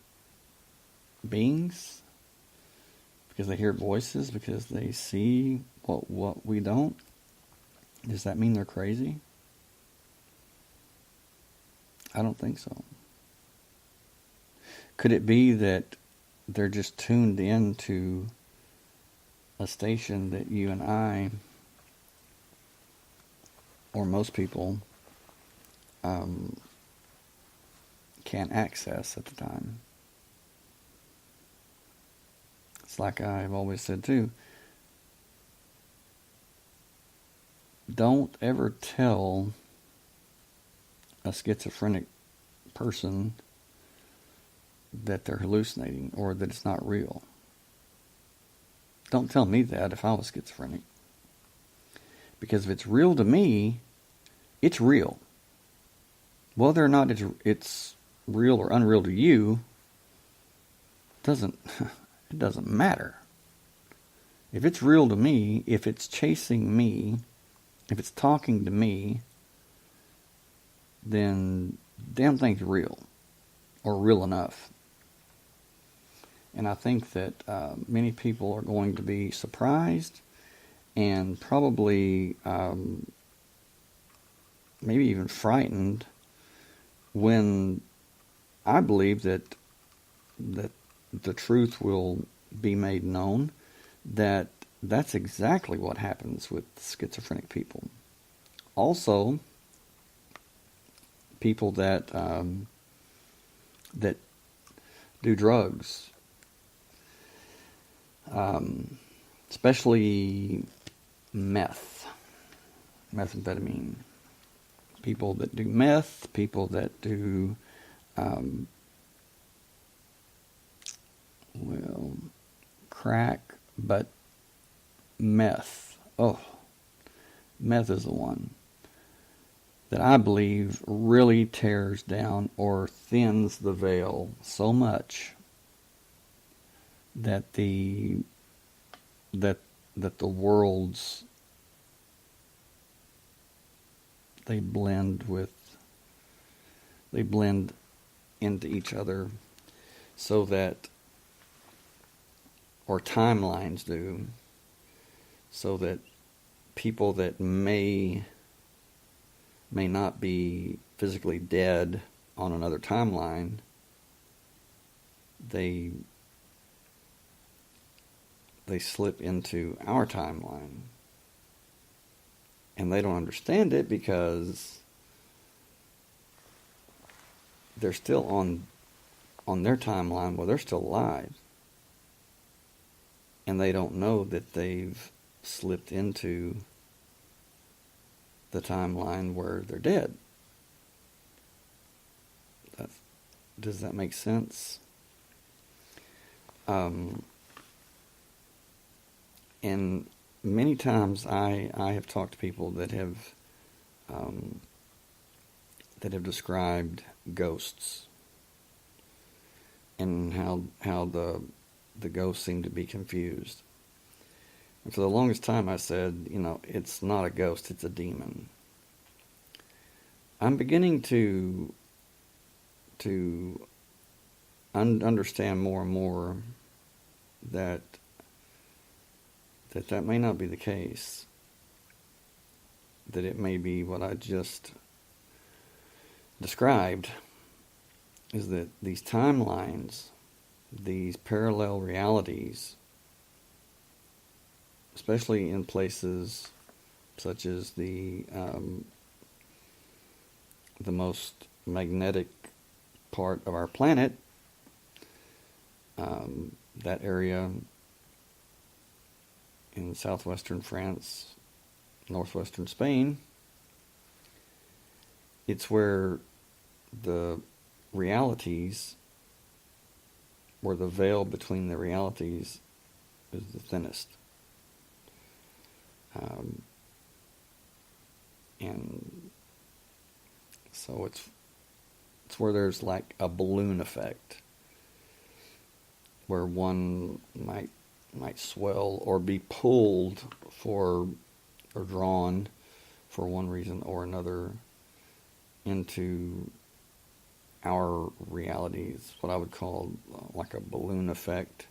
beings, because they hear voices, because they see what we don't? Does that mean they're crazy? I don't think so. Could it be that they're just tuned in to a station that you and I, or most people, can't access at the time? It's like I've always said too, don't ever tell a schizophrenic person that they're hallucinating or that it's not real. Don't tell me that if I was schizophrenic. Because if it's real to me, it's real. Whether or not it's real or unreal to you, it doesn't matter. If it's real to me, if it's chasing me, if it's talking to me, then damn thing's real, or real enough. And I think that many people are going to be surprised and probably maybe even frightened when I believe that the truth will be made known, that's exactly what happens with schizophrenic people. Also, people that do drugs, especially methamphetamine. People that do meth, people that do, crack, but meth. Oh, meth is the one that I believe really tears down or thins the veil so much that the worlds, they blend into each other, so that, or timelines do, so that people that may not be physically dead on another timeline, they slip into our timeline. And they don't understand it because they're still on their timeline where they're still alive. And they don't know that they've slipped into the timeline where they're dead. Does that make sense? And many times I have talked to people that have described ghosts and how the ghosts seem to be confused. And for the longest time I said, it's not a ghost, it's a demon. I'm beginning to understand more and more that may not be the case. That it may be what I just described, is that these timelines, these parallel realities, especially in places such as the most magnetic part of our planet, that area in Southwestern France, Northwestern Spain, it's where the realities, where the veil between the realities is the thinnest. And so it's where there's like a balloon effect, where one might swell or be pulled or drawn for one reason or another into our reality. It's what I would call like a balloon effect,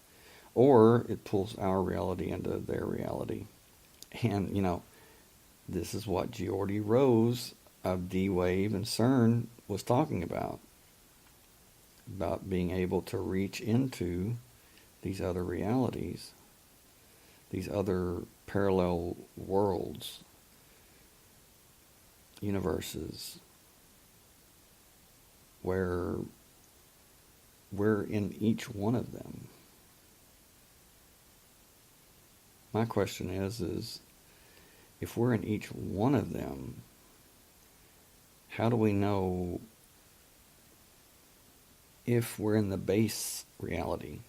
or it pulls our reality into their reality. And this is what Geordie Rose of D-Wave and CERN was talking about being able to reach into these other realities, these other parallel worlds, universes, where we're in each one of them. My question is if we're in each one of them, how do we know if we're in the base reality,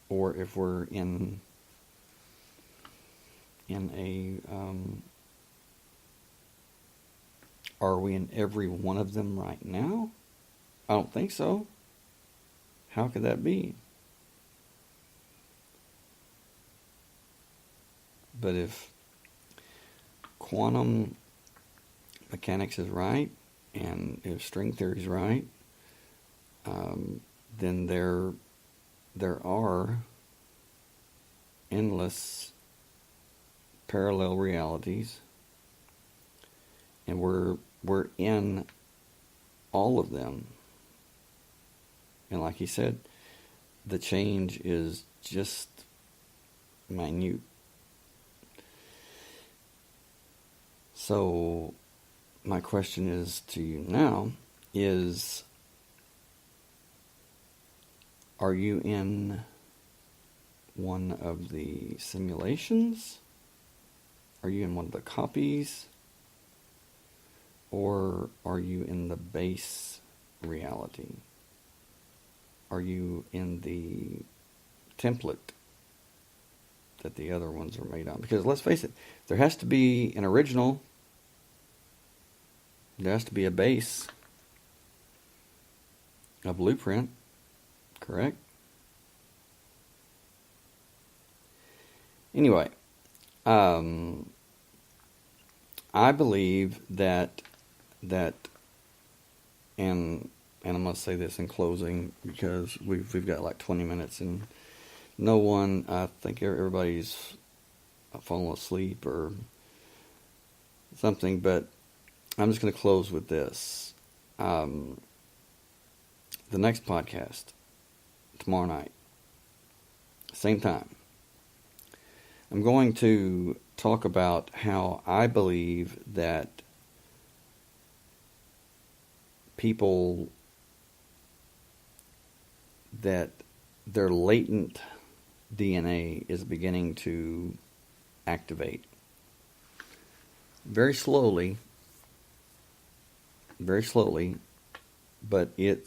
or if we're in a are we in every one of them right now? I don't think so. How could that be? But if quantum mechanics is right, and if string theory is right, then there are endless parallel realities, and we're in all of them. And like he said, the change is just minute. So my question is to you now is, are you in one of the simulations? Are you in one of the copies? Or are you in the base reality? Are you in the template that the other ones are made on? Because let's face it, there has to be an original. There has to be a base, a blueprint, correct? Anyway, I believe that, and I'm going to say this in closing because we've got like 20 minutes and no one, I think everybody's fallen asleep or something, but I'm just going to close with this. The next podcast, tomorrow night, same time, I'm going to talk about how I believe that people, that their latent DNA is beginning to activate. Very slowly, but it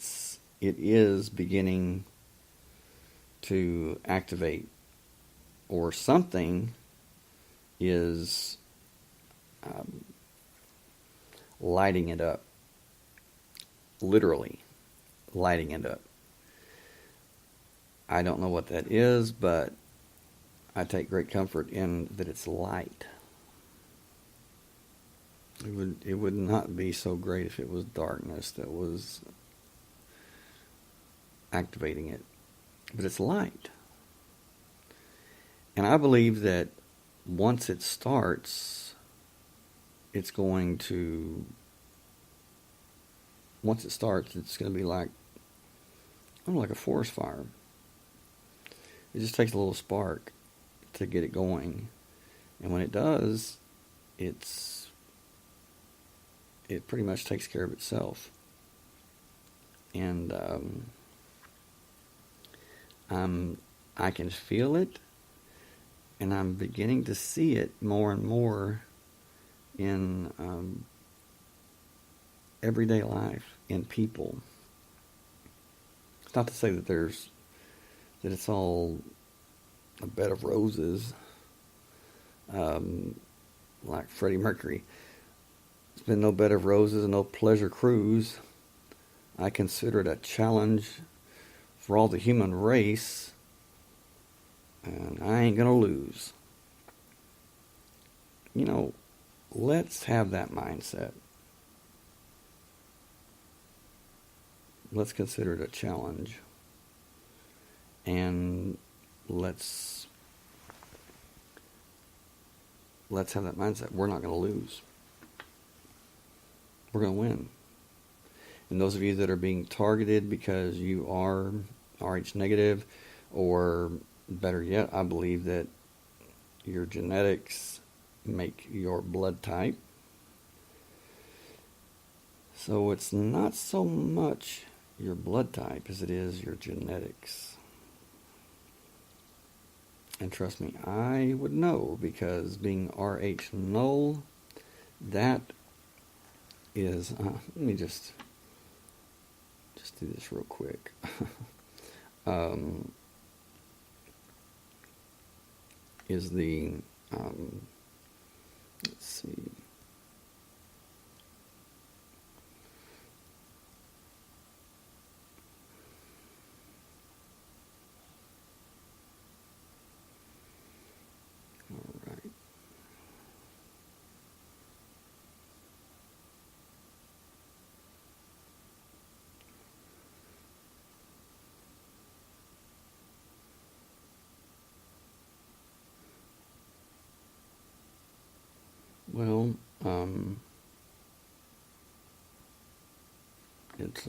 is beginning to activate, or something is lighting it up, literally lighting it up. I don't know what that is, but I take great comfort in that it's light. It would not be so great if it was darkness that was activating it. But it's light. And I believe that once it starts, it's going to be like, I don't know, like a forest fire. It just takes a little spark to get it going. And when it does, it pretty much takes care of itself. And I can feel it, and I'm beginning to see it more and more in everyday life, in people. It's not to say that it's all a bed of roses, like Freddie Mercury. It's been no bed of roses and no pleasure cruise. I consider it a challenge for all the human race, and I ain't gonna lose. You know, let's have that mindset. Let's consider it a challenge, and let's have that mindset. We're not gonna lose. We're going to win. And those of you that are being targeted because you are Rh negative, or better yet, I believe that your genetics make your blood type. So it's not so much your blood type as it is your genetics. And trust me, I would know, because being Rh null, that is, let me just do this real quick. Is the, let's see. All right. Well, it's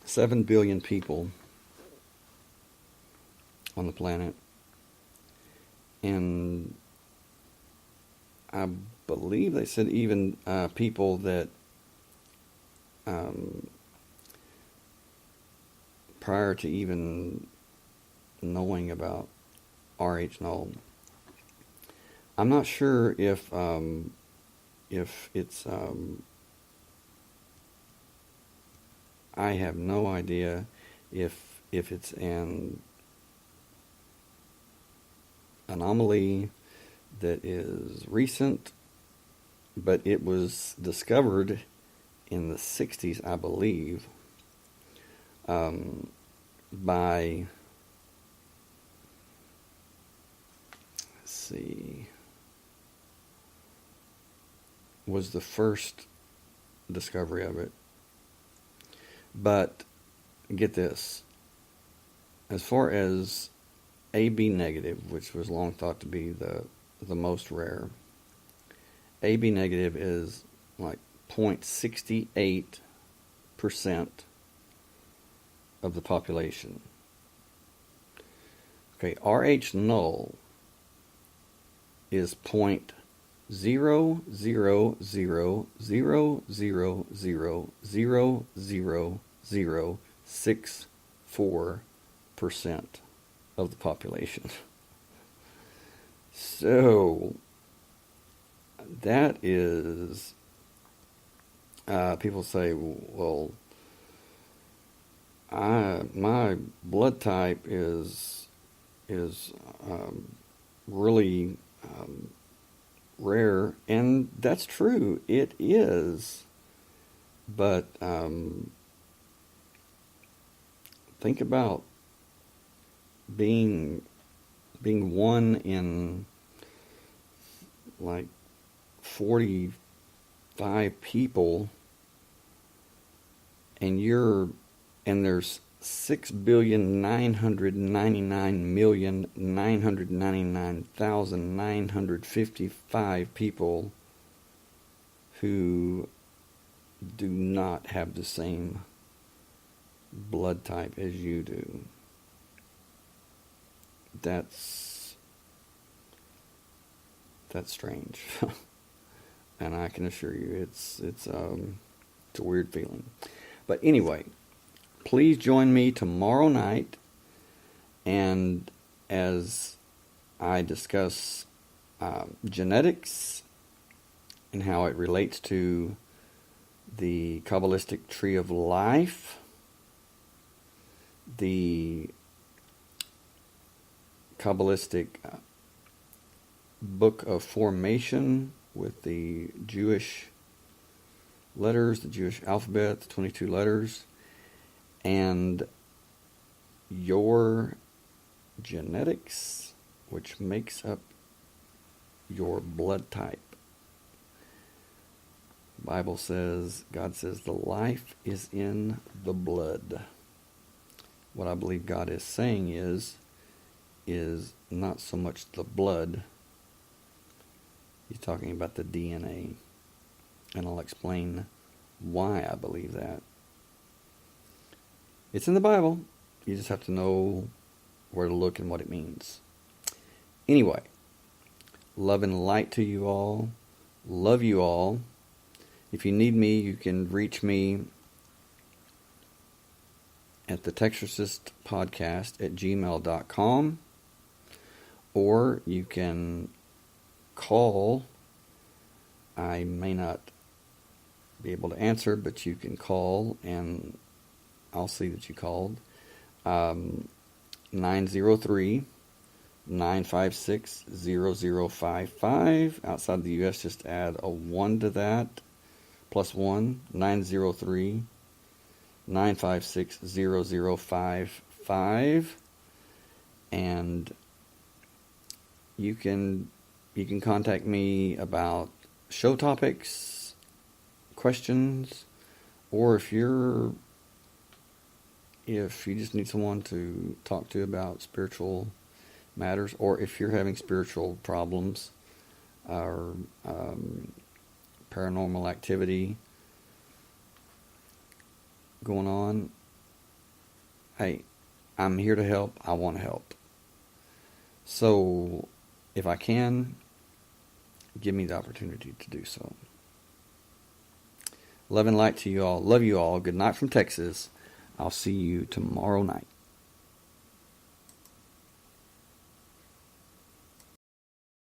7 billion people on the planet, and I believe they said even people that prior to even knowing about RH null. I'm not sure if it's I have no idea if it's an anomaly that is recent, but it was discovered in the 60s, I believe, by, let's see, was the first discovery of it. But get this, as far as AB negative, which was long thought to be the most rare, AB negative is like 0.68% of the population. Okay, RH null is 0.0000000064% of the population. So that is, people say, well, my blood type is really rare, and that's true. It is, but think about being one in like 45 people, and there's 6,999,999,955 people who do not have the same blood type as you do. That's strange. And I can assure you it's a weird feeling. But anyway, please join me tomorrow night, and as I discuss genetics and how it relates to the Kabbalistic tree of life, the Kabbalistic book of formation with the Jewish letters, the Jewish alphabet, the 22 letters, and your genetics, which makes up your blood type. The Bible says, God says, the life is in the blood. What I believe God is saying is not so much the blood. He's talking about the DNA. And I'll explain why I believe that. It's in the Bible. You just have to know where to look and what it means. Anyway, love and light to you all. Love you all. If you need me, you can reach me at the texorcistpodcast@gmail.com, or you can call. I may not be able to answer, but you can call and I'll see that you called. 903-956-0055. Outside the U.S., just add a 1 to that. +1, 903-956-0055. And you can contact me about show topics, questions, or if you just need someone to talk to about spiritual matters, or if you're having spiritual problems or paranormal activity going on, hey, I'm here to help. I want to help. So if I can, give me the opportunity to do so. Love and light to you all. Love you all. Good night from Texas. I'll see you tomorrow night.